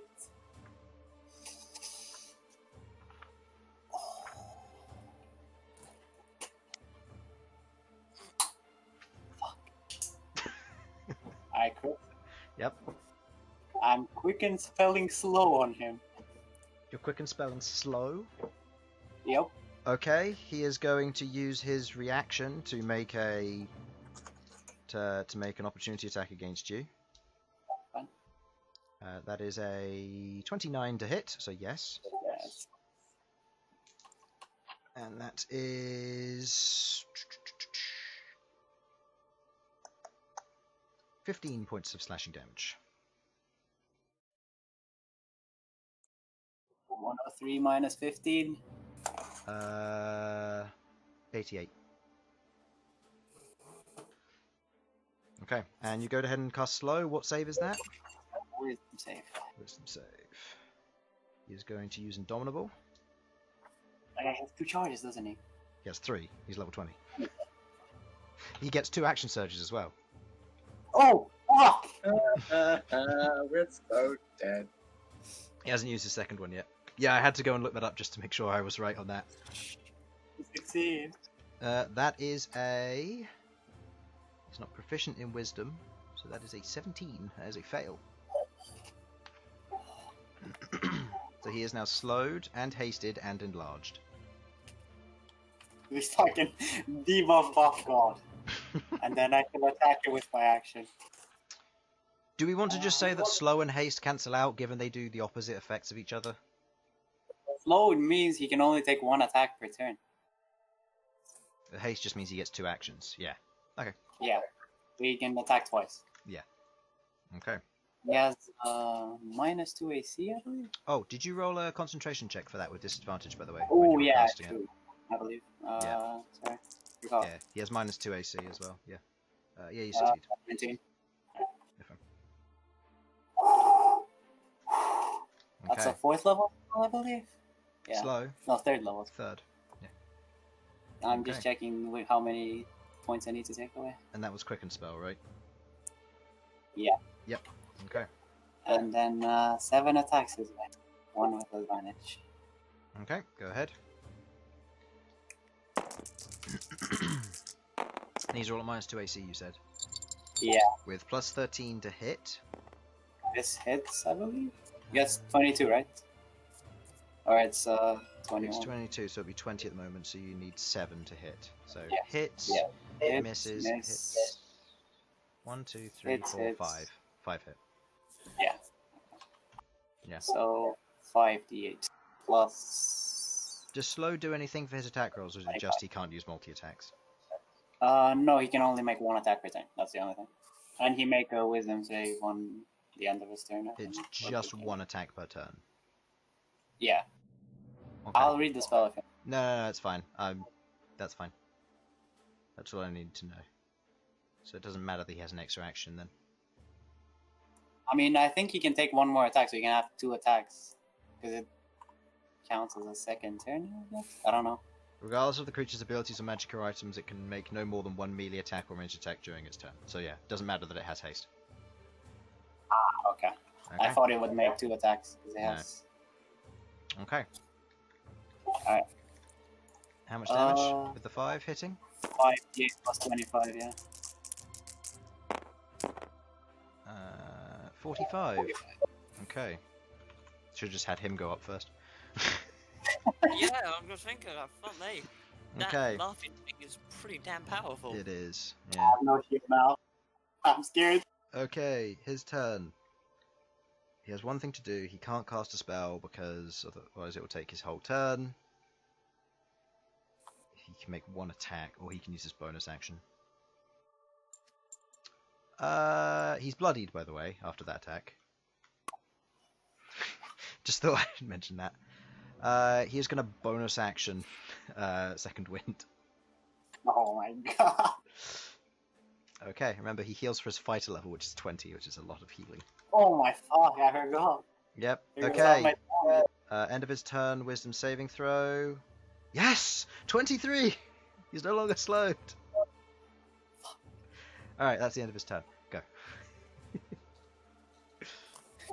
I quit. Yep. I'm quick and spelling slow on him. You're quick and spelling slow. Yep. Okay, he is going to use his reaction to make an opportunity attack against you. Fine. That is a 29 to hit, so yes. Yes. And that is 15 points of slashing damage. 103 minus 15. 88. Okay, and you go ahead and cast slow. What save is that? Wisdom save. Wisdom save. He's going to use Indomitable. He has 2 charges, doesn't he? He has 3. He's level 20. He gets 2 action surges as well. Oh! Fuck! We're so dead. He hasn't used his second one yet. Yeah, I had to go and look that up just to make sure I was right on that. 16. That is a... He's not proficient in wisdom, so that is a 17. That is a fail. So he is now slowed and hasted and enlarged. He's fucking debuff buff god. And then I can attack it with my action. Do we want to just say that slow and haste cancel out, given they do the opposite effects of each other? Slow means he can only take 1 attack per turn. Haste just means he gets 2 actions. Yeah. Okay. Yeah. He can attack twice. Yeah. Okay. He has minus 2 AC, I believe. Oh, did you roll a concentration check for that with disadvantage, by the way? Oh, when you were yeah, casting it? true. I believe. Yeah. Sorry. Yeah, he has minus 2 AC as well. Yeah. Yeah, you succeed. 19. Okay. That's a 4th level, I believe. Yeah. Slow. No, 3rd level. 3rd. I'm just checking how many points I need to take away. And that was quicken spell, right? Yeah. Yep. Okay. And then 7 attacks is 1 with advantage. Okay, go ahead. These are all at minus 2 AC, you said? Yeah. With plus 13 to hit. This hits, I believe. Yes, 22, right? Alright, it's It's 21. 22, so it'll be 20 at the moment, so you need 7 to hit. So Yeah. hits, Yeah. Hit, misses, miss. hits. 1, 2, 3, Hits, 4, hits. 5. 5 hit. Yeah. Yeah. So 5d8 plus. Does slow do anything for his attack rolls, or is it just he can't use multi-attacks? No, he can only make one attack per turn. That's the only thing. And he make a wisdom save on the end of his turn. I It's think. just one attack per turn. Yeah. Okay. I'll read the spell if you. No, it's fine. That's fine. That's all I need to know. So it doesn't matter that he has an extra action then. I mean, I think he can take one more attack, so he can have 2 attacks. Because it counts as a second turn, I guess? I don't know. Regardless of the creature's abilities or magic or items, it can make no more than one melee attack or ranged attack during its turn. So yeah, doesn't matter that it has haste. Okay. Okay. I thought it would make 2 attacks, because it has... Okay. Alright. How much damage with the 5 hitting? 5d8 plus 25, yeah. 45. Okay. Should have just had him go up first. Yeah, I'm just thinking, fuck me. That Okay. laughing thing is pretty damn powerful. It is. I Yeah. have no shield now. I'm scared. Okay, his turn. He has one thing to do. He can't cast a spell because otherwise it will take his whole turn. He can make one attack, or he can use his bonus action. He's bloodied, by the way, after that attack. Just thought I'd mention that. He is going to bonus action Second Wind. Oh my god. Okay, remember he heals for his fighter level, which is 20, which is a lot of healing. Oh my fuck, I forgot. Yep, Here goes okay. all my- End of his turn, wisdom saving throw. Yes! 23! He's no longer slowed. Alright, that's the end of his turn. Go.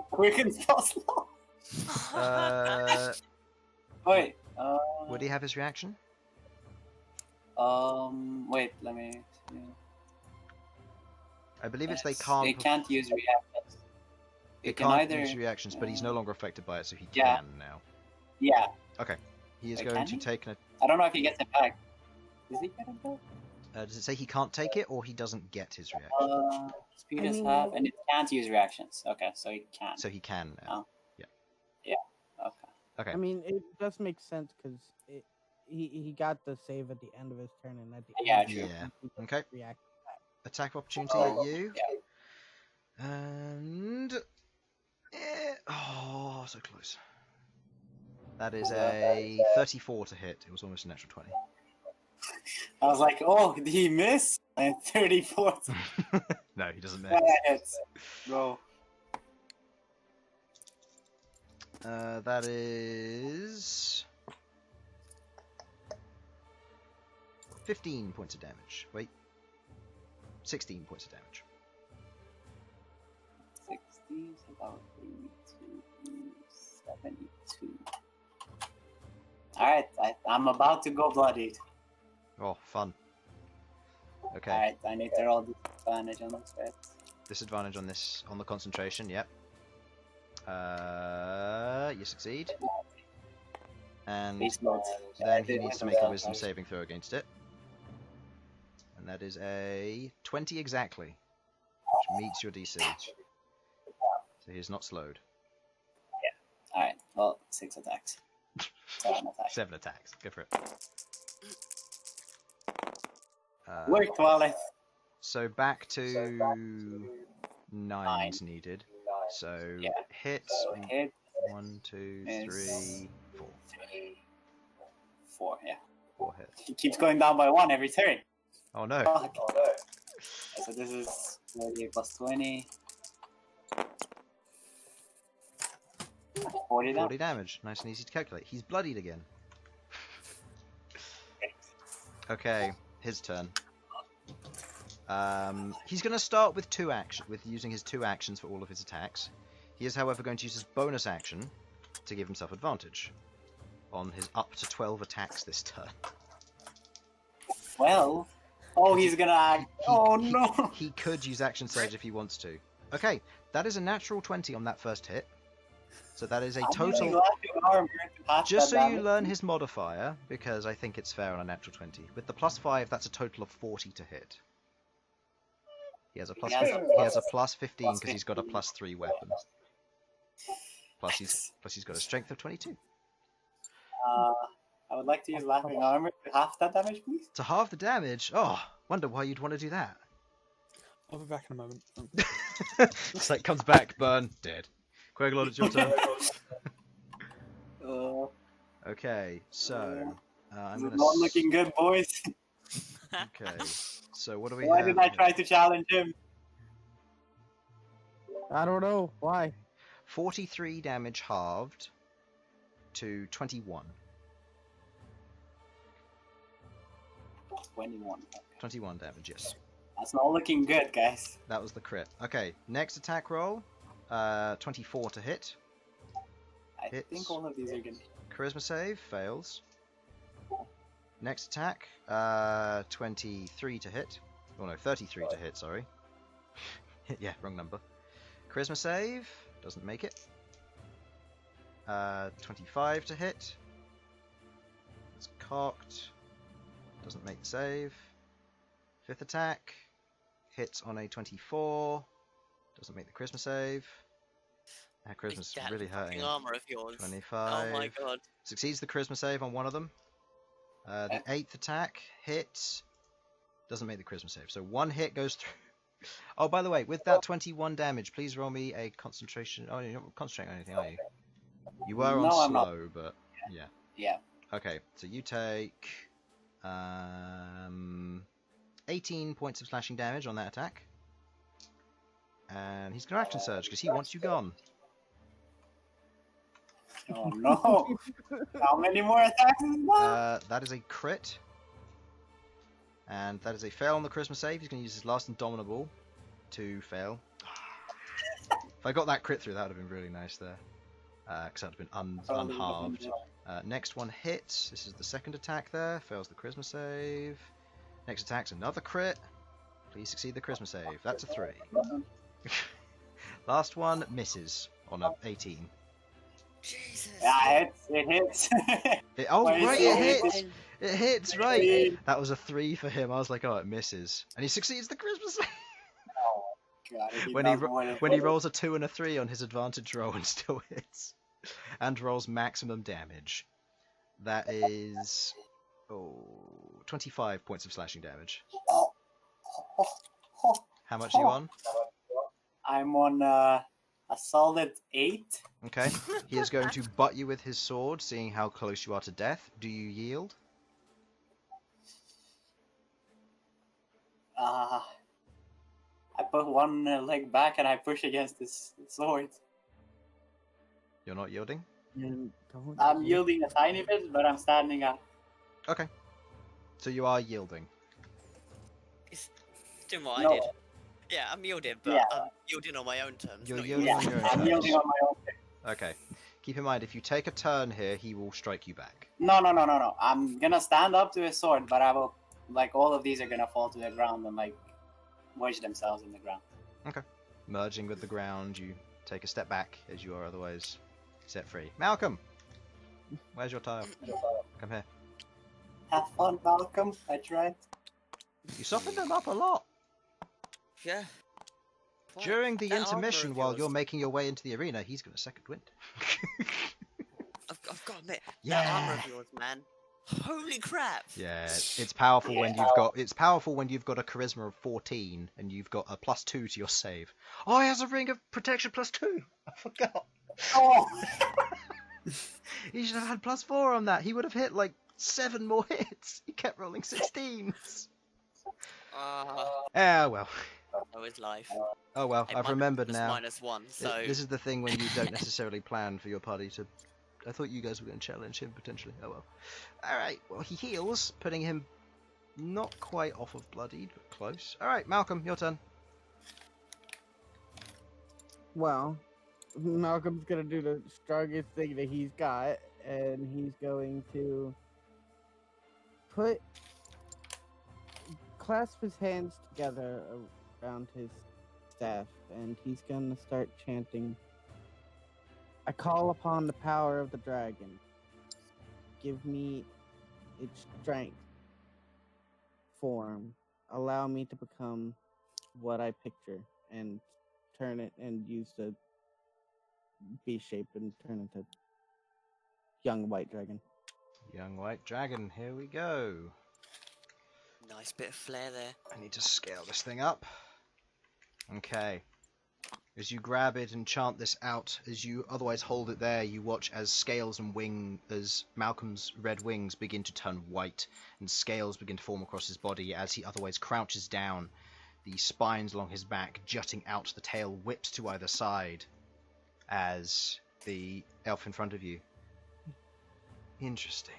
Quick and so slow. Wait, Would he have his reaction? wait, let me see. I believe it's Yes, they can't. They can't use reactions. They They can can't either. use reactions, but he's no longer affected by it, so he Yeah. can now. Yeah, Okay. He is Wait, going can to he? take an. I don't know if he gets it back. Does he get it back? Does it say he can't take it, or he doesn't get his reaction? Speed I is mean, half, and it can't use reactions. Okay, so he can. So he can now. Okay. Okay. I mean, it does make sense because he got the save at the end of his turn, and at the Yeah, end, true. Yeah. he Okay. react. Attack of opportunity Oh, at you. yeah. And. Oh, so close. That is Yeah. a 34 to hit. It was almost a natural 20. I was like, oh, did he miss? And 34. No, he doesn't miss. Hits. Go. That is 15 points of damage. Wait, 16 points of damage. 60, so that would be 72. Alright, I'm about to go bloodied. Oh, fun. Okay, Alright, I need to roll disadvantage on this bit. disadvantage on this on the concentration. Yep. You succeed, and Please not. then he needs to make a wisdom saving throw against it, and that is a 20 exactly, which meets your DC. So he is not slowed. Alright, well, 6 attacks. 7 attacks. 7 attacks. Go for it. Worked while I. So back to 9's needed. So Yeah. hits. Hit 1, 2, Miss. 3, 4. 3, 4, yeah. 4 hits. He keeps going down by 1 every turn. Oh no. Fuck. So this is 38 plus 20. 40 now? 40 damage. Nice and easy to calculate. He's bloodied again. Okay, his turn. He's going to start with using his 2 actions for all of his attacks. He is, however, going to use his bonus action to give himself advantage on his up to 12 attacks this turn. 12? Oh, he's gonna act. Oh no! He could use action surge if he wants to. Okay, that is a natural 20 on that first hit. So that is a I'm using total. laughing armor to half Just that so you damage. learn his modifier, because I think it's fair on a natural 20. With the +5, that's a total of 40 to hit. He has a plus. He has a He has a plus- +15 because he's got a 15. +3 weapon. Plus Nice. he's got a strength of 22. I would like to use laughing armor to half that damage, please. To halve the damage. Oh, wonder why you'd want to do that. I'll be back in a moment. It's like comes back, Bern, dead. Queglod, it's your turn. Okay, so I'm This gonna. is not looking good, boys. Okay, so what do we Why have? did I here? try to challenge him? I don't know why. 43 damage halved to 21. 21. 21 damage, yes. That's not looking good, guys. That was the crit. Okay, next attack roll. 24 to hit. I Hits. think all of these are good. Charisma save, fails. Next attack, 23 to hit. Oh no, 33 to hit, sorry. Yeah, wrong number. Charisma save, doesn't make it. 25 to hit. It's cocked. Doesn't make the save. Fifth attack, hits on a 24. Doesn't make the charisma save. Charisma's That really hurting. fucking him. armor of yours. 25. Oh my god. Succeeds the charisma save on one of them. The 8th attack hits. Doesn't make the charisma save. So one hit goes through. Oh, by the way, with that 21 damage, please roll me a concentration. Oh, you're not concentrating on anything, are you? You were on No, I'm not. slow, but yeah. Yeah. Okay, so you take 18 points of slashing damage on that attack. And he's going to action surge because he wants you gone. Oh no! How many more attacks is that? That is a crit. And that is a fail on the charisma save. He's going to use his last Indomitable to fail. If I got that crit through, that would have been really nice there. Because that would have been unhalved. Next one hits. This is the second attack there. Fails the charisma save. Next attack's another crit. Please succeed the charisma save. That's a 3. Last one misses on a 18. Jesus. Yeah, it hits. Oh, Why is right, it it hits! hitting? It hits, right! That was a 3 for him. I was like, oh, it misses. And he succeeds the charisma save! God, When he rolls a 2 and a 3 on his advantage roll and still hits. And rolls maximum damage. That is... 25 points of slashing damage. How much are you on? I'm on a solid 8. Okay. He is going to butt you with his sword, seeing how close you are to death. Do you yield? I put one leg back and I push against this sword. You're not yielding? I'm yielding a tiny bit, but I'm standing up. Okay. So you are yielding. It's doing what No. I did. Yeah, I'm yielding, but Yeah. I'm yielding on my own terms. You're not yielding yours. on your own I'm terms. yielding on my own. Okay. Keep in mind, if you take a turn here, he will strike you back. No. I'm gonna stand up to his sword, but I will, all of these are gonna fall to the ground and, wedge themselves in the ground. Merging with the ground, you take a step back as you are otherwise set free. Malcom! Where's your tile? Come here. Have fun, Malcolm. I tried. You softened him up a lot. Yeah. Why? During the That armor intermission, of while yours, you're making your way into the arena, he's going to second wind. I've got to admit, Yeah. that armor of yours, man. Holy crap! Yeah, it's powerful when you've got a charisma of 14 and you've got a +2 to your save. Oh, he has a ring of protection +2. I forgot. Oh! He should have had +4 on that. He would have hit 7 more hits. He kept rolling 16s. Well. So is life. Oh well, Hey, I've mine remembered was now. -1, so This is the thing when you don't necessarily plan for your party to... I thought you guys were going to challenge him, potentially. Oh well. Alright, well he heals, putting him not quite off of bloodied, but close. Alright, Malcolm, your turn. Well, Malcolm's gonna do the strongest thing that he's got, and he's going to clasp his hands together around his staff, and he's gonna start chanting I call upon the power of the dragon. Give me its strength, form. Allow me to become what I picture and turn it and use the beast shape and turn into young white dragon. Young white dragon, here we go. Nice bit of flair there. I need to scale this thing up. Okay. As you grab it and chant this out, as you otherwise hold it there, you watch as scales and as Malcolm's red wings begin to turn white, and scales begin to form across his body as he otherwise crouches down, the spines along his back jutting out, the tail whips to either side, as the elf in front of you. Interesting.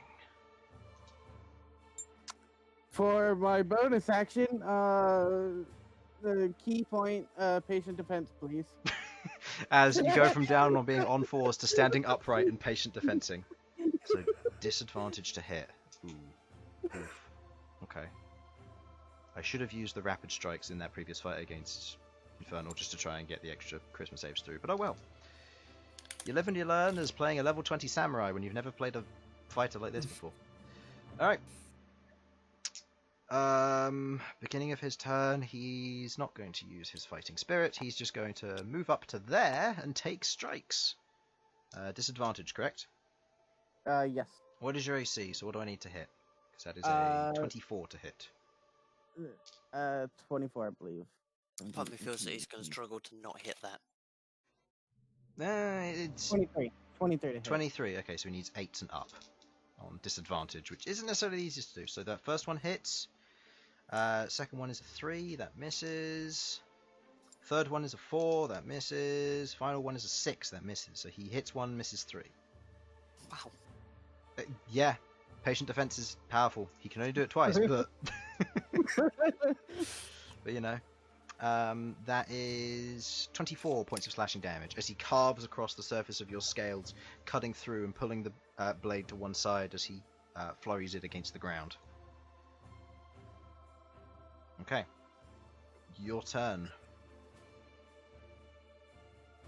For my bonus action, the key point, patient defense, please. As you go from down on being on fours to standing upright and patient defensing. So, disadvantage to hit. Ooh. Oof. Okay. I should have used the rapid strikes in that previous fight against Infernal just to try and get the extra Christmas saves through, but oh well. You live and you learn as playing a level 20 samurai when you've never played a fighter like this before. Alright. Beginning of his turn, he's not going to use his fighting spirit. He's just going to move up to there and take strikes. Disadvantage, correct? Yes. What is your AC? So what do I need to hit? Because that is a 24 to hit. 24, I believe. Part of me feels that he's going to struggle to not hit that. It's 23. 23 to hit. 23. Okay, so he needs 8s and up on disadvantage, which isn't necessarily the easiest to do. So that first one hits. Second one is a 3, that misses. Third one is a 4, that misses. Final one is a 6, that misses. So he hits 1, misses 3. Wow. Yeah, patient defense is powerful. He can only do it twice, but but you know, that is 24 points of slashing damage as he carves across the surface of your scales, cutting through and pulling the blade to one side as he flurries it against the ground. Okay, your turn.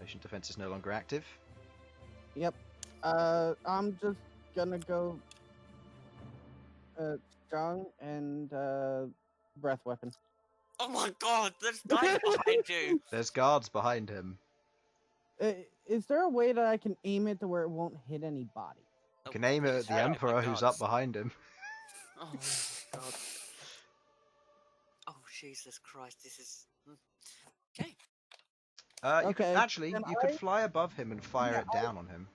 Patient defense is no longer active. Yep. I'm just gonna go strong and breath weapon. Oh my god, there's guys behind you! There's guards behind him. Is there a way that I can aim it to where it won't hit anybody? You can aim it at the Emperor who's up behind him. Oh god. Oh Jesus Christ, this is... Okay. Okay, Actually, then you could fly above him and fire it down on him.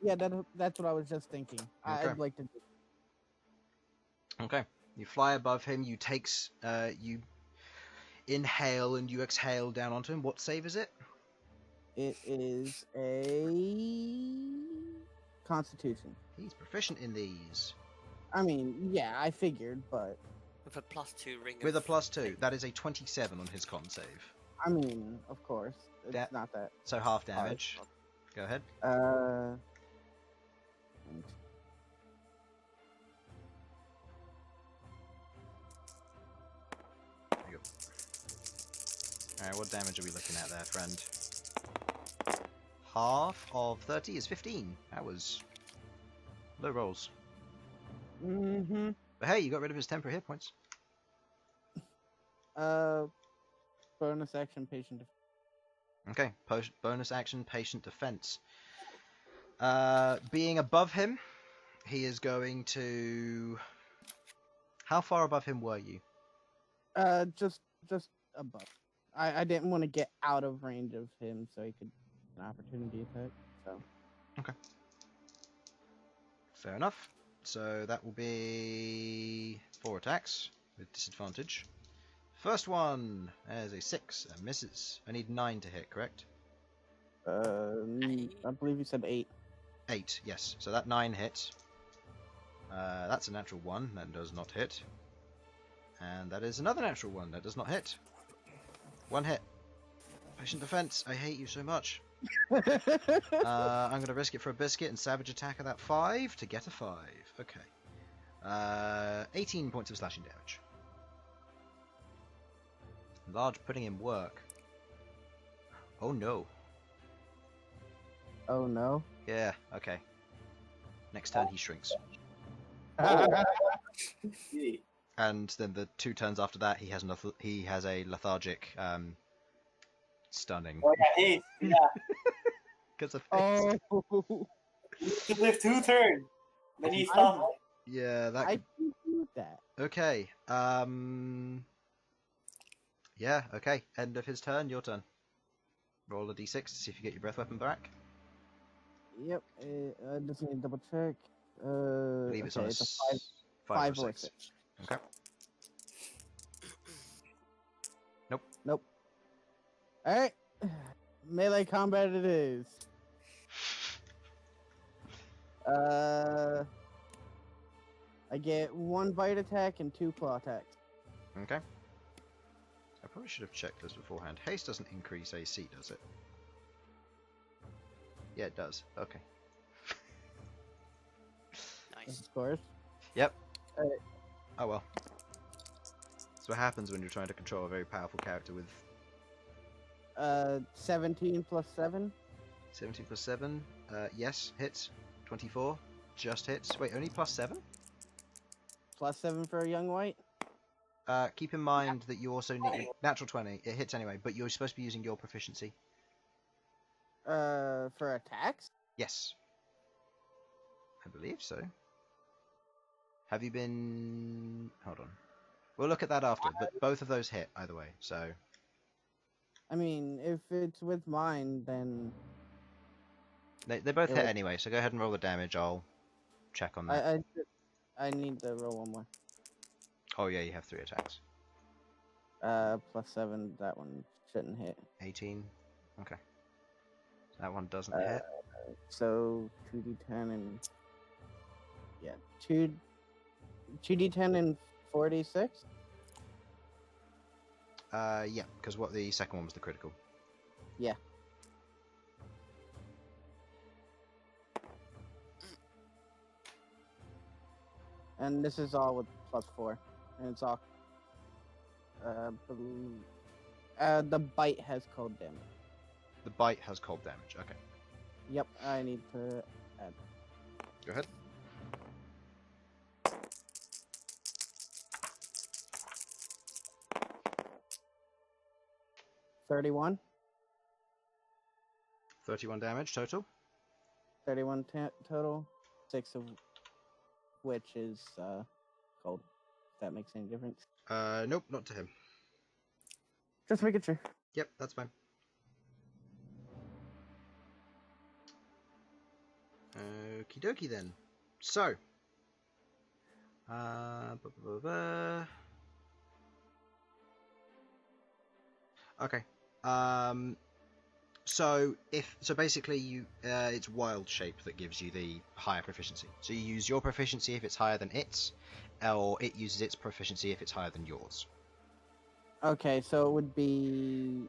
Yeah, that's what I was just thinking. Okay. I'd like to do. Okay. You fly above him, you inhale and you exhale down onto him. What save is it? It is a Constitution. He's proficient in these. I mean, yeah, I figured, but With a +2 ring With a of... +2, that is a 27 on his con save. I mean, of course, it's not that. So half damage. Go ahead. There you go. Alright, what damage are we looking at there, friend? Half of 30 is 15. That was low rolls. Mm-hmm. But hey, you got rid of his temporary hit points. Bonus action, patient. Okay, bonus action, patient defense. Being above him, he is going to... How far above him were you? Just above. I didn't want to get out of range of him, so he could an opportunity attack. So. Okay. Fair enough. So that will be 4 attacks with disadvantage. First one is a 6 and misses. I need 9 to hit, correct? I believe you said 8. 8, yes. So that 9 hits. That's a natural 1, that does not hit. And that is another natural 1, that does not hit. 1 hit. Patient defense, I hate you so much. I'm going to risk it for a biscuit and savage attack at that 5 to get a 5. Okay. 18 points of slashing damage. Large putting in work. Oh no. Oh no. Yeah, okay. Next turn he shrinks. Gee. And then the 2 turns after that he has a lethargic stunning. Oh yeah, yeah. Because of Oh, You could live 2 turns. Then he's I- stunned. Yeah, that I could... can do that. Okay. Yeah, okay. End of his turn, your turn. Roll a d6 to see if you get your breath weapon back. Yep. I just need to double check. I believe it's on a it's a s- 5 or or 6. 6. Okay. Nope. Alright. Melee combat it is. I get 1 bite attack and 2 claw attacks. Okay. I probably should have checked this beforehand. Haste doesn't increase AC, does it? Yeah, it does. Okay. Nice. Of course. Yep. Alright. Oh well. That's what happens when you're trying to control a very powerful character with 17 plus 7. 17 plus 7. Yes, hits. 24. Just hits. Wait, only plus 7? Plus 7 for a young white. Keep in mind that you also need... Natural 20. It hits anyway, but you're supposed to be using your proficiency. For attacks? Yes. I believe so. Have you been... Hold on. We'll look at that after, but both of those hit either way, so... I mean, if it's with mine, then They both It hit was- anyway, so go ahead and roll the damage. I'll check on that. I need to roll 1 more. Oh yeah, you have 3 attacks. Plus 7. That one shouldn't hit. 18. Okay. That one doesn't Uh, hit. So 2d10 and 2d10 and 46. Yeah, because what the second one was the critical. Yeah. And this is all with plus 4, and it's all. The bite has cold damage. The bite has cold damage. Okay. Yep, I need to add. Go ahead. $31. 31 damage total. 31 total. 6 of which is cold. If that makes any difference. Nope, not to him. Just making sure. Yep, that's fine. Okie dokie then. So. Okay. So basically you it's wild shape that gives you the higher proficiency. So you use your proficiency if it's higher than its, or it uses its proficiency if it's higher than yours. Okay, so it would be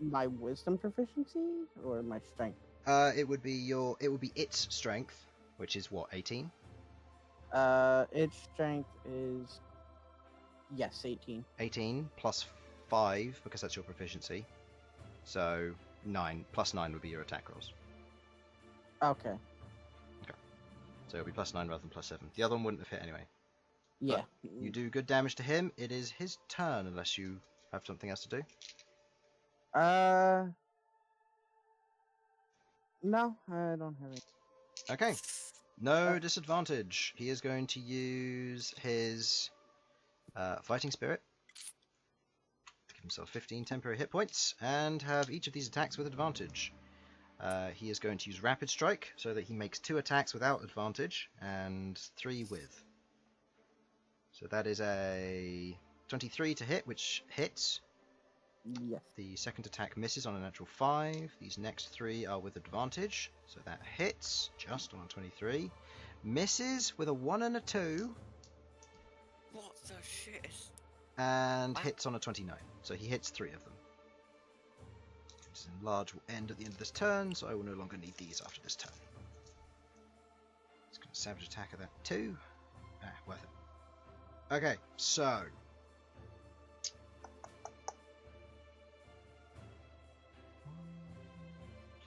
my wisdom proficiency or my strength? It would be its strength, which is what, 18? Its strength is 18. 18 plus 5 because that's your proficiency. So 9 plus 9 would be your attack rolls. Okay. So it'll be plus 9 rather than plus 7. The other one wouldn't have hit anyway. Yeah. You do good damage to him. It is his turn unless you have something else to do. No, I don't have it. Okay. No disadvantage. He is going to use his fighting spirit. Give himself 15 temporary hit points and have each of these attacks with advantage. He is going to use rapid strike so that he makes 2 attacks without advantage and 3 with. So that is a 23 to hit, which hits. Yes. The second attack misses on a natural 5. These next 3 are with advantage, so that hits just on a 23. Misses with a 1 and a 2. What the shit? And Wow. hits on a 29. So he hits 3 of them. This enlarge will end at the end of this turn, so I will no longer need these after this turn. It's going to savage attack at that too. Worth it. Okay, so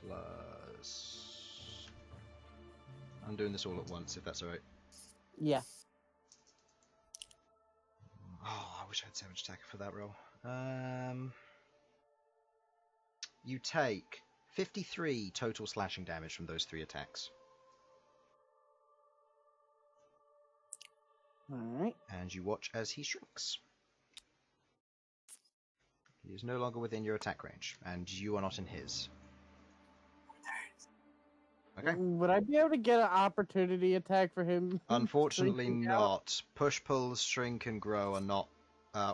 plus I'm doing this all at once, if that's alright. Yeah. Oh, I wish I had Savage Attacker for that roll. You take 53 total slashing damage from those 3 attacks. Alright. And you watch as he shrinks. He is no longer within your attack range, and you are not in his. Okay. Would I be able to get an opportunity attack for him? Unfortunately shrinking out? not. Push, pulls, shrink, and grow are not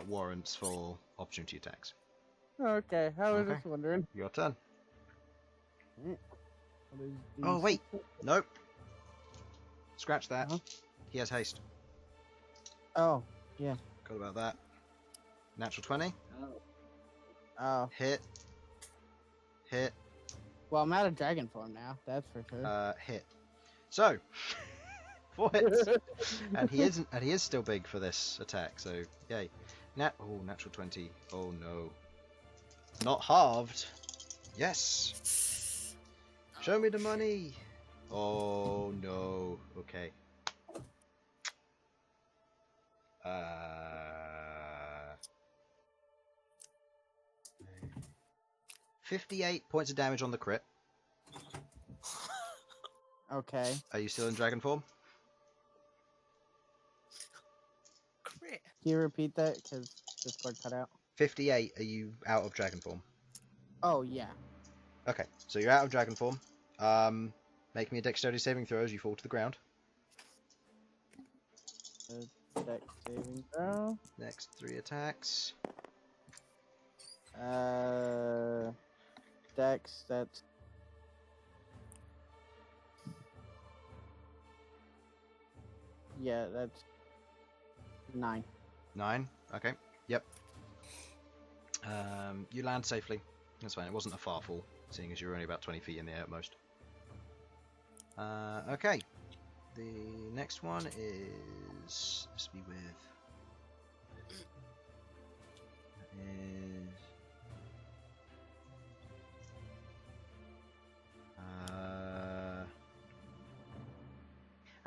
warrants for opportunity attacks. Okay, I was Okay. just wondering. Your turn. What is Oh, these- wait. Nope. Scratch that. Huh? He has haste. Oh, yeah. Forgot about that. Natural 20. Oh. Hit. Hit. Well, I'm out of dragon form now, that's for sure. Hit. So, 4 hits. And he is still big for this attack, so yay. Natural 20. Oh no. Not halved. Yes. Show me the money. Oh no. Okay. 58 points of damage on the crit. Okay. Are you still in dragon form? Crit. Can you repeat that? Because Discord cut out. 58, are you out of dragon form? Oh, yeah. Okay, so you're out of dragon form. Make me a dexterity saving throw as you fall to the ground. Dex saving throw. Next 3 attacks. Dex, that's... Yeah, that's 9. 9, okay, yep. You land safely. That's fine, it wasn't a far fall, seeing as you were only about 20 feet in the air at most. Okay, the next one is... This will be with...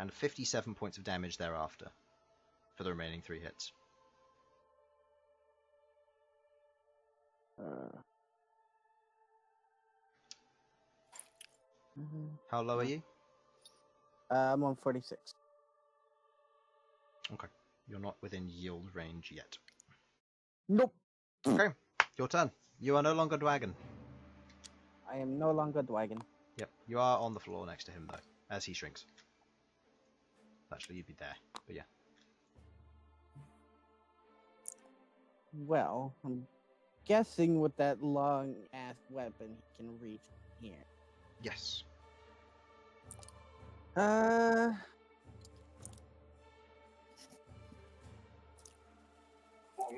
and 57 points of damage thereafter for the remaining 3 hits. How low are you? I'm on 46. Okay, you're not within yield range yet. Nope. Okay, your turn. You are no longer dragon. I am no longer dragon. Yep, you are on the floor next to him though, as he shrinks. Actually, you'd be there, but yeah. Well, I'm guessing with that long-ass weapon, he can reach here. Yes. You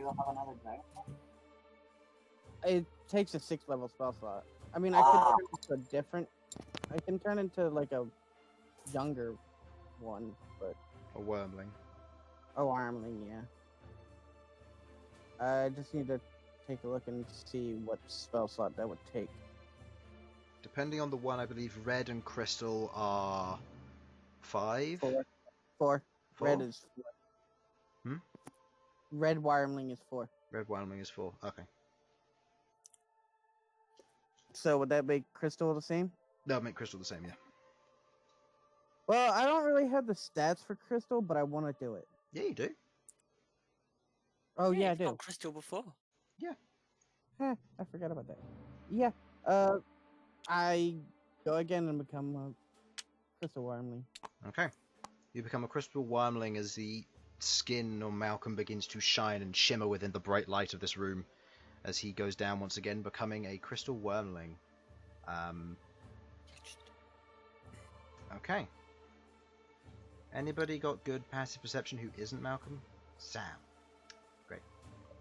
don't have another dragon? It takes a 6th level spell slot. I mean, I could turn into a different... I can turn into, like, a younger one, but... A wormling. Oh, armling, yeah. I just need to take a look and see what spell slot that would take. Depending on the one, I believe red and crystal are 5? 4. 4? Red is 4. Hmm? Red Wireling is 4. Red wormling is 4. Okay. So would that make crystal the same? That'll make crystal the same, yeah. Well, I don't really have the stats for crystal, but I want to do it. Yeah, you do. Oh, yeah, I you've do. got crystal before. Huh, I forgot about that. Yeah. I go again and become a crystal wormling. Okay. You become a crystal wormling as the skin on Malcom begins to shine and shimmer within the bright light of this room as he goes down once again, becoming a crystal wormling. Okay. Anybody got good passive perception who isn't Malcom? Sam. Great.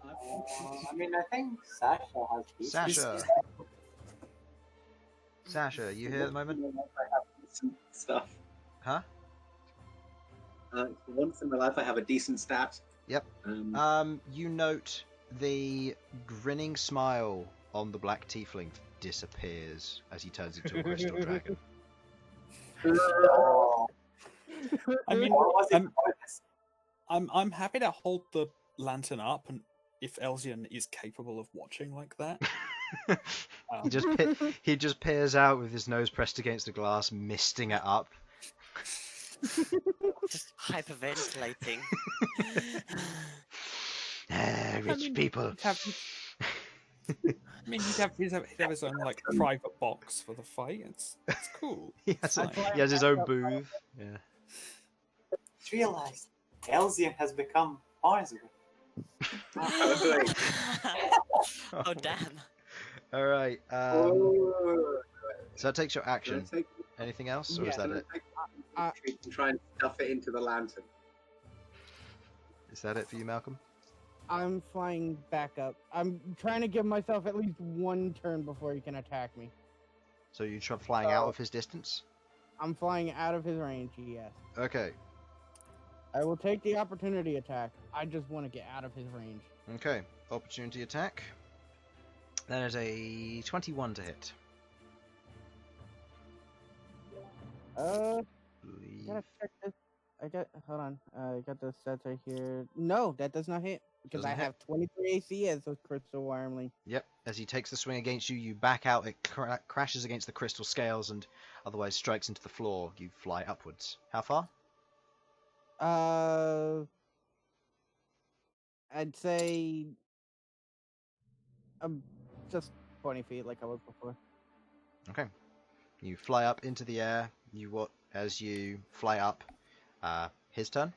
I mean, I think Sasha has decent Sasha. Sasha, you here at the moment? I have decent stuff. Huh? For once in my life, I have a decent stat. Yep. You note the grinning smile on the black tiefling disappears as he turns into a crystal dragon. I mean, Or was it I'm happy to hold the lantern up, and if Elsyan is capable of watching like that, he just peers out with his nose pressed against the glass, misting it up. Just hyperventilating. Rich people. I mean, he'd have his own like private box for the fight. It's cool. He has his own booth. Yeah. just realized Elsyan has become Marswood. Oh damn! All right. Oh. So that takes your action. Take- Anything else, or is that it? Try and stuff it into the lantern. Is that it for you, Malcolm? I'm flying back up. I'm trying to give myself at least one turn before he can attack me. So you try flying out of his distance? I'm flying out of his range, yes. Okay. I will take the opportunity attack. I just want to get out of his range. Okay. Opportunity attack. That is a 21 to hit. Gotta check this. Hold on. I got the stats right here. No, that does not hit because Doesn't I hit. have 23 AC as a crystal wormling. Yep. As he takes the swing against you, you back out. It crashes against the crystal scales and otherwise strikes into the floor. You fly upwards. How far? I'd say just 20 feet like I was before. Okay. You fly up into the air. As you fly up. His turn.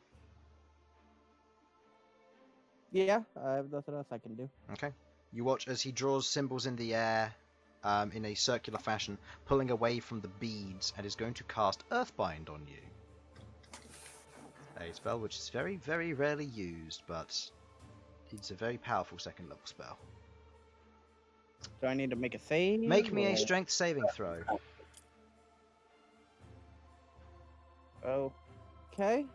Yeah, I have nothing else I can do. Okay. You watch as he draws symbols in the air in a circular fashion, pulling away from the beads, and is going to cast Earthbind on you. A spell which is very, very rarely used, but it's a very powerful second level spell. Do I need to make a save? Make me a or- strength saving throw. Okay.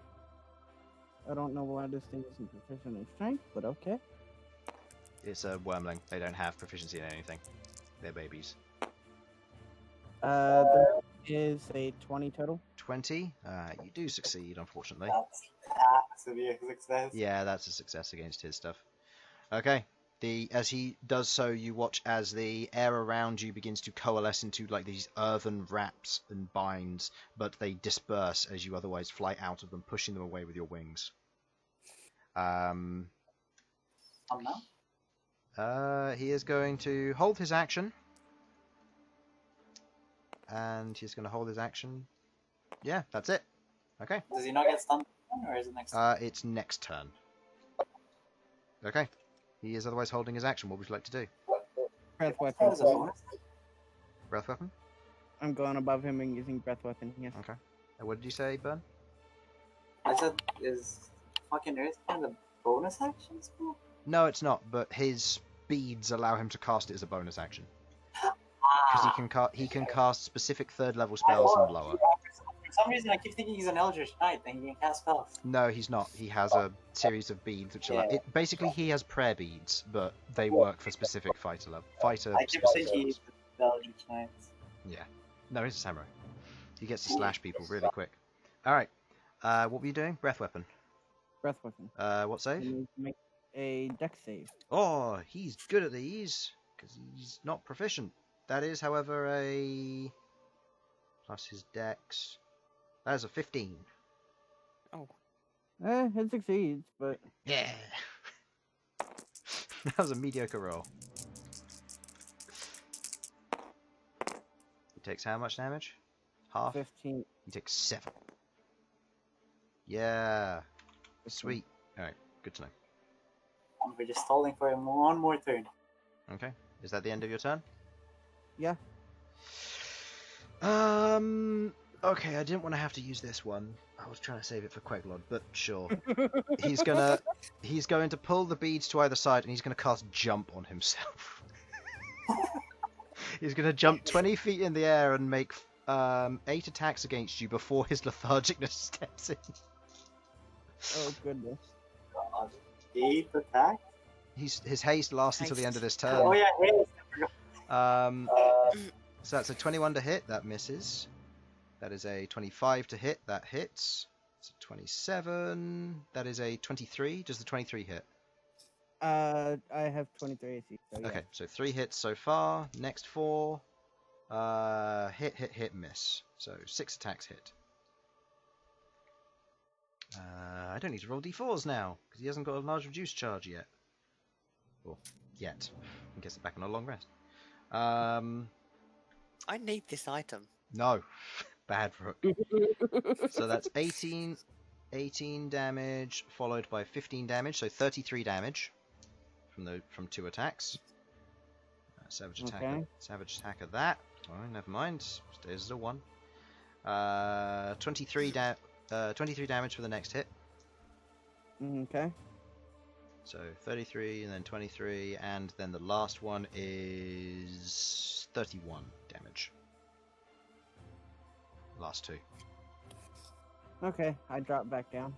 I don't know why this thing isn't proficient in strength, but okay. It's a wormling. They don't have proficiency in anything. They're babies. There is a 20 total. 20. You do succeed, unfortunately. That's a big success. Yeah, that's a success against his stuff. Okay. As he does so, you watch as the air around you begins to coalesce into like these earthen wraps and binds, but they disperse as you otherwise fly out of them, pushing them away with your wings. He is going to hold his action. And he's going to hold his action. Yeah, that's it. Okay. Does he not get stunned, or is it next? It's next turn. Okay. He is otherwise holding his action. What would you like to do? Breath That weapon. was a bonus. Breath weapon? I'm going above him and using breath weapon, yes. Okay. What did you say, Bern? I said, is fucking Earth kind of bonus action spell? No, it's not, but his beads allow him to cast it as a bonus action. Because he can cast specific third level spells and lower. For some reason, I keep thinking he's an Eldritch Knight and he can cast spells. No, he's not. He has a series of beads which allow it. Basically, he has prayer beads, but they work for specific fighter I keep spells. thinking he's the Eldritch Knight. Yeah. No, he's a samurai. He gets to slash people really quick. Alright. What were you doing? Breath weapon. Breath weapon. What You save? need to make a dex save. Oh, he's good at these, because he's not proficient. That is, however, a... plus his dex. That is a 15. It succeeds, but Yeah! That was a mediocre roll. He takes how much damage? Half? 15. He takes 7. Yeah. Sweet. Alright, good to know. And we're just stalling for him one more turn. Okay. Is that the end of your turn? Yeah. Okay, I didn't want to have to use this one. I was trying to save it for Queglod, but sure. He's going to pull the beads to either side, and he's going to cast Jump on himself. He's going to jump 20 feet in the air and make 8 attacks against you before his lethargicness steps in. Oh, goodness. God. 8 attack? His haste lasts until the end of this turn. Oh yeah, hey. So that's a 21 to hit, that misses. That is a 25 to hit, that hits. It's a 27. That is a 23. Does the 23 hit? I have 23 AC. So yeah. Okay, so 3 hits so far. Next 4. Hit, miss. So 6 attacks hit. I don't need to roll d4s now, because he hasn't got a large reduced charge yet. Or, yet. I guess it's back on a long rest. I need this item. No. Bad Rook. So that's 18 damage, followed by 15 damage, so 33 damage from 2 attacks. Savage attacker. Okay. Savage attacker that. Alright, never mind. Stays as a 1. 23 damage for the next hit. Okay. So 33 and then 23, and then the last one is 31 damage. Last 2. Okay, I drop back down.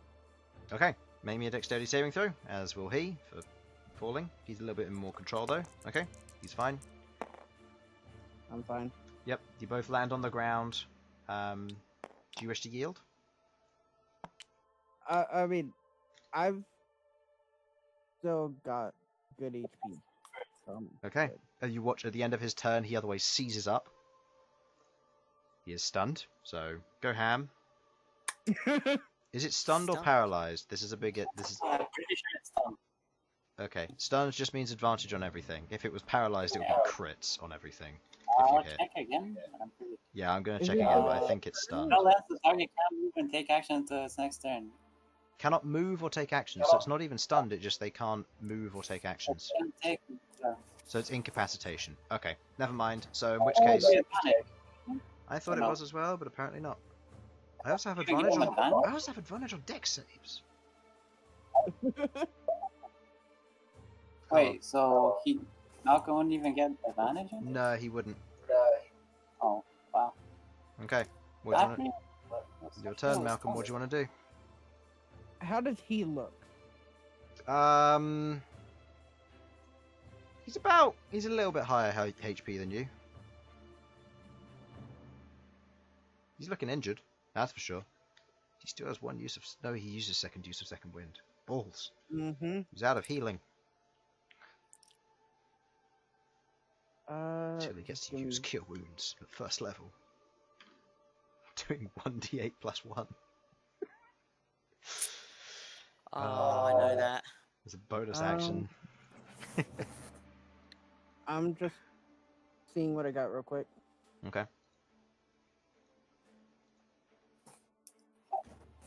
Okay, make me a dexterity saving throw, as will he, for falling. He's a little bit in more control though. Okay, he's fine. I'm fine. Yep, you both land on the ground. Do you wish to yield? I mean, I've still got good HP. So I'm Okay. You watch at the end of his turn, he otherwise seizes up. He is stunned, so go ham. good. Is it stunned or Stunned. paralyzed? This is a big. This is I'm pretty sure it's done. okay. Stunned just means advantage on everything. If it was paralyzed, it would be crits on everything. If you I'll hit. check again. But I'm pretty... Yeah, I'm gonna Is check it, again, but I think it's stunned. No, that's the target can't move and take action until its next turn. Cannot move or take actions, so it's not even stunned. It just they can't move or take actions. Can't take, So it's incapacitation. Okay, never mind. So in which Oh, case, yeah, panic. I thought it no. was as well, but apparently not. I also have You can advantage give on. him advantage? I also have advantage on dex saves. Wait, so Malcom wouldn't even get advantage on it? No, he wouldn't. Oh, wow. Okay, what do you want? Happening? Your turn, Malcolm. What do you want to do? How does he look? He's a little bit higher HP than you. He's looking injured, that's for sure. He still has one use of... No, he uses second use of second wind. Balls. Mm-hmm. He's out of healing. Uh, Until he gets to give use me- cure wounds at first level. Doing 1d8 plus 1. Oh, I know that. As a bonus action. I'm just seeing what I got real quick. Okay.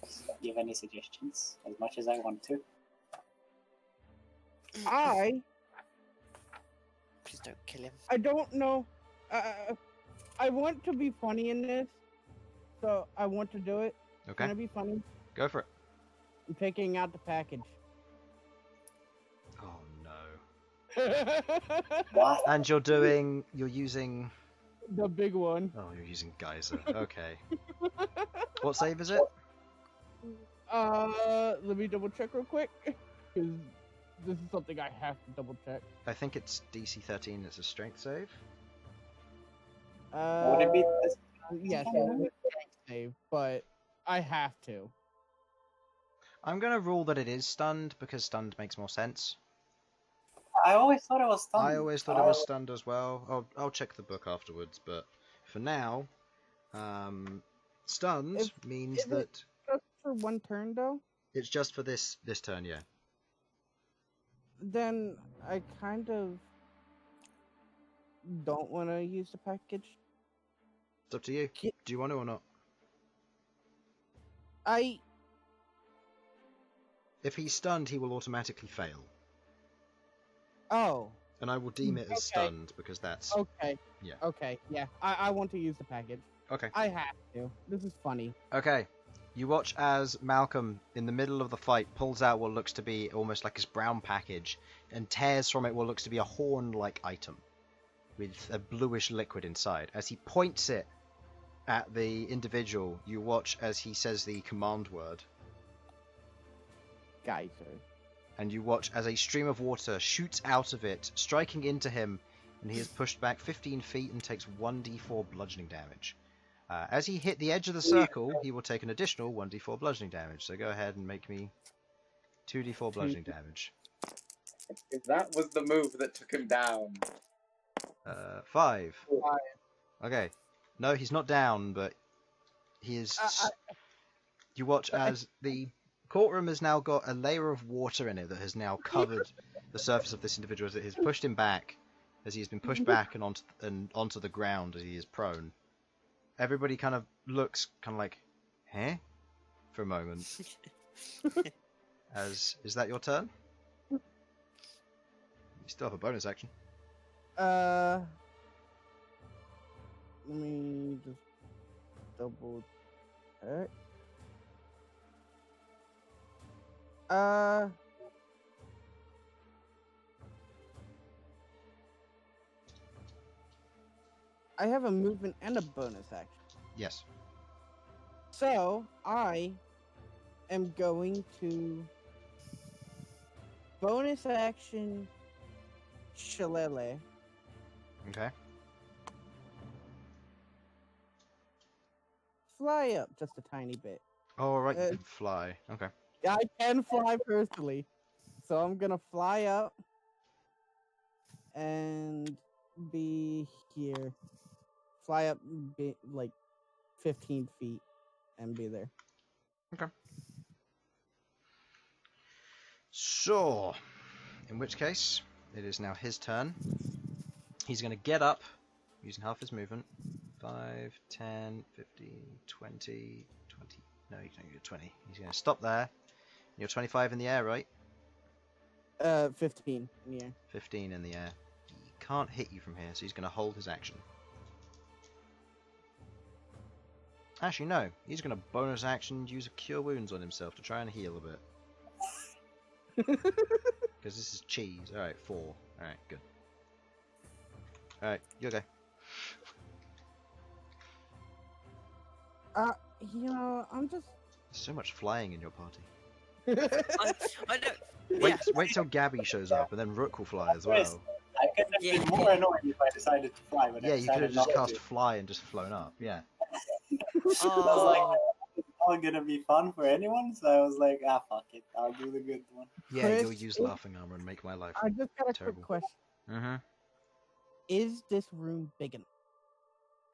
Do you have any suggestions? As much as I want to. I Please don't kill him. don't know. I want to be funny in this, so I want to do it. Okay. Can I be funny? Go for it. I'm taking out the package. Oh no. What? And you're using... The big one. Oh, you're using Geyser. Okay. What save is it? Let me double check real quick, because this is something I have to double check. I think it's DC 13. It's a strength save. Would it be this? Yes, it is a strength save, but I have to. I'm gonna rule that it is stunned because stunned makes more sense. I always thought it was stunned. I always thought it was stunned as well. I'll check the book afterwards, but for now, stunned means is it- that Just for one turn, though? it's just for this turn. Yeah. Then I kind of don't want to use the package. It's up to you. Ki- Do you want to or not? If he's stunned, he will automatically fail, Oh, and I will deem it as Okay. stunned because that's okay. Yeah. Okay, yeah. I want to use the package. okay. I have to. This is funny. Okay. You watch as Malcolm, in the middle of the fight, pulls out what looks to be almost like his brown package and tears from it what looks to be a horn-like item with a bluish liquid inside. As he points it at the individual, you watch as he says the command word, Geyser. and you watch as a stream of water shoots out of it, striking into him, and he is pushed back 15 feet and takes 1d4 bludgeoning damage. As he hit the edge of the circle, he will take an additional 1d4 bludgeoning damage. So go ahead and make me 2d4 bludgeoning damage. If that was the move that took him down. 5. Okay. No, he's not down, but he is... You watch as the courtroom has now got a layer of water in it that has now covered the surface of this individual as it has pushed him back, as he has been pushed back and onto the ground as he is prone. Everybody kind of looks kind of like, huh? For a moment. Is that your turn? You still have a bonus action. Let me just double check. I have a movement and a bonus action. Yes. So, I am going to bonus action Shillelagh. Okay. Fly up just a tiny bit. Oh, alright, you can fly. Okay. I can fly personally. So I'm gonna fly up and be here. Fly up like 15 feet and be there. Okay. So, in which case, it is now his turn. He's going to get up, using half his movement. 5, 10, 15, 20, 20. No, he's going to do 20. He's going to stop there. You're 25 in the air, right? 15 in the air. 15 in the air. He can't hit you from here, so he's going to hold his action. Actually, no. He's going to bonus action use a Cure Wounds on himself to try and heal a bit. Because this is cheese. Alright, 4. Alright, good. Alright, you okay. I'm just... There's so much flying in your party. I don't. Wait till Gabby shows up, and then Rook will fly as well. I could have been more annoyed if I decided to fly. But Yeah, I you could have decided just not cast to. fly and just flown up. Yeah. I was like, it's not gonna be fun for anyone, so I was like, fuck it, I'll do the good one. Yeah, Chris, you'll use laughing armor and make my life I just got a terrible. quick question. Mm-hmm. Is this room big enough?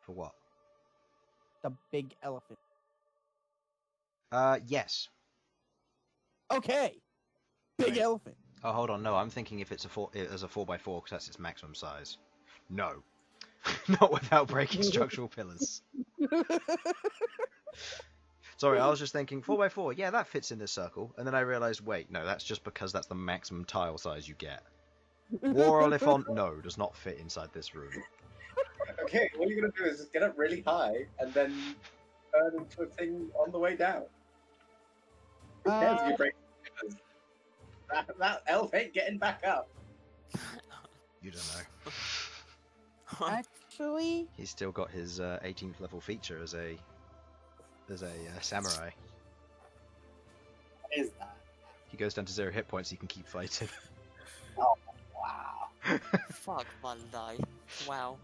For what? The big elephant. Yes. Okay. Big Wait. elephant. Oh, hold on. No, I'm thinking if it's a 4x4 because that's its maximum size. No. Not without breaking structural pillars. Sorry, I was just thinking 4x4. Yeah, that fits in this circle. And then I realized, wait, no, that's just because that's the maximum tile size you get. War Oliphant, no, does not fit inside this room. Okay, all you're gonna do is just get up really high and then turn into a thing on the way down. Who cares if you break the pillars? That elf ain't getting back up. You don't know. Actually, He's still got his 18th level feature as a samurai. What is that? He goes down to 0 hit points, so he can keep fighting. Wow. Fuck my life. Wow.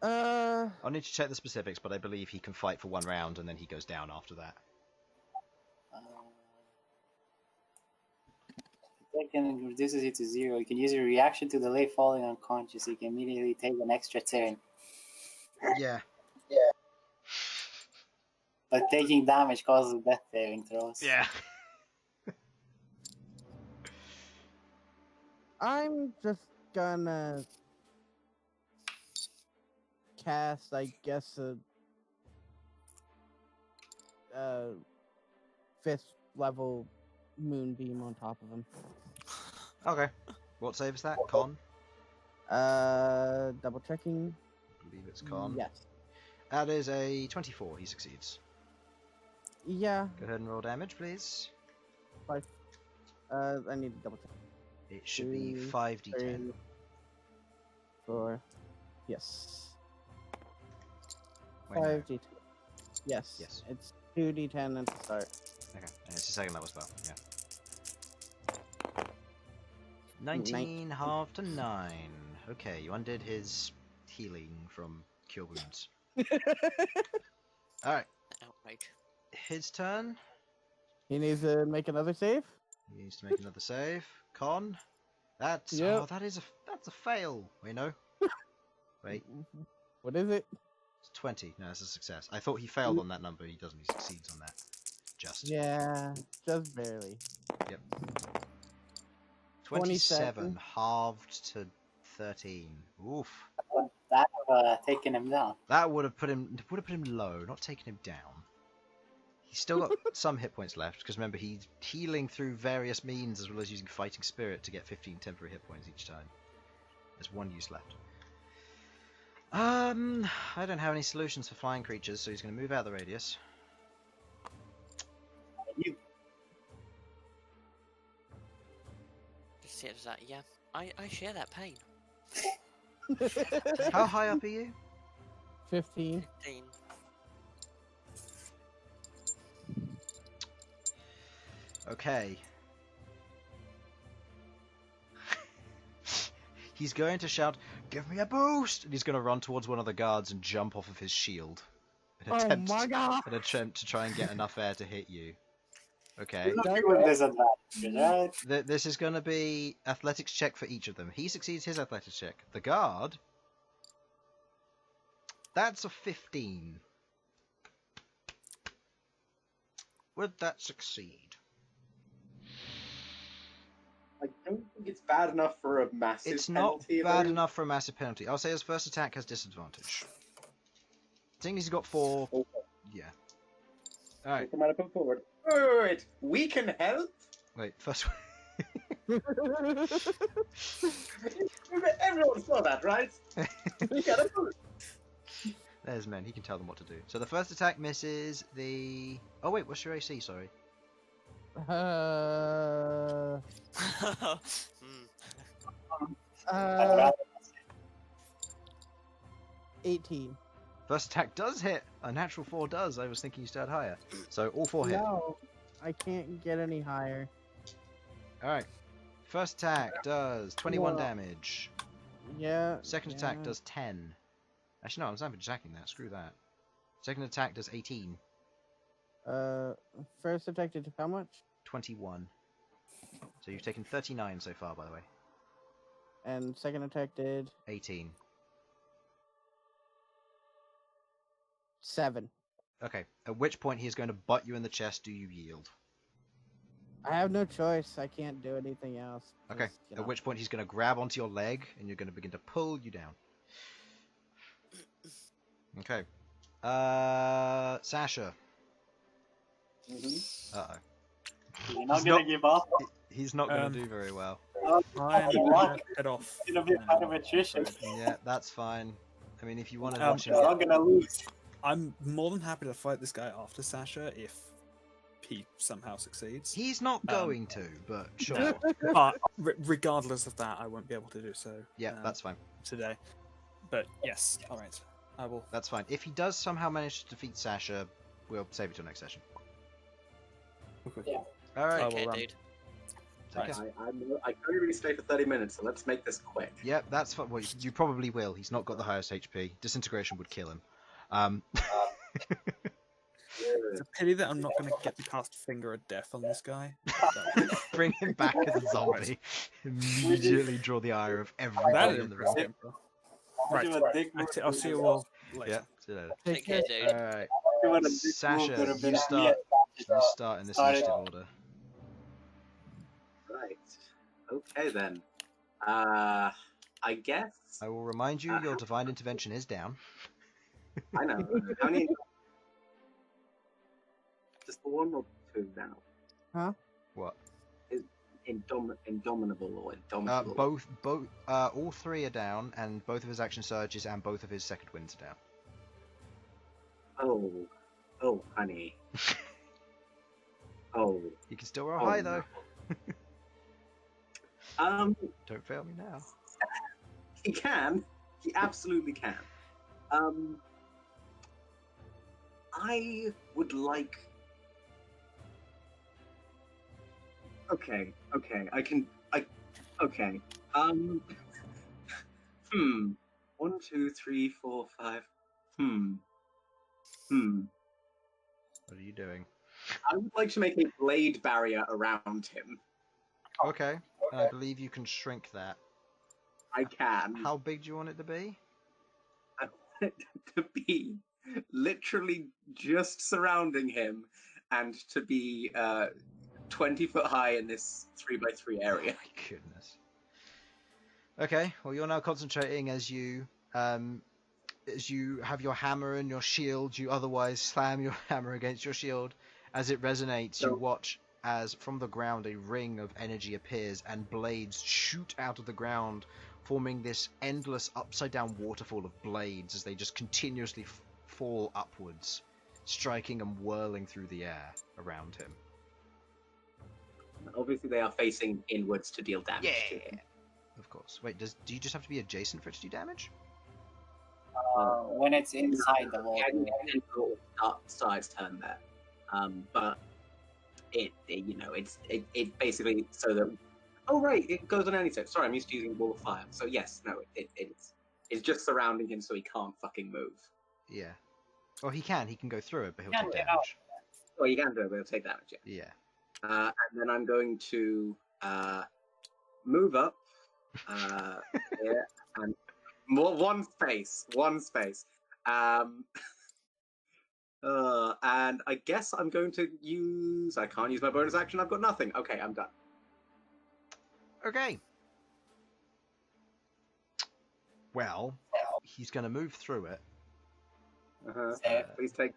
I'll need to check the specifics, but I believe he can fight for 1 round and then he goes down after that. Second reduces it to 0. You can use your reaction to delay falling unconscious. So you can immediately take an extra turn. Yeah. But taking damage causes death saving throws. Yeah. I'm just gonna cast, I guess, a 5th level moonbeam on top of him. Okay. What save is that? Con? Double checking. I believe it's con. Yes. That is a 24. He succeeds. Yeah. Go ahead and roll damage, please. 5. I need to double check. It should be 2, 5d10. 3, 4. Yes. Wait, no. 5d10. Yes. Yes. It's 2d10 at the start. Okay, and it's a 2nd level spell, yeah. 19 halved to 9. Okay, you undid his healing from Cure Wounds. All right, Outrage. his turn. He needs to make another save. He needs to make another save. Con. That's Yep. that's a fail. Wait, no. Wait, What is it? it's 20. No, that's a success. I thought he failed on that number. He doesn't. He succeeds on that. Just. Yeah, just barely. Yep. 27 halved to 13. Oof. Would that have taken him down? That would have put him low, not taken him down. He's still got some hit points left because remember he's healing through various means as well as using fighting spirit to get 15 temporary hit points each time. There's one use left. I don't have any solutions for flying creatures, so he's going to move out of the radius. You Just see it as that. Yeah, I share that pain. How high up are you? 15. 15. Okay. He's going to shout, "Give me a boost!" And he's going to run towards one of the guards and jump off of his shield. Oh my god! An attempt to try and get enough air to hit you. Okay. with disadvantage, right? This is going to be athletics check for each of them. He succeeds his athletics check. The guard... That's a 15. Would that succeed? I don't think it's bad enough for a massive It's not penalty. bad enough for a massive penalty. I'll say his first attack has disadvantage. Seeing as he's got 4... Okay. Yeah. Alright, Come on, put forward. Wait, we can help? wait, first... Everyone saw that, right? We gotta move. There's men, he can tell them what to do. So the first attack misses the... Oh wait, what's your AC, sorry? Hmm. 18. First attack does hit! A natural 4 does, I was thinking you started higher. So all 4 hit. No, I can't get any higher. Alright. First attack does 21 Whoa. damage. Yeah. Second attack does 10. Actually, no, I'm not attacking that. Screw that. Second attack does 18. First attack did how much? 21. So you've taken 39 so far, by the way. And second attack did 18. 7. Okay. At which point he is going to butt you in the chest. Do you yield? I have no choice. I can't do anything else. Okay. Just, you At know. which point he's going to grab onto your leg and you're going to begin to pull you down. Okay. Sasha. Uh-oh. You're not He's gonna not- give up. He's not going to do very well. I'm you gonna want. head off. It's gonna be a kind of attrition. Yeah, that's fine. I mean, if you want to Um, watch him You're not get... gonna lose. I'm more than happy to fight this guy after Sasha if he somehow succeeds. He's not going to, but sure. But regardless of that, I won't be able to do so. Yeah, that's fine. Today. But yes, all right, I will. That's fine. If he does somehow manage to defeat Sasha, we'll save it till next session. Yeah. All right. I Okay, will, dude. Take Right. care. I can only really stay for 30 minutes, so let's make this quick. Yep, that's fine. Well, you probably will. He's not got the highest HP. Disintegration would kill him. It's a pity that I'm not going to get the cast Finger of Death on this guy. Bring him back as a zombie. Immediately draw the ire of That everybody is in the room. impressive. Right, You a dick I'll see you all later. Yeah, see you later. Take care, dude. All right, You want a dick move Sasha, would have you been start. yeah. You start in this Sorry. initiative order. Right. Okay then. I guess. I will remind you, your divine intervention is down. I know. How many? Just the one or two now? What? Indomitable or indomitable? Both, all 3 are down, and both of his action surges and both of his second winds are down. Oh, honey. Oh. You can still roll Oh, high though. no. Don't fail me now. He can. He absolutely can. I would like. Okay. Okay. 1, 2, 3, 4, 5. What are you doing? I would like to make a blade barrier around him. Okay. And I believe you can shrink that. I can. How big do you want it to be? I want it to be literally just surrounding him and to be 20 foot high in this 3x3 area. Oh my goodness. Okay, well you're now concentrating as you have your hammer and your shield, you otherwise slam your hammer against your shield. As it resonates, you watch as from the ground a ring of energy appears and blades shoot out of the ground, forming this endless upside-down waterfall of blades as they just continuously fall upwards, striking and whirling through the air around him. Obviously, they are facing inwards to deal damage to him. Of course. Wait, do you just have to be adjacent for it to do damage? When it's inside the wall. Start its turn there. But it's basically so that. Oh right, it goes on any save. Sorry, I'm used to using wall of fire. So yes, no, it's just surrounding him so he can't fucking move. Yeah. Well, he can go through it, but he'll Can take get damage. Oh, you can do it, but he'll take damage. Yeah. Yeah. And then I'm going to move up here and one space. And I guess I'm going to use. I can't use my bonus action. I've got nothing. Okay, I'm done. Okay. Well, he's going to move through it. Please take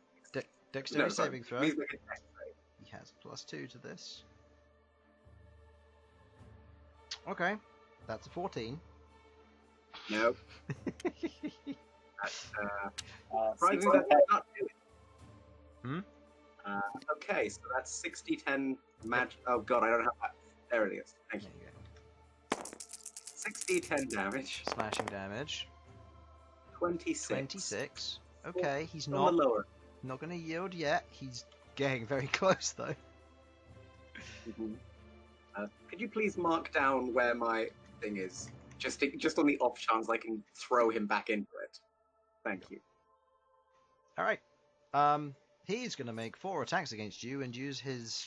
Dexterity saving throw. Please make it dex save. He has +2 to this. Okay, that's a 14. No. Surprising 16. that did not do it. Hmm? Okay, so that's 60-10 match. Oh god, I don't have that. There it is. Thank you. There you go. 60-10 damage. Slashing damage. 26. 26. Okay, he's On not the lower. going to yield yet. He's getting very close though. Could you please mark down where my thing is? Just on the off chance I can throw him back into it. Thank you. All right. He's going to make 4 attacks against you and use his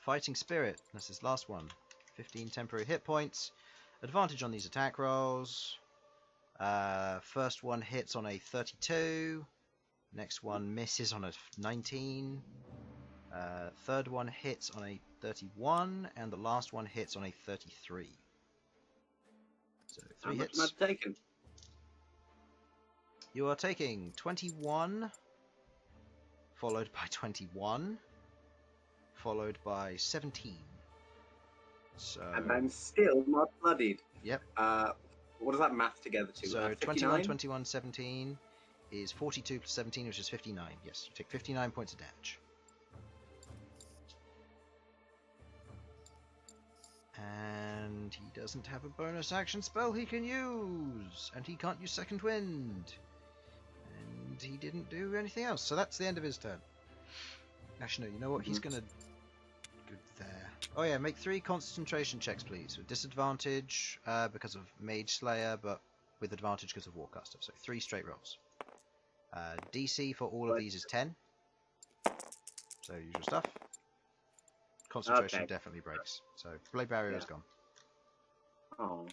fighting spirit. That's his last one. 15 temporary hit points. Advantage on these attack rolls. First one hits on a 32. Next one misses on a 19. Third one hits on a 31, and the last one hits on a 33. So 3 hits. How much am I taking? You are taking 21, followed by 21, followed by 17. So. And I'm still not bloodied. Yep. What does that math together to? So 59? 21, 21, 17 is 42 plus 17, which is 59. Yes, you take 59 points of damage. And he doesn't have a bonus action spell he can use, and he can't use Second Wind. And he didn't do anything else, so that's the end of his turn. Actually, no, you know what? He's gonna go there. Oh yeah, make 3 concentration checks, please, with disadvantage because of Mage Slayer, but with advantage because of Warcaster. So 3 straight rolls. DC for all of these is 10. So usual stuff. Concentration definitely breaks. So Blade Barrier is gone. Oh.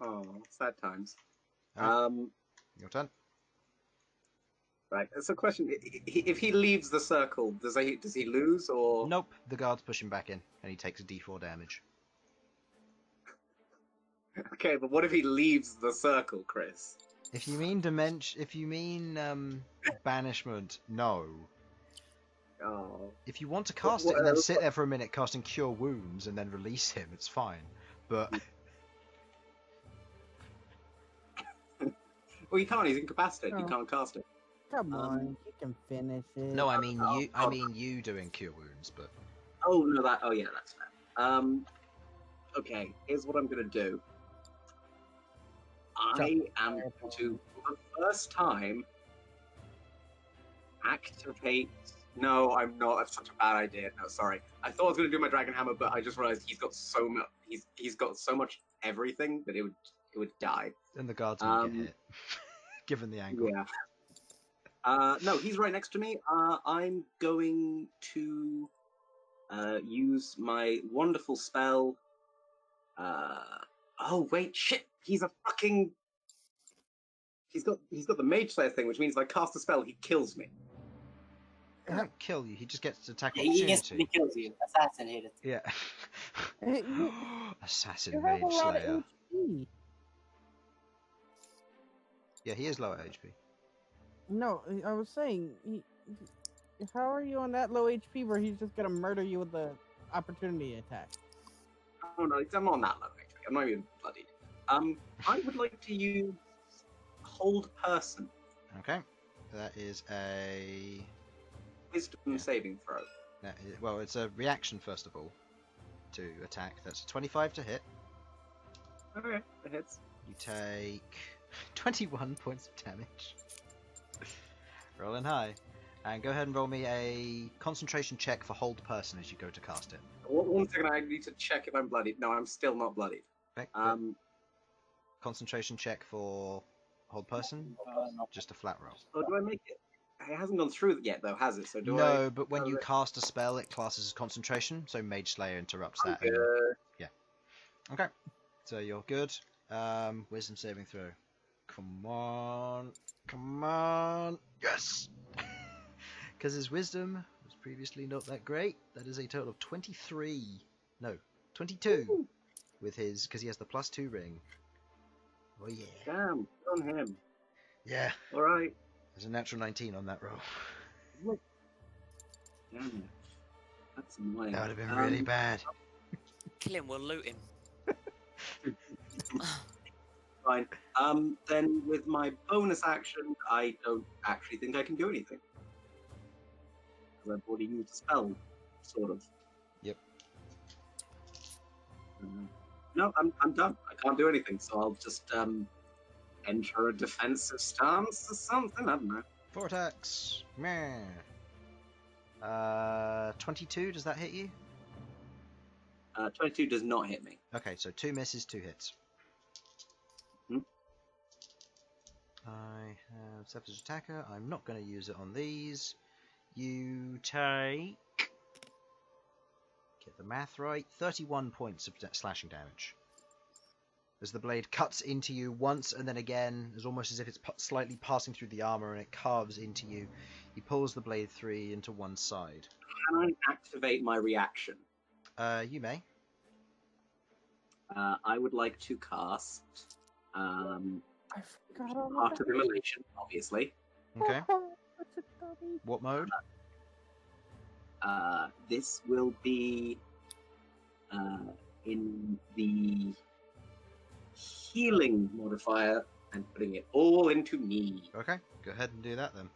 Oh, sad times. Your turn. Right. It's a question. If he leaves the circle, does he lose or? Nope. The guards push him back in, and he takes a D4 damage. Okay, but what if he leaves the circle, Chris? If you mean banishment, no. Oh. If you want to cast it and then sit there for a minute casting Cure Wounds and then release him, it's fine. But well, he can't. He's incapacitated. You can't cast it. Come on, you can finish it. no, I mean you doing Cure Wounds, but Oh no, that. Oh yeah, that's fair. Okay. Here's what I'm gonna do. I am going to, for the first time, activate. No, I'm not. That's such a bad idea. No, sorry. I thought I was going to do my Dragon Hammer, but I just realized he's got so much. He's got so much everything that it would die. then the guards will get hit. given the angle. Yeah. No, he's right next to me. I'm going to use my wonderful spell. Oh wait, shit! He's a fucking. He's got the Mage Slayer thing, which means if I cast a spell, he kills me. He won't kill you. He just gets attack He opportunity. instantly kills you. Assassinated. Yeah. Hey, Assassin you have Mage a lot Slayer. of HP. Yeah, he is lower HP. No, I was saying, how are you on that low HP where he's just gonna murder you with the opportunity attack? Oh no, I'm not that low actually. I'm not even bloodied. I would like to use Hold Person. Okay. That is a. Wisdom saving throw. Well, it's a reaction first of all to attack. That's a 25 to hit. Okay, that hits. You take 21 points of damage. Rolling high. And go ahead and roll me a concentration check for hold person as you go to cast it. One second, I need to check if I'm bloodied. No, I'm still not bloodied. Okay, good. Concentration check for hold person. Just a flat roll. Oh, do I make it? It hasn't gone through yet, though, has it? So do I? No, but when you cast a spell, it classes as concentration, so Mage Slayer interrupts that. Good. Yeah. Okay. So you're good. Wisdom saving throw. Come on. Come on. Yes! Because his wisdom was previously not that great. That is a total of 23. No, 22. Ooh. With his, because he has the +2 ring. Oh yeah. Damn, on him. Yeah. Alright. There's a natural 19 on that roll. Damn it. That's annoying. That would have been really bad. Kill him, we'll loot him. Fine. Then with my bonus action, I don't actually think I can do anything. Because I've already used a spell, sort of. Yep. No, I'm done. I can't do anything, so I'll just enter a defensive stance or something. I don't know. 4 attacks. Meh. 22, does that hit you? 22 does not hit me. Okay, so 2 misses, 2 hits. I have Savage Attacker. I'm not going to use it on these. You take... Get the math right. 31 points of slashing damage. As the blade cuts into you once and then again, it's almost as if it's slightly passing through the armor and it carves into you. He pulls the blade 3 into one side. Can I activate my reaction? You may. I would like to cast I forgot all Heart of Immolation, obviously. Okay. What mode? This will be in the healing modifier and putting it all into me. Okay, go ahead and do that then.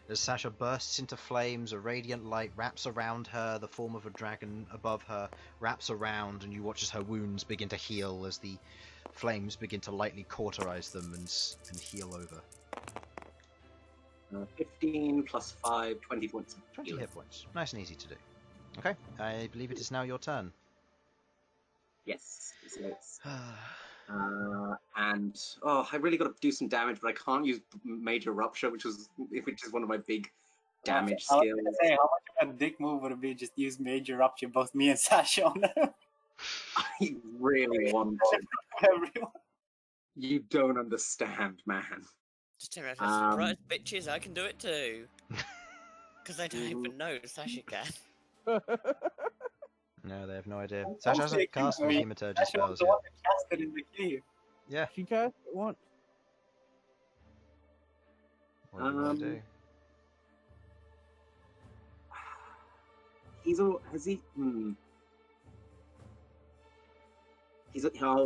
As Sasha bursts into flames, a radiant light wraps around her, the form of a dragon above her wraps around, and you watch as her wounds begin to heal as the flames begin to lightly cauterize them and heal over. 15 plus 5, 20 points of 20 healing. hit points. Nice and easy to do. Okay, I believe it is now your turn. Yes, it is. And I really got to do some damage, but I can't use Major Rupture, which is one of my big damage skills. I was gonna say, how much of a dick move would it be just use Major Rupture, both me and Sasha on them? I really want to. Everyone. You don't understand, man. Just turn around and surprise bitches, I can do it too. Because I don't even know Sasha can. No, they have no idea. Sasha hasn't cast any Hematurgy spells the yet. one that cast it in the cave. Yeah. She cast it once. What do you want to do?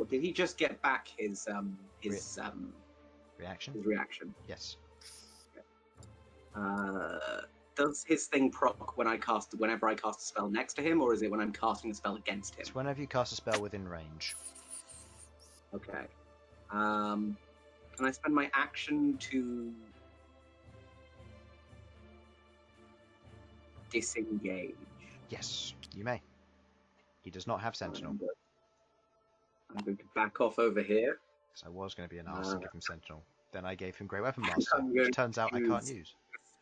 Did he just get back his Reaction? his reaction? Yes. Does his thing proc whenever I cast a spell next to him, or is it when I'm casting a spell against him? It's whenever you cast a spell within range. Okay. Can I spend my action to disengage? Yes, you may. He does not have Sentinel. I'm going to back off over here. So I was going to be an arse and give him Sentinel. Then I gave him Grey Weapon Master, I'm which going turns out I to can't use- use.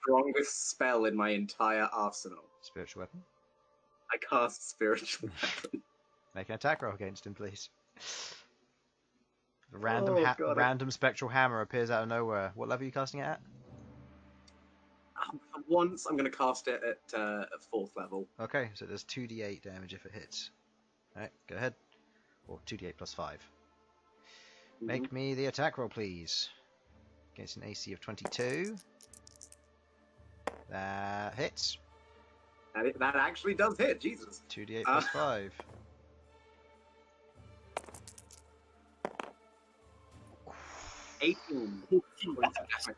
Strongest spell in my entire arsenal. Spiritual Weapon. I cast spiritual weapon. Make an attack roll against him, please. A random, Oh, God, random spectral hammer appears out of nowhere. What level are you casting it at? Once I'm going to cast it at 4th level. Okay, so there's 2d8 damage if it hits. Alright, go ahead. Or 2d8 plus 5. Make me the attack roll, please. Against an AC of 22. That hits. That actually does hit, Jesus. 2d8 plus 5. $18 points of damage.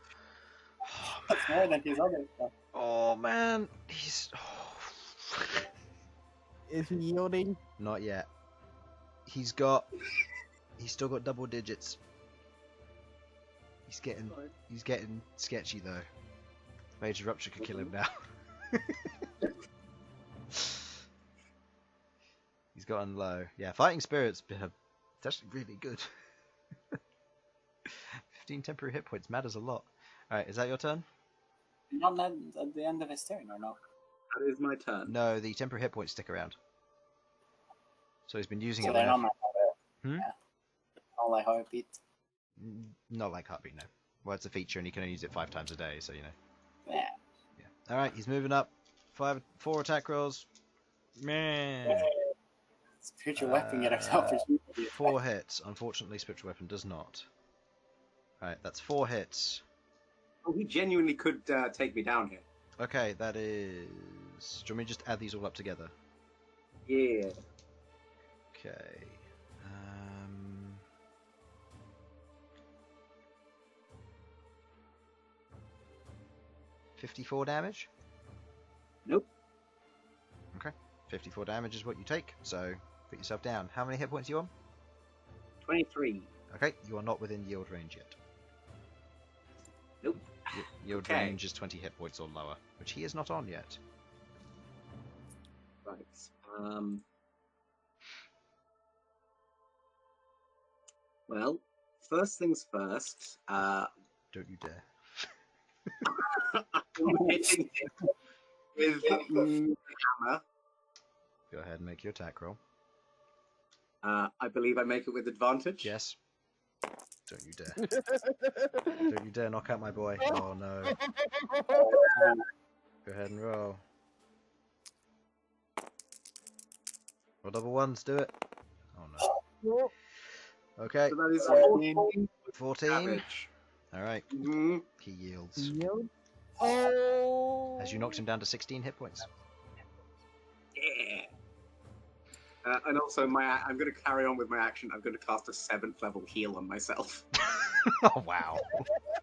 That's more than his other stuff. Oh man, he's Is he yielding? not yet. He's still got double digits. He's getting sketchy though. Major Rupture could kill him now. He's gotten low. Yeah, Fighting Spirit's it's actually really good. 15 temporary hit points matters a lot. Alright, is that your turn? Not at the end of his turn, or no? That is my turn. No, the temporary hit points stick around. So he's been using So it they're not whenever... like Hmm? Yeah. Not like Heartbeat. Not like Heartbeat, no. Well, it's a feature and you can only use it 5 times a day, so you know. Yeah. Yeah. Alright, he's moving up. 4 attack rolls. Man. Spiritual weapon get us out for 4 hits. Unfortunately, Spiritual Weapon does not. Alright, that's 4 hits. Oh, he genuinely could take me down here. Okay, that is... Do you want me to just add these all up together? Yeah. Okay. 54 damage? Nope. Okay. 54 damage is what you take, so put yourself down. How many hit points are you on? 23. Okay, you are not within yield range yet. Nope. Yield Okay. range is 20 hit points or lower, which he is not on yet. Right. Well, first things first. Don't you dare. I'm hitting him with the hammer. Go ahead and make your attack roll. I believe I make it with advantage. Yes. Don't you dare. Don't you dare knock out my boy. Oh no. Go ahead and roll. Roll double ones, do it. Oh no. Okay, So that is 14. damage. Alright, Mhm. he yields. Yield? As you knocked him down to 16 hit points. Yeah. And also, I'm going to carry on with my action. I'm going to cast a 7th level heal on myself. Oh wow.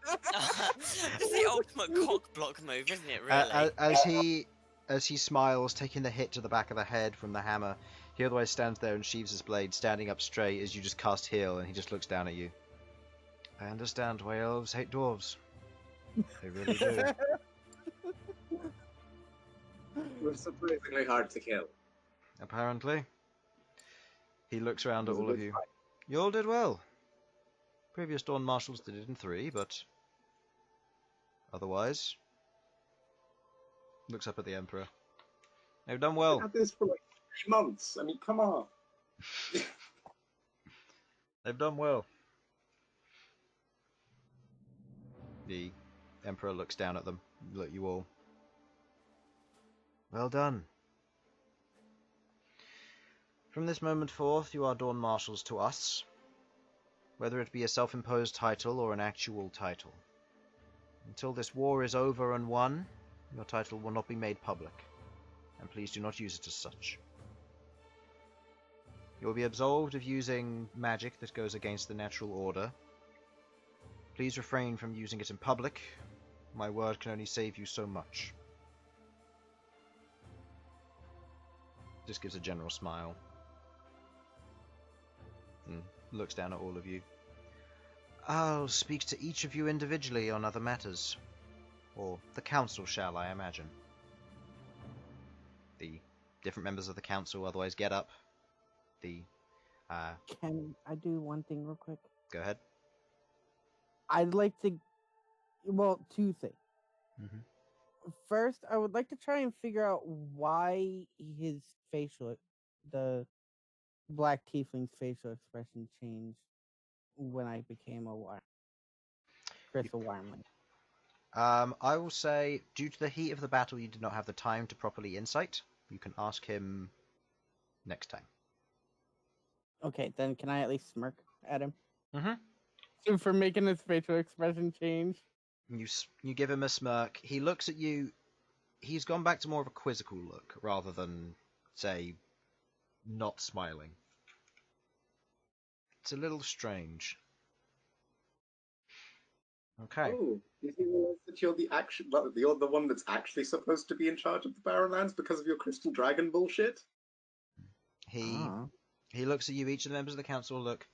It's the ultimate cock block move, isn't it, really? As he smiles, taking the hit to the back of the head from the hammer, he otherwise stands there and sheaves his blade, standing up straight as you just cast heal, and he just looks down at you. I understand why elves hate dwarves. They really do. We're surprisingly hard to kill. Apparently. He looks around at It was a all of good you. fight. You all did well. Previous Dawn Marshals did it in 3, but otherwise, looks up at the Emperor. They've done well. I've had this for like 3 months. I mean, come on. They've done well. The Emperor looks down at them, look at you all. Well done. From this moment forth, you are Dawn Marshals to us, whether it be a self-imposed title or an actual title. Until this war is over and won, your title will not be made public, and please do not use it as such. You will be absolved of using magic that goes against the natural order. Please refrain from using it in public. My word can only save you so much. Just gives a general smile. And looks down at all of you. I'll speak to each of you individually on other matters. Or the council shall, I imagine. The different members of the council otherwise get up. Can I do one thing real quick? Go ahead. I'd like to. Well, two things. Mhm. First, I would like to try and figure out why his the Black Tiefling's facial expression changed when I became a Crystal Wyrmling. I will say, due to the heat of the battle, you did not have the time to properly insight. You can ask him next time. Okay, then can I at least smirk at him Mm-hmm. for making his facial expression change? You give him a smirk. He looks at you. He's gone back to more of a quizzical look rather than, say, not smiling. It's a little strange. Okay. Oh, you think that you're you're the one that's actually supposed to be in charge of the Barrenlands because of your Crystal Dragon bullshit? He looks at you. Each of the members of the council look.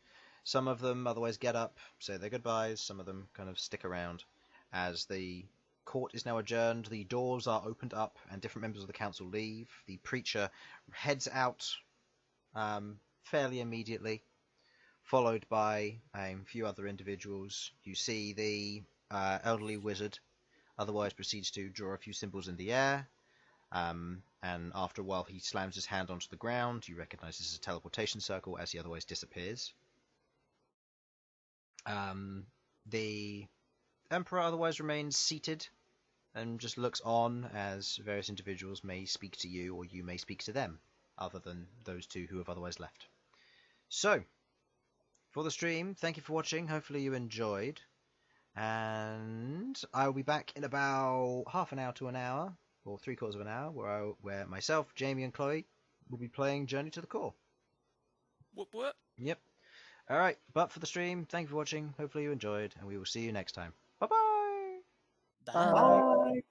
Some of them otherwise get up, say their goodbyes. Some of them kind of stick around. As the court is now adjourned, the doors are opened up, and different members of the council leave. The preacher heads out fairly immediately, followed by a few other individuals. You see the elderly wizard otherwise proceeds to draw a few symbols in the air, and after a while he slams his hand onto the ground. You recognize this as a teleportation circle as he otherwise disappears. The Emperor otherwise remains seated and just looks on as various individuals may speak to you or you may speak to them, other than those two who have otherwise left. So, for the stream, thank you for watching. Hopefully you enjoyed. And I will be back in about half an hour to an hour, or 3/4 of an hour, where myself, Jamie, and Chloe will be playing Journey to the Core. What? Yep. Alright, but for the stream, thank you for watching. Hopefully you enjoyed, and we will see you next time. Bye-bye! Bye. Bye.